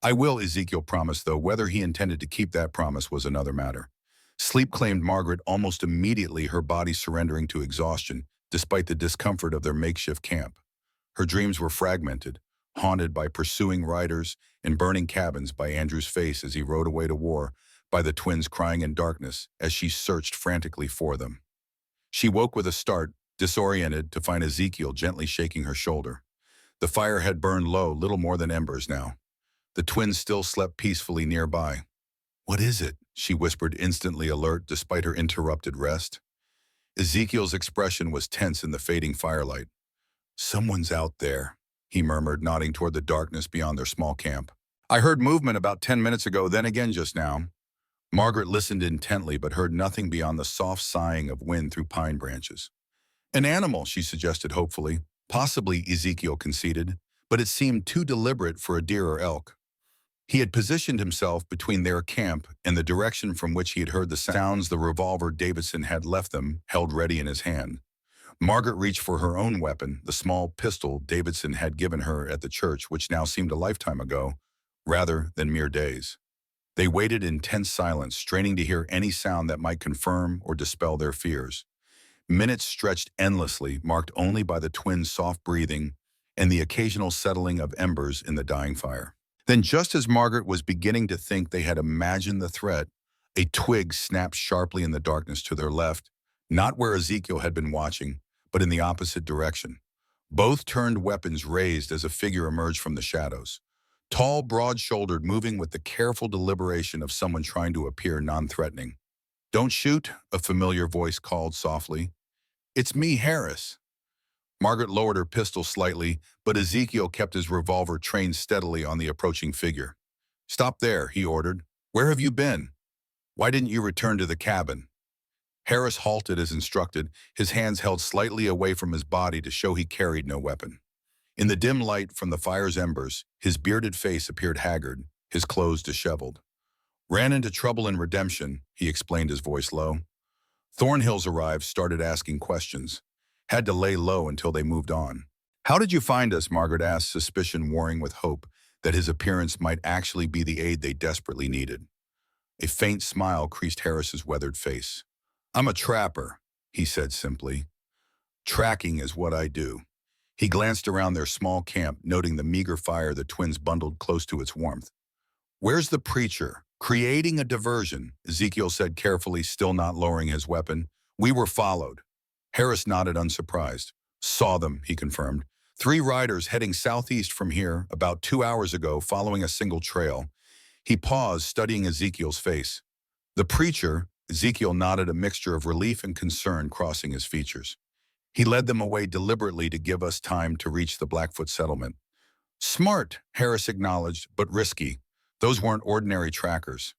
Speaker 1: I will, Ezekiel promised, though whether he intended to keep that promise was another matter. Sleep claimed Margaret almost immediately, her body surrendering to exhaustion, despite the discomfort of their makeshift camp. Her dreams were fragmented, haunted by pursuing riders and burning cabins, by Andrew's face as he rode away to war, by the twins crying in darkness as she searched frantically for them. She woke with a start, disoriented, to find Ezekiel gently shaking her shoulder. The fire had burned low, little more than embers now. The twins still slept peacefully nearby. What is it? She whispered, instantly alert despite her interrupted rest. Ezekiel's expression was tense in the fading firelight. Someone's out there, he murmured, nodding toward the darkness beyond their small camp. I heard movement about 10 minutes ago, then again just now. Margaret listened intently but heard nothing beyond the soft sighing of wind through pine branches. An animal, she suggested hopefully. Possibly, Ezekiel conceded, but it seemed too deliberate for a deer or elk. He had positioned himself between their camp and the direction from which he had heard the sounds, the revolver Davidson had left them held ready in his hand. Margaret reached for her own weapon, the small pistol Davidson had given her at the church, which now seemed a lifetime ago, rather than mere days. They waited in tense silence, straining to hear any sound that might confirm or dispel their fears. Minutes stretched endlessly, marked only by the twins' soft breathing and the occasional settling of embers in the dying fire. Then, just as Margaret was beginning to think they had imagined the threat, a twig snapped sharply in the darkness to their left, not where Ezekiel had been watching, but in the opposite direction. Both turned, weapons raised, as a figure emerged from the shadows. Tall, broad-shouldered, moving with the careful deliberation of someone trying to appear non-threatening. Don't shoot, a familiar voice called softly. It's me, Harris. Margaret lowered her pistol slightly, but Ezekiel kept his revolver trained steadily on the approaching figure. Stop there, he ordered. Where have you been? Why didn't you return to the cabin? Harris halted as instructed, his hands held slightly away from his body to show he carried no weapon. In the dim light from the fire's embers, his bearded face appeared haggard, his clothes disheveled. Ran into trouble in redemption, he explained, his voice low. Thornhills arrived, started asking questions. Had to lay low until they moved on. How did you find us? Margaret asked, suspicion warring with hope that his appearance might actually be the aid they desperately needed. A faint smile creased Harris's weathered face. I'm a trapper, he said simply. Tracking is what I do. He glanced around their small camp, noting the meager fire the twins bundled close to its warmth. Where's the preacher? Creating a diversion, Ezekiel said carefully, still not lowering his weapon. We were followed. Harris nodded, unsurprised. Saw them, he confirmed. 3 riders heading southeast from here about 2 hours ago, following a single trail. He paused, studying Ezekiel's face. The preacher, Ezekiel nodded, a mixture of relief and concern crossing his features. He led them away deliberately to give us time to reach the Blackfoot settlement. Smart, Harris acknowledged, but risky. Those weren't ordinary trackers.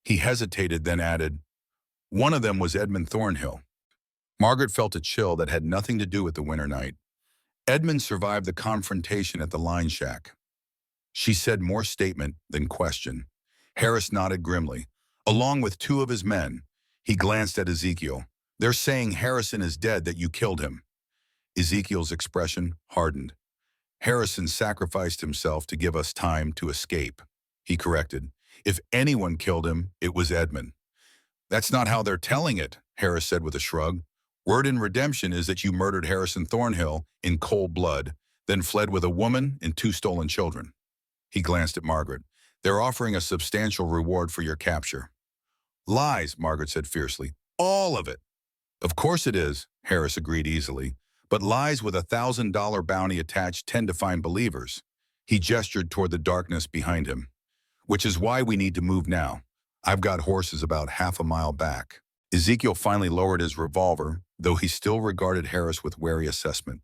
Speaker 1: He hesitated, then added, one of them was Edmund Thornhill. Margaret felt a chill that had nothing to do with the winter night. Edmund survived the confrontation at the line shack. She said more statement than question. Harris nodded grimly. Along with two of his men, he glanced at Ezekiel. They're saying Harrison is dead, that you killed him. Ezekiel's expression hardened. Harrison sacrificed himself to give us time to escape, he corrected. If anyone killed him, it was Edmund. That's not how they're telling it, Harris said with a shrug. Word in redemption is that you murdered Harrison Thornhill in cold blood, then fled with a woman and 2 stolen children. He glanced at Margaret. They're offering a substantial reward for your capture. Lies, Margaret said fiercely. All of it. Of course it is, Harris agreed easily. But lies with $1,000 bounty attached tend to find believers. He gestured toward the darkness behind him. Which is why we need to move now. I've got horses about half a mile back. Ezekiel finally lowered his revolver, though he still regarded Harris with wary assessment.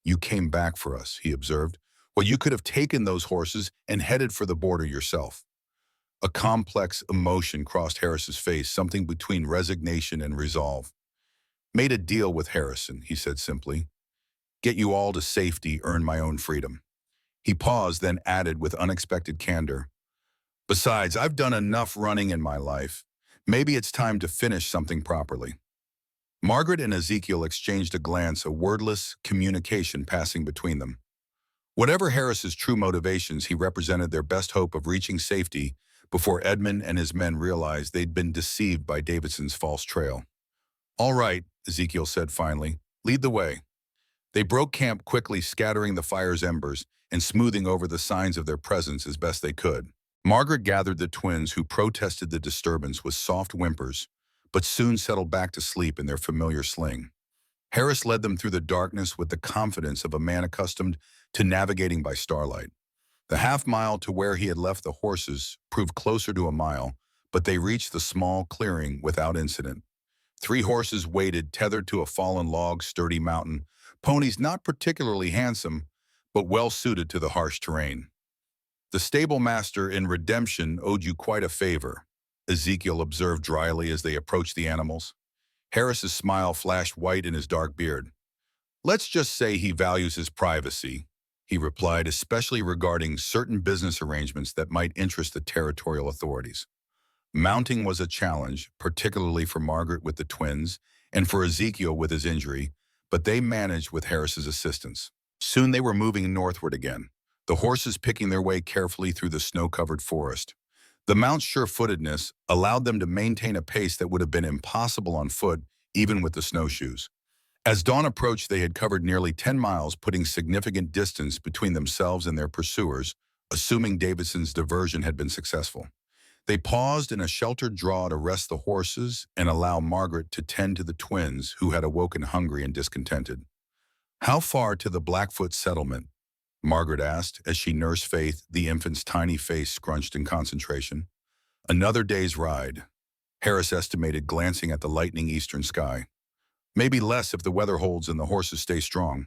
Speaker 1: You came back for us, he observed. Well, you could have taken those horses and headed for the border yourself. A complex emotion crossed Harris's face, something between resignation and resolve. Made a deal with Harrison, he said simply. Get you all to safety, earn my own freedom. He paused, then added with unexpected candor. Besides, I've done enough running in my life. Maybe it's time to finish something properly. Margaret and Ezekiel exchanged a glance, a wordless communication passing between them. Whatever Harris's true motivations, he represented their best hope of reaching safety before Edmund and his men realized they'd been deceived by Davidson's false trail. All right, Ezekiel said finally, lead the way. They broke camp quickly, scattering the fire's embers and smoothing over the signs of their presence as best they could. Margaret gathered the twins, who protested the disturbance with soft whimpers, but soon settled back to sleep in their familiar sling. Harris led them through the darkness with the confidence of a man accustomed to navigating by starlight. The half-mile to where he had left the horses proved closer to a mile, but they reached the small clearing without incident. 3 horses waited, tethered to a fallen log, sturdy mountain, ponies not particularly handsome, but well-suited to the harsh terrain. The stable master in redemption owed you quite a favor, Ezekiel observed dryly as they approached the animals. Harris's smile flashed white in his dark beard. Let's just say he values his privacy, he replied, especially regarding certain business arrangements that might interest the territorial authorities. Mounting was a challenge, particularly for Margaret with the twins and for Ezekiel with his injury, but they managed with Harris's assistance. Soon they were moving northward again, the horses picking their way carefully through the snow-covered forest. The mount's sure-footedness allowed them to maintain a pace that would have been impossible on foot, even with the snowshoes. As dawn approached, they had covered nearly 10 miles, putting significant distance between themselves and their pursuers, assuming Davidson's diversion had been successful. They paused in a sheltered draw to rest the horses and allow Margaret to tend to the twins, who had awoken hungry and discontented. How far to the Blackfoot settlement? Margaret asked as she nursed Faith, the infant's tiny face scrunched in concentration. Another day's ride, Harris estimated, glancing at the lightening eastern sky. Maybe less if the weather holds and the horses stay strong.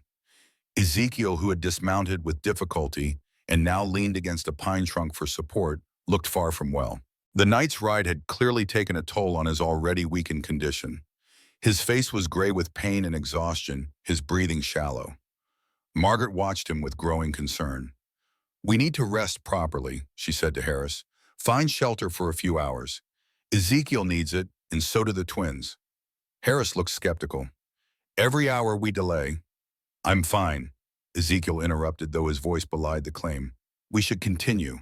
Speaker 1: Ezekiel, who had dismounted with difficulty and now leaned against a pine trunk for support, looked far from well. The night's ride had clearly taken a toll on his already weakened condition. His face was gray with pain and exhaustion, his breathing shallow. Margaret watched him with growing concern. We need to rest properly, she said to Harris. Find shelter for a few hours. Ezekiel needs it, and so do the twins. Harris looked skeptical. Every hour we delay. I'm fine, Ezekiel interrupted, though his voice belied the claim. We should continue.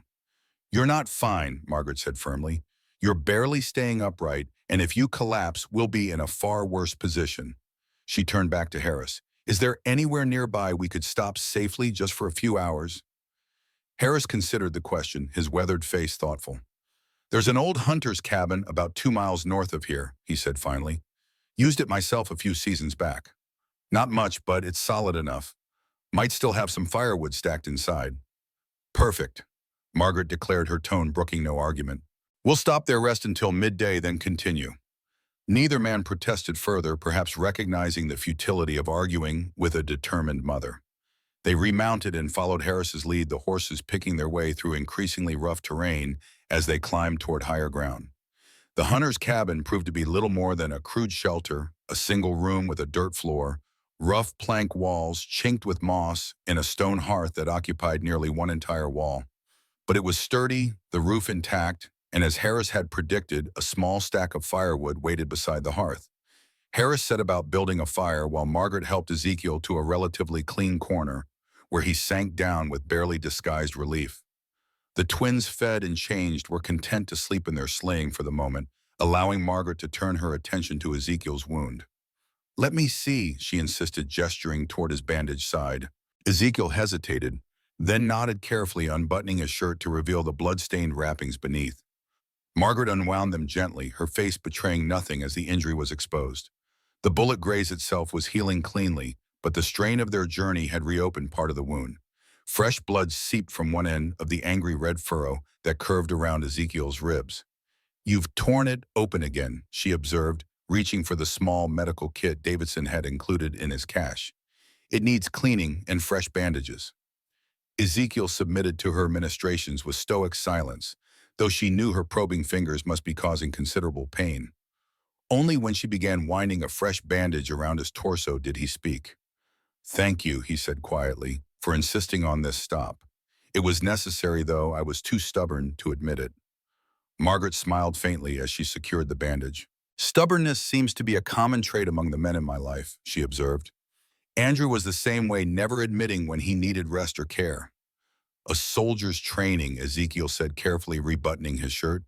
Speaker 1: You're not fine, Margaret said firmly. You're barely staying upright, and if you collapse, we'll be in a far worse position. She turned back to Harris. Is there anywhere nearby we could stop safely just for a few hours? Harris considered the question, his weathered face thoughtful. There's an old hunter's cabin about 2 miles north of here, he said finally. Used it myself a few seasons back. Not much, but it's solid enough. Might still have some firewood stacked inside. Perfect, Margaret declared, her tone brooking no argument. We'll stop their rest until midday, then continue. Neither man protested further, perhaps recognizing the futility of arguing with a determined mother. They remounted and followed Harris's lead, the horses picking their way through increasingly rough terrain as they climbed toward higher ground. The hunter's cabin proved to be little more than a crude shelter, a single room with a dirt floor, rough plank walls chinked with moss, and a stone hearth that occupied nearly one entire wall. But it was sturdy, the roof intact, and as Harris had predicted, a small stack of firewood waited beside the hearth. Harris set about building a fire while Margaret helped Ezekiel to a relatively clean corner, where he sank down with barely disguised relief. The twins, fed and changed, were content to sleep in their sling for the moment, allowing Margaret to turn her attention to Ezekiel's wound. "Let me see," she insisted, gesturing toward his bandaged side. Ezekiel hesitated, then nodded carefully, unbuttoning his shirt to reveal the blood-stained wrappings beneath. Margaret unwound them gently, her face betraying nothing as the injury was exposed. The bullet graze itself was healing cleanly, but the strain of their journey had reopened part of the wound. Fresh blood seeped from one end of the angry red furrow that curved around Ezekiel's ribs. "You've torn it open again," she observed, reaching for the small medical kit Davidson had included in his cache. "It needs cleaning and fresh bandages." Ezekiel submitted to her ministrations with stoic silence, though she knew her probing fingers must be causing considerable pain. Only when she began winding a fresh bandage around his torso did he speak. "Thank you," he said quietly, "for insisting on this stop. It was necessary, though I was too stubborn to admit it." Margaret smiled faintly as she secured the bandage. "Stubbornness seems to be a common trait among the men in my life," she observed. "Andrew was the same way, never admitting when he needed rest or care." "A soldier's training," Ezekiel said, carefully rebuttoning his shirt.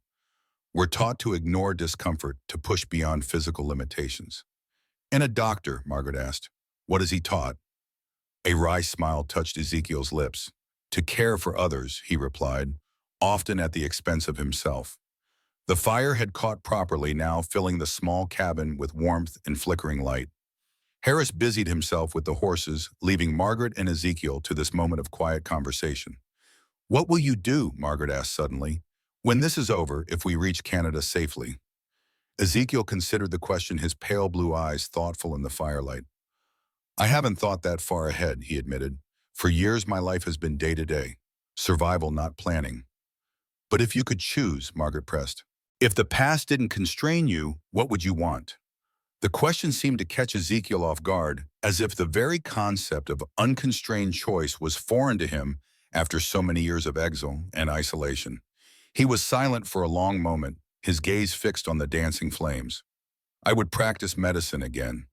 Speaker 1: "We're taught to ignore discomfort, to push beyond physical limitations." "And a doctor," Margaret asked, "what is he taught?" A wry smile touched Ezekiel's lips. "To care for others," he replied, often at the expense of himself. The fire had caught properly now, filling the small cabin with warmth and flickering light. Harris busied himself with the horses, leaving Margaret and Ezekiel to this moment of quiet conversation. "What will you do," Margaret asked suddenly, "when this is over, if we reach Canada safely?" Ezekiel considered the question, his pale blue eyes thoughtful in the firelight. "I haven't thought that far ahead," he admitted. "For years my life has been day-to-day. Survival, not planning." "But if you could choose," Margaret pressed, "if the past didn't constrain you, what would you want?" The question seemed to catch Ezekiel off guard, as if the very concept of unconstrained choice was foreign to him after so many years of exile and isolation. He was silent for a long moment, his gaze fixed on the dancing flames. "I would practice medicine again,"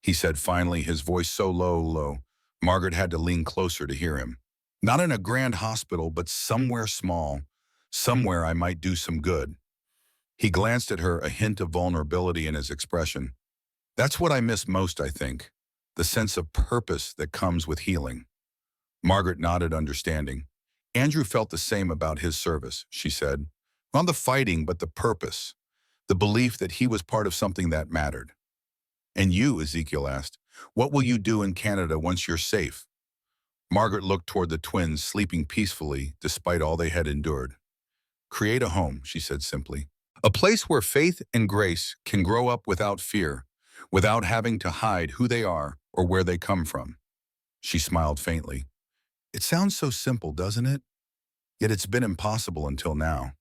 Speaker 1: he said finally, his voice so low, Margaret had to lean closer to hear him. "Not in a grand hospital, but somewhere small, somewhere I might do some good." He glanced at her, a hint of vulnerability in his expression. "That's what I miss most, I think, the sense of purpose that comes with healing." Margaret nodded, understanding. "Andrew felt the same about his service," she said. "Not the fighting, but the purpose, the belief that he was part of something that mattered." "And you," Ezekiel asked, "what will you do in Canada once you're safe?" Margaret looked toward the twins, sleeping peacefully despite all they had endured. "Create a home," she said simply. "A place where faith and grace can grow up without fear, without having to hide who they are or where they come from." She smiled faintly. "It sounds so simple, doesn't it? Yet it's been impossible until now."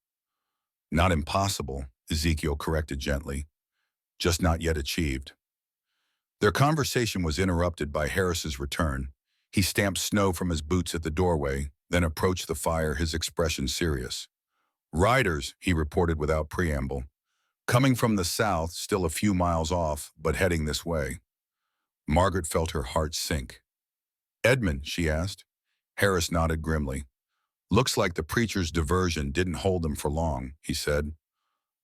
Speaker 1: "Not impossible," Ezekiel corrected gently. "Just not yet achieved." Their conversation was interrupted by Harris's return. He stamped snow from his boots at the doorway, then approached the fire, his expression serious. "Riders," he reported without preamble. "Coming from the south, still a few miles off, but heading this way." Margaret felt her heart sink. "Edmund?" she asked. Harris nodded grimly. "Looks like the preacher's diversion didn't hold them for long," he said.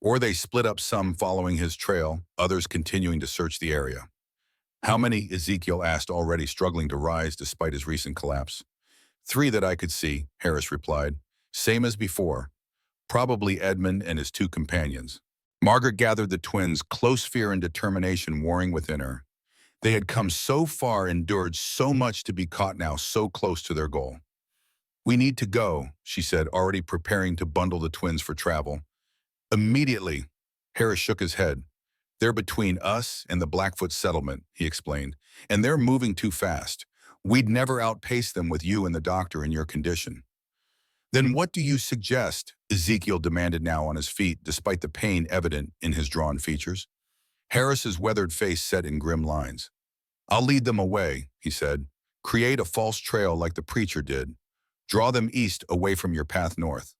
Speaker 1: "Or they split up, some following his trail, others continuing to search the area." "How many?" Ezekiel asked, already struggling to rise despite his recent collapse. "3 that I could see," Harris replied. "Same as before. Probably Edmund and his 2 companions." Margaret gathered the twins, close fear and determination warring within her. They had come so far, endured so much to be caught now so close to their goal. "We need to go," she said, already preparing to bundle the twins for travel. "Immediately." Harris shook his head. "They're between us and the Blackfoot settlement," he explained, "and they're moving too fast. We'd never outpace them with you and the doctor in your condition. Then what do you suggest? Ezekiel demanded, now on his feet, despite the pain evident in his drawn features. Harris's weathered face set in grim lines. I'll lead them away, he said. Create a false trail like the preacher did. Draw them east away from your path north.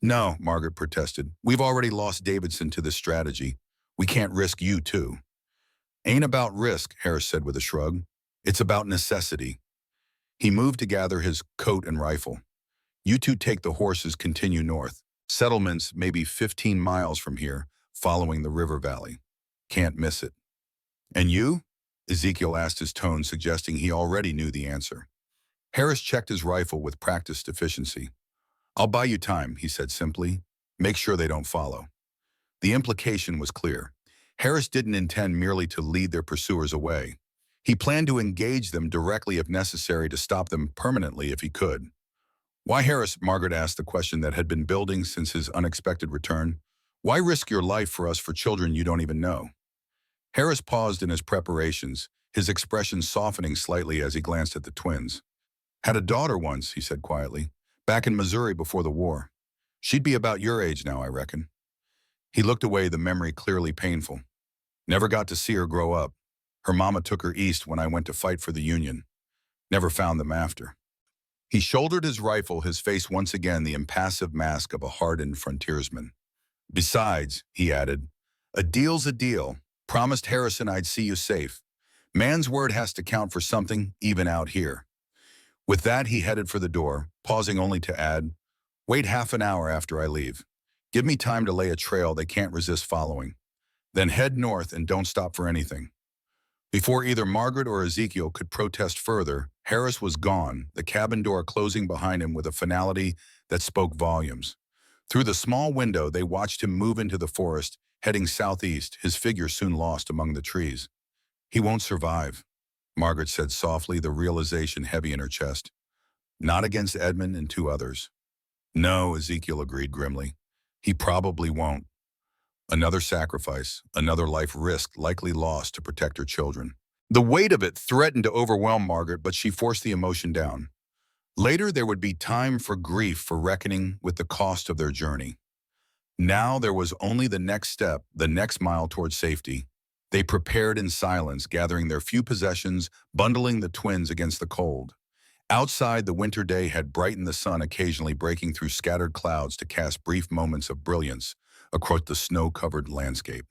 Speaker 1: No, Margaret protested. We've already lost Davidson to this strategy. We can't risk you too. Ain't about risk, Harris said with a shrug. It's about necessity. He moved to gather his coat and rifle. You two take the horses, continue north. Settlements may be 15 miles from here, following the river valley. Can't miss it. And you? Ezekiel asked, his tone suggesting he already knew the answer. Harris checked his rifle with practiced efficiency. I'll buy you time, he said simply. Make sure they don't follow. The implication was clear. Harris didn't intend merely to lead their pursuers away. He planned to engage them directly if necessary, to stop them permanently if he could. Why, Harris? Margaret asked, the question that had been building since his unexpected return. Why risk your life for us, for children you don't even know? Harris paused in his preparations, his expression softening slightly as he glanced at the twins. Had a daughter once, he said quietly, back in Missouri before the war. She'd be about your age now, I reckon. He looked away, the memory clearly painful. Never got to see her grow up. Her mama took her east when I went to fight for the Union. Never found them after. He shouldered his rifle, his face once again the impassive mask of a hardened frontiersman. Besides, he added, a deal's a deal. Promised Harrison I'd see you safe. Man's word has to count for something, even out here. With that, he headed for the door, pausing only to add, wait half an hour after I leave. Give me time to lay a trail they can't resist following. Then head north and don't stop for anything. Before either Margaret or Ezekiel could protest further, Harris was gone, the cabin door closing behind him with a finality that spoke volumes. Through the small window, they watched him move into the forest, heading southeast, his figure soon lost among the trees. He won't survive, Margaret said softly, the realization heavy in her chest. Not against Edmund and two others. No, Ezekiel agreed grimly. He probably won't. Another sacrifice, another life risked, likely lost to protect her children. The weight of it threatened to overwhelm Margaret, but she forced the emotion down. Later, there would be time for grief, for reckoning with the cost of their journey. Now there was only the next step, the next mile toward safety. They prepared in silence, gathering their few possessions, bundling the twins against the cold. Outside, the winter day had brightened, the sun occasionally breaking through scattered clouds to cast brief moments of brilliance across the snow-covered landscape.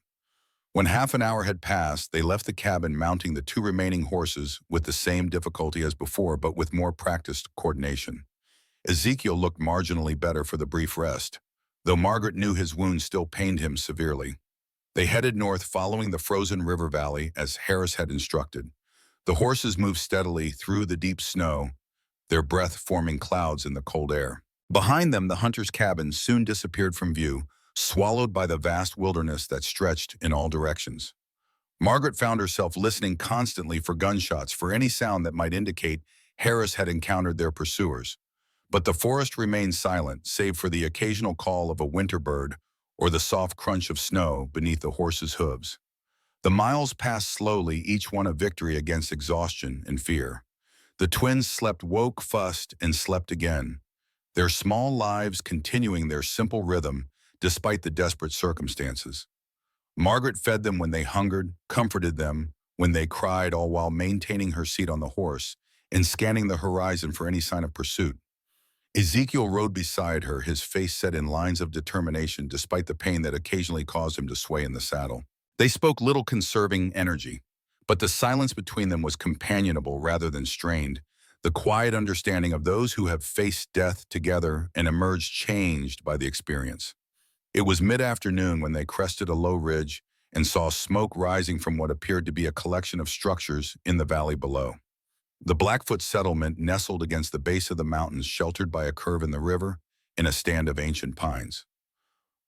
Speaker 1: When half an hour had passed, they left the cabin, mounting the two remaining horses with the same difficulty as before, but with more practiced coordination. Ezekiel looked marginally better for the brief rest, though Margaret knew his wound still pained him severely. They headed north, following the frozen river valley as Harris had instructed. The horses moved steadily through the deep snow, their breath forming clouds in the cold air. Behind them, the hunter's cabin soon disappeared from view, swallowed by the vast wilderness that stretched in all directions. Margaret found herself listening constantly for gunshots, for any sound that might indicate Harris had encountered their pursuers. But the forest remained silent, save for the occasional call of a winter bird or the soft crunch of snow beneath the horses' hooves. The miles passed slowly, each one a victory against exhaustion and fear. The twins slept, woke, fussed, and slept again, their small lives continuing their simple rhythm despite the desperate circumstances. Margaret fed them when they hungered, comforted them when they cried, all while maintaining her seat on the horse and scanning the horizon for any sign of pursuit. Ezekiel rode beside her, his face set in lines of determination despite the pain that occasionally caused him to sway in the saddle. They spoke little, conserving energy, but the silence between them was companionable rather than strained, the quiet understanding of those who have faced death together and emerged changed by the experience. It was mid-afternoon when they crested a low ridge and saw smoke rising from what appeared to be a collection of structures in the valley below. The Blackfoot settlement nestled against the base of the mountains, sheltered by a curve in the river in a stand of ancient pines.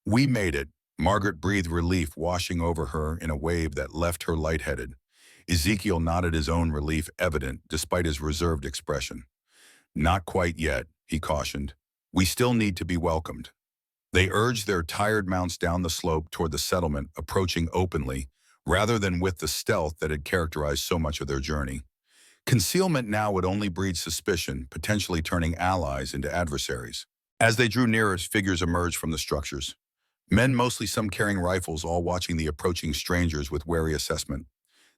Speaker 1: We made it, Margaret breathed relief washing over her in a wave that left her lightheaded. Ezekiel nodded, his own relief evident despite his reserved expression. Not quite yet, he cautioned. We still need to be welcomed. They urged their tired mounts down the slope toward the settlement, approaching openly, rather than with the stealth that had characterized so much of their journey. Concealment now would only breed suspicion, potentially turning allies into adversaries. As they drew nearer, figures emerged from the structures. Men, mostly some carrying rifles, all watching the approaching strangers with wary assessment.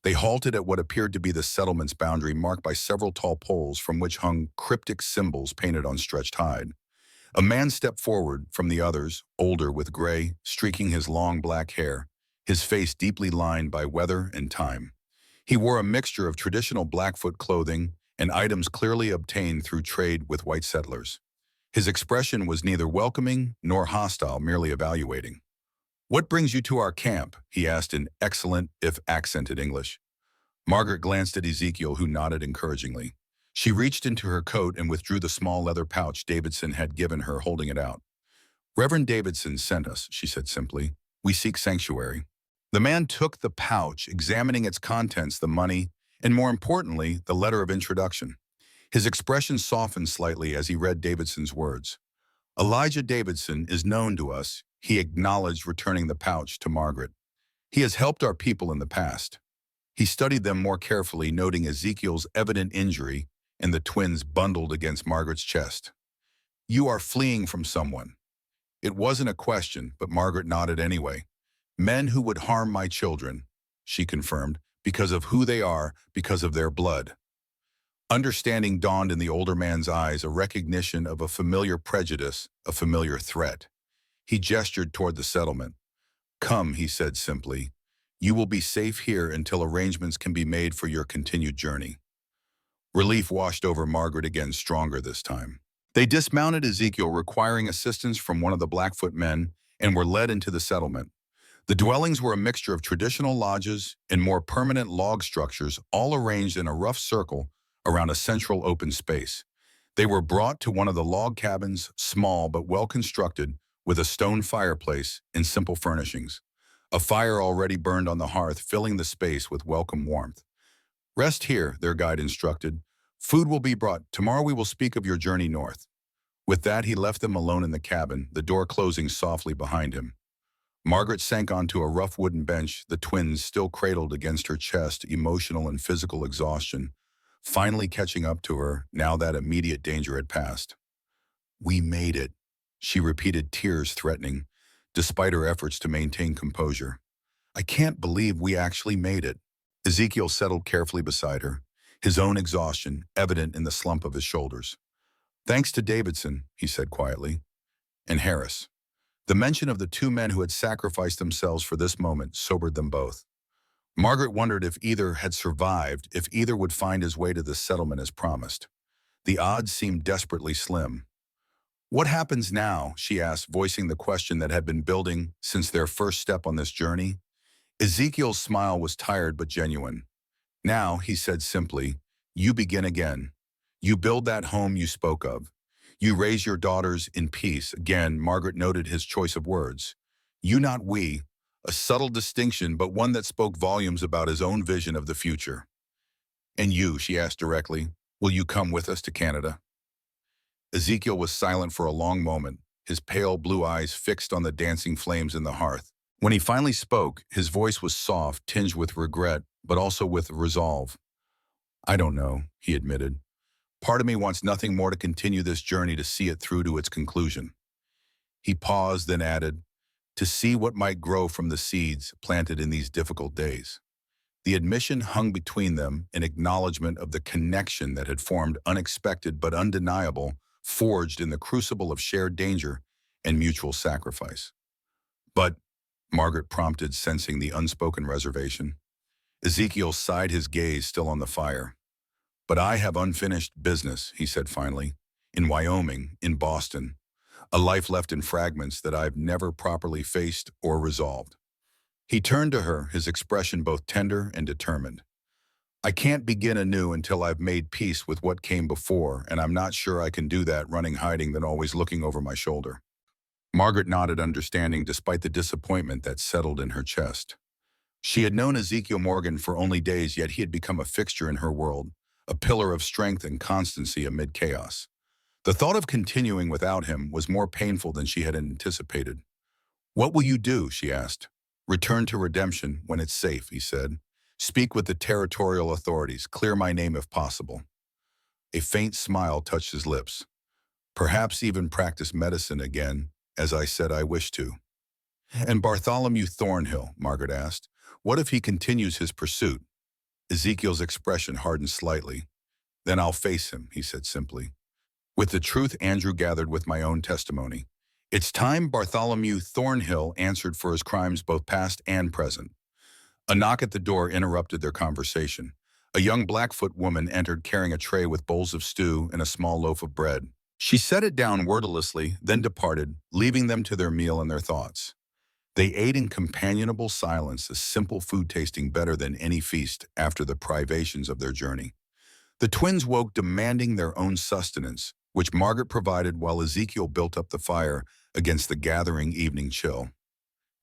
Speaker 1: They halted at what appeared to be the settlement's boundary, marked by several tall poles from which hung cryptic symbols painted on stretched hide. A man stepped forward from the others, older with gray, streaking his long black hair, his face deeply lined by weather and time. He wore a mixture of traditional Blackfoot clothing and items clearly obtained through trade with white settlers. His expression was neither welcoming nor hostile, merely evaluating. "What brings you to our camp?" he asked in excellent, if accented English. Margaret glanced at Ezekiel, who nodded encouragingly. She reached into her coat and withdrew the small leather pouch Davidson had given her, holding it out. "Reverend Davidson sent us," she said simply. "We seek sanctuary." The man took the pouch, examining its contents, the money, and more importantly, the letter of introduction. His expression softened slightly as he read Davidson's words. "Elijah Davidson is known to us," he acknowledged, returning the pouch to Margaret. "He has helped our people in the past." He studied them more carefully, noting Ezekiel's evident injury and the twins bundled against Margaret's chest. "You are fleeing from someone." It wasn't a question, but Margaret nodded anyway. "Men who would harm my children," she confirmed, "because of who they are, because of their blood." Understanding dawned in the older man's eyes, a recognition of a familiar prejudice, a familiar threat. He gestured toward the settlement. "Come," he said simply. "You will be safe here until arrangements can be made for your continued journey." Relief washed over Margaret, again stronger this time. They dismounted Ezekiel, requiring assistance from one of the Blackfoot men, and were led into the settlement. The dwellings were a mixture of traditional lodges and more permanent log structures, all arranged in a rough circle around a central open space. They were brought to one of the log cabins, small but well constructed, with a stone fireplace and simple furnishings. A fire already burned on the hearth, filling the space with welcome warmth. "Rest here," their guide instructed. "Food will be brought. Tomorrow we will speak of your journey north." With that, he left them alone in the cabin, the door closing softly behind him. Margaret sank onto a rough wooden bench, the twins still cradled against her chest, emotional and physical exhaustion finally catching up to her now that immediate danger had passed. "We made it," she repeated, tears threatening, despite her efforts to maintain composure. "I can't believe we actually made it." Ezekiel settled carefully beside her, his own exhaustion evident in the slump of his shoulders. "Thanks to Davidson," he said quietly, "and Harris." The mention of the two men who had sacrificed themselves for this moment sobered them both. Margaret wondered if either had survived, if either would find his way to the settlement as promised. The odds seemed desperately slim. "What happens now?" she asked, voicing the question that had been building since their first step on this journey. Ezekiel's smile was tired but genuine. "Now," he said simply, "you begin again. You build that home you spoke of. You raise your daughters in peace." Again, Margaret noted his choice of words. "You, not we." A subtle distinction, but one that spoke volumes about his own vision of the future. "And you," she asked directly, "will you come with us to Canada?" Ezekiel was silent for a long moment, his pale blue eyes fixed on the dancing flames in the hearth. When he finally spoke, his voice was soft, tinged with regret, but also with resolve. "I don't know," he admitted. "Part of me wants nothing more to continue this journey, to see it through to its conclusion." He paused, then added, "To see what might grow from the seeds planted in these difficult days." The admission hung between them, an acknowledgement of the connection that had formed, unexpected but undeniable, forged in the crucible of shared danger and mutual sacrifice. "But," Margaret prompted, sensing the unspoken reservation. Ezekiel sighed, his gaze still on the fire. "But I have unfinished business," he said finally, "in Wyoming, in Boston. A life left in fragments that I've never properly faced or resolved." He turned to her, his expression both tender and determined. "I can't begin anew until I've made peace with what came before, and I'm not sure I can do that running, hiding, than always looking over my shoulder." Margaret nodded, understanding despite the disappointment that settled in her chest. She had known Ezekiel Morgan for only days, yet he had become a fixture in her world, a pillar of strength and constancy amid chaos. The thought of continuing without him was more painful than she had anticipated. "What will you do?" she asked. "Return to redemption when it's safe," he said, Speak with the territorial authorities. Clear my name if possible. A faint smile touched his lips. Perhaps even practice medicine again, as I said I wish to. And Bartholomew Thornhill, Margaret asked, what if he continues his pursuit? Ezekiel's expression hardened slightly. Then I'll face him, he said simply. With the truth Andrew gathered with my own testimony. It's time Bartholomew Thornhill answered for his crimes both past and present. A knock at the door interrupted their conversation. A young Blackfoot woman entered carrying a tray with bowls of stew and a small loaf of bread. She set it down wordlessly, then departed, leaving them to their meal and their thoughts. They ate in companionable silence, a simple food tasting better than any feast after the privations of their journey. The twins woke demanding their own sustenance, which Margaret provided while Ezekiel built up the fire against the gathering evening chill.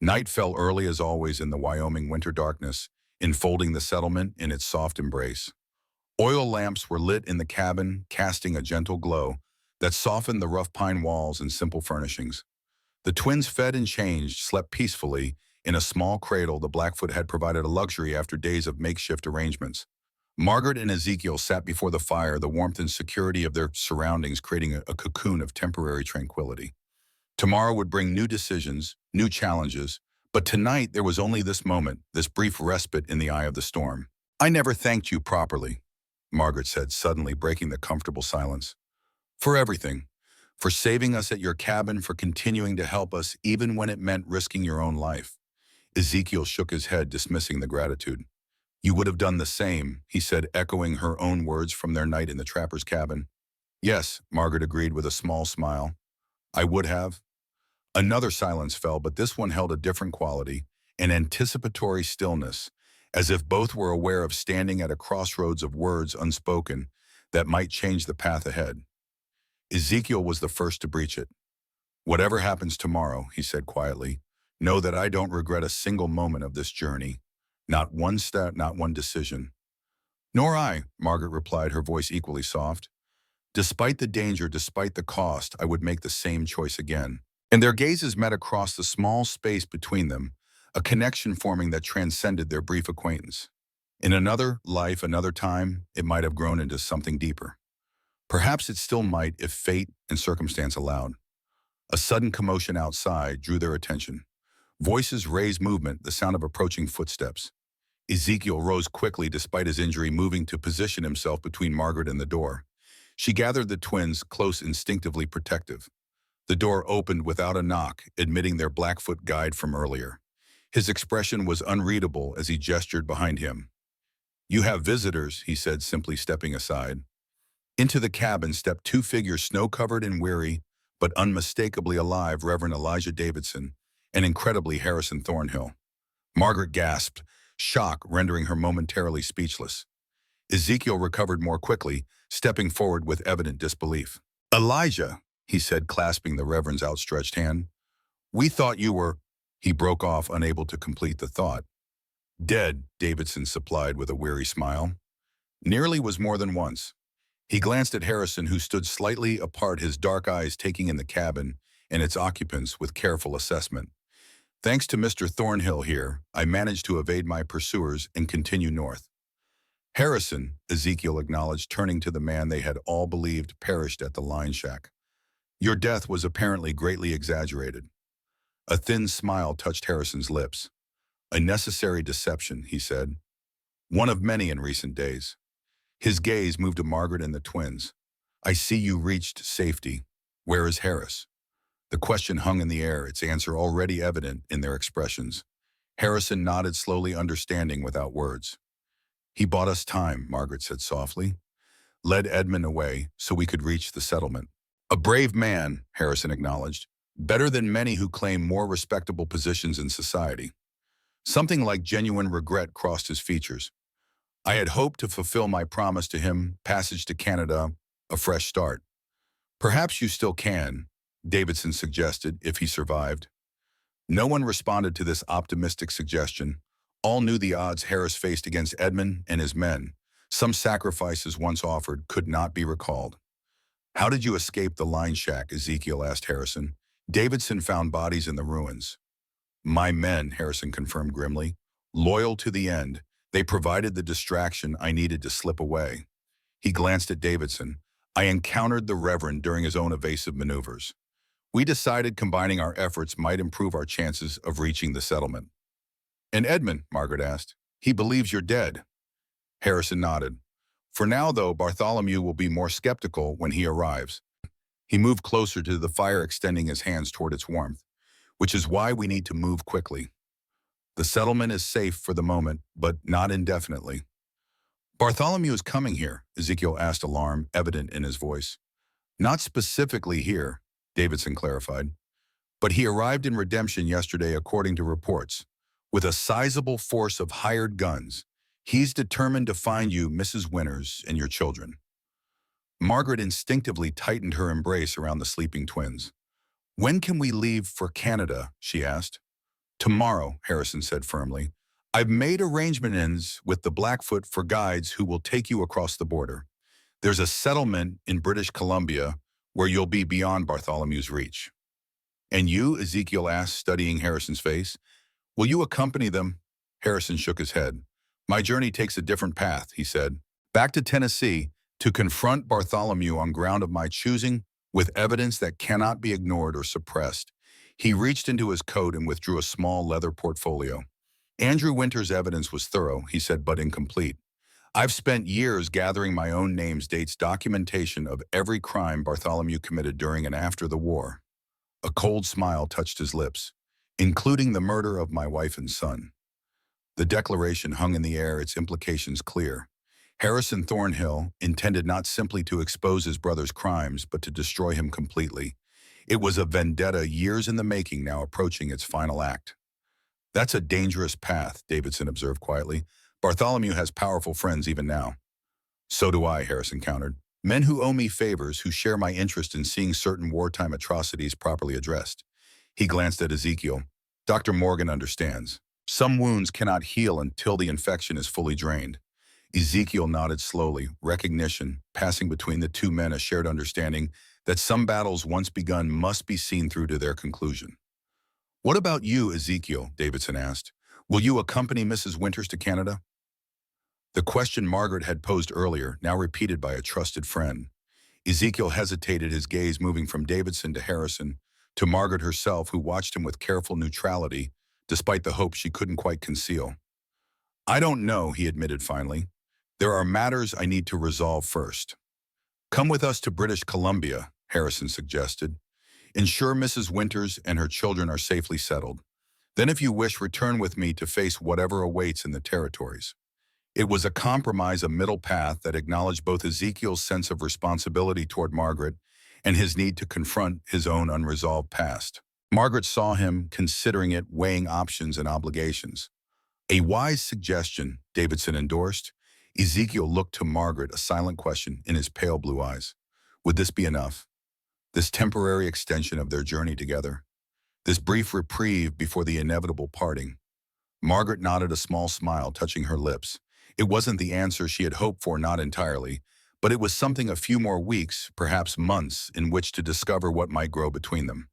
Speaker 1: Night fell early as always in the Wyoming winter darkness, enfolding the settlement in its soft embrace. Oil lamps were lit in the cabin, casting a gentle glow that softened the rough pine walls and simple furnishings. The twins fed and changed, slept peacefully in a small cradle the Blackfoot had provided a luxury after days of makeshift arrangements. Margaret and Ezekiel sat before the fire, the warmth and security of their surroundings creating a cocoon of temporary tranquility. Tomorrow would bring new decisions, new challenges, but tonight there was only this moment, this brief respite in the eye of the storm. I never thanked you properly, Margaret said, suddenly breaking the comfortable silence. For everything. For saving us at your cabin, for continuing to help us even when it meant risking your own life. Ezekiel shook his head, dismissing the gratitude. You would have done the same, he said, echoing her own words from their night in the trapper's cabin. Yes, Margaret agreed with a small smile. I would have. Another silence fell, but this one held a different quality, an anticipatory stillness, as if both were aware of standing at a crossroads of words unspoken that might change the path ahead. Ezekiel was the first to breach it. Whatever happens tomorrow, he said quietly, know that I don't regret a single moment of this journey. Not one step, not one decision. Nor I, Margaret replied, her voice equally soft. Despite the danger, despite the cost, I would make the same choice again. And their gazes met across the small space between them, a connection forming that transcended their brief acquaintance. In another life, another time, it might have grown into something deeper. Perhaps it still might if fate and circumstance allowed. A sudden commotion outside drew their attention. Voices raised movement, the sound of approaching footsteps. Ezekiel rose quickly despite his injury, moving to position himself between Margaret and the door. She gathered the twins, close, instinctively protective. The door opened without a knock, admitting their Blackfoot guide from earlier. His expression was unreadable as he gestured behind him. You have visitors, he said, simply stepping aside. Into the cabin stepped two figures, snow-covered and weary, but unmistakably alive, Reverend Elijah Davidson and incredibly Harrison Thornhill. Margaret gasped, shock rendering her momentarily speechless. Ezekiel recovered more quickly, stepping forward with evident disbelief. Elijah, he said, clasping the Reverend's outstretched hand. We thought you were... He broke off, unable to complete the thought. Dead, Davidson supplied with a weary smile. Nearly was more than once. He glanced at Harrison, who stood slightly apart, his dark eyes taking in the cabin and its occupants with careful assessment. Thanks to Mr. Thornhill here, I managed to evade my pursuers and continue north. Harrison, Ezekiel acknowledged, turning to the man they had all believed perished at the line shack. Your death was apparently greatly exaggerated. A thin smile touched Harrison's lips. A necessary deception, he said. One of many in recent days. His gaze moved to Margaret and the twins. I see you reached safety. Where is Harris? The question hung in the air, its answer already evident in their expressions. Harrison nodded slowly, understanding without words. He bought us time, Margaret said softly. Led Edmund away so we could reach the settlement. A brave man, Harrison acknowledged. Better than many who claim more respectable positions in society. Something like genuine regret crossed his features. I had hoped to fulfill my promise to him, passage to Canada, a fresh start. Perhaps you still can, Davidson suggested, if he survived. No one responded to this optimistic suggestion. All knew the odds Harris faced against Edmund and his men. Some sacrifices once offered could not be recalled. How did you escape the line shack? Ezekiel asked Harrison. Davidson found bodies in the ruins. My men, Harrison confirmed grimly. Loyal to the end, They provided the distraction I needed to slip away. He glanced at Davidson. I encountered the Reverend during his own evasive maneuvers. We decided combining our efforts might improve our chances of reaching the settlement. And Edmund, Margaret asked, he believes you're dead. Harrison nodded. For now, though, Bartholomew will be more skeptical when he arrives. He moved closer to the fire, extending his hands toward its warmth, which is why we need to move quickly. The settlement is safe for the moment, but not indefinitely. Bartholomew is coming here, Ezekiel asked, alarm evident in his voice. Not specifically here, Davidson clarified, but he arrived in Redemption yesterday according to reports, with a sizable force of hired guns. He's determined to find you, Mrs. Winters, and your children. Margaret instinctively tightened her embrace around the sleeping twins. When can we leave for Canada, she asked. Tomorrow, Harrison said firmly. I've made arrangements with the Blackfoot for guides who will take you across the border. There's a settlement in British Columbia where you'll be beyond Bartholomew's reach. And you, Ezekiel asked, studying Harrison's face, will you accompany them? Harrison shook his head. My journey takes a different path, he said. Back to Tennessee to confront Bartholomew on ground of my choosing with evidence that cannot be ignored or suppressed. He reached into his coat and withdrew a small leather portfolio. Andrew Winter's evidence was thorough, he said, but incomplete. I've spent years gathering my own names, dates, documentation of every crime Bartholomew committed during and after the war. A cold smile touched his lips, including the murder of my wife and son. The declaration hung in the air, its implications clear. Harrison Thornhill intended not simply to expose his brother's crimes, but to destroy him completely. It was a vendetta years in the making, now approaching its final act. That's a dangerous path, Davidson observed quietly. Bartholomew has powerful friends even now. So do I, Harrison countered. Men who owe me favors, who share my interest in seeing certain wartime atrocities properly addressed. He glanced at Ezekiel. Dr. Morgan understands. Some wounds cannot heal until the infection is fully drained. Ezekiel nodded slowly, recognition passing between the two men, a shared understanding that some battles once begun must be seen through to their conclusion. What about you, Ezekiel? Davidson asked. Will you accompany Mrs. Winters to Canada? The question Margaret had posed earlier, now repeated by a trusted friend. Ezekiel hesitated, his gaze moving from Davidson to Harrison, to Margaret herself, who watched him with careful neutrality, despite the hope she couldn't quite conceal. I don't know, he admitted finally. There are matters I need to resolve first. Come with us to British Columbia, Harrison suggested. Ensure Mrs. Winters and her children are safely settled. Then if you wish, return with me to face whatever awaits in the territories. It was a compromise, a middle path that acknowledged both Ezekiel's sense of responsibility toward Margaret and his need to confront his own unresolved past. Margaret saw him considering it, weighing options and obligations. A wise suggestion, Davidson endorsed. Ezekiel looked to Margaret, a silent question in his pale blue eyes. Would this be enough? This temporary extension of their journey together? This brief reprieve before the inevitable parting? Margaret nodded, a small smile touching her lips. It wasn't the answer she had hoped for, not entirely, but it was something, a few more weeks, perhaps months, in which to discover what might grow between them.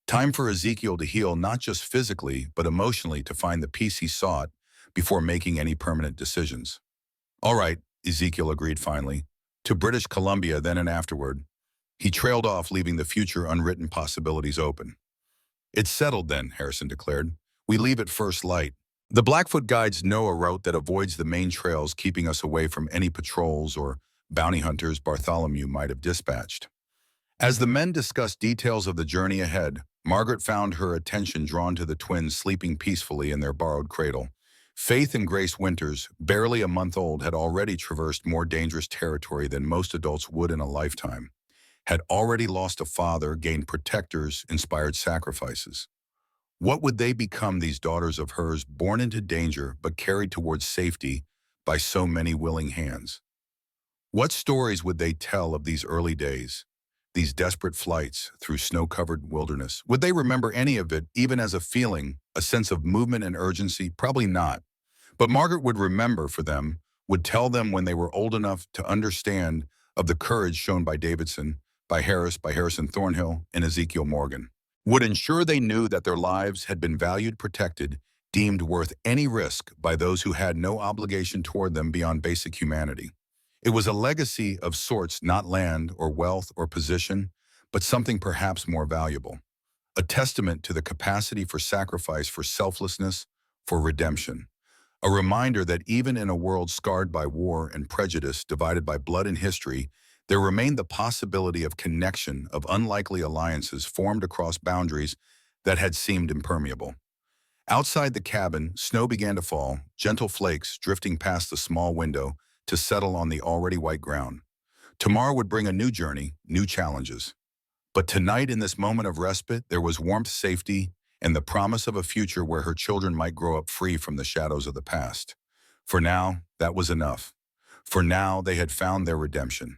Speaker 1: Time for Ezekiel to heal, not just physically, but emotionally, to find the peace he sought before making any permanent decisions. All right, Ezekiel agreed finally. To British Columbia then and afterward. He trailed off, leaving the future unwritten possibilities open. It's settled then, Harrison declared. We leave at first light. The Blackfoot guides know a route that avoids the main trails, keeping us away from any patrols or bounty hunters Bartholomew might have dispatched. As the men discussed details of the journey ahead, Margaret found her attention drawn to the twins sleeping peacefully in their borrowed cradle. Faith and Grace Winters, barely a month old, had already traversed more dangerous territory than most adults would in a lifetime, had already lost a father, gained protectors, inspired sacrifices. What would they become, these daughters of hers, born into danger but carried towards safety by so many willing hands? What stories would they tell of these early days, these desperate flights through snow-covered wilderness? Would they remember any of it, even as a feeling, a sense of movement and urgency? Probably not. But Margaret would remember for them, would tell them when they were old enough to understand of the courage shown by Davidson, by Harrison Thornhill, and Ezekiel Morgan. Would ensure they knew that their lives had been valued, protected, deemed worth any risk by those who had no obligation toward them beyond basic humanity. It was a legacy of sorts, not land or wealth or position, but something perhaps more valuable. A testament to the capacity for sacrifice, for selflessness, for redemption. A reminder that even in a world scarred by war and prejudice, divided by blood and history, there remained the possibility of connection, of unlikely alliances formed across boundaries that had seemed impermeable. Outside the cabin, snow began to fall, gentle flakes drifting past the small window to settle on the already white ground. Tomorrow would bring a new journey, new challenges. But tonight, in this moment of respite, there was warmth, safety, and the promise of a future where her children might grow up free from the shadows of the past. For now, that was enough. For now, they had found their redemption.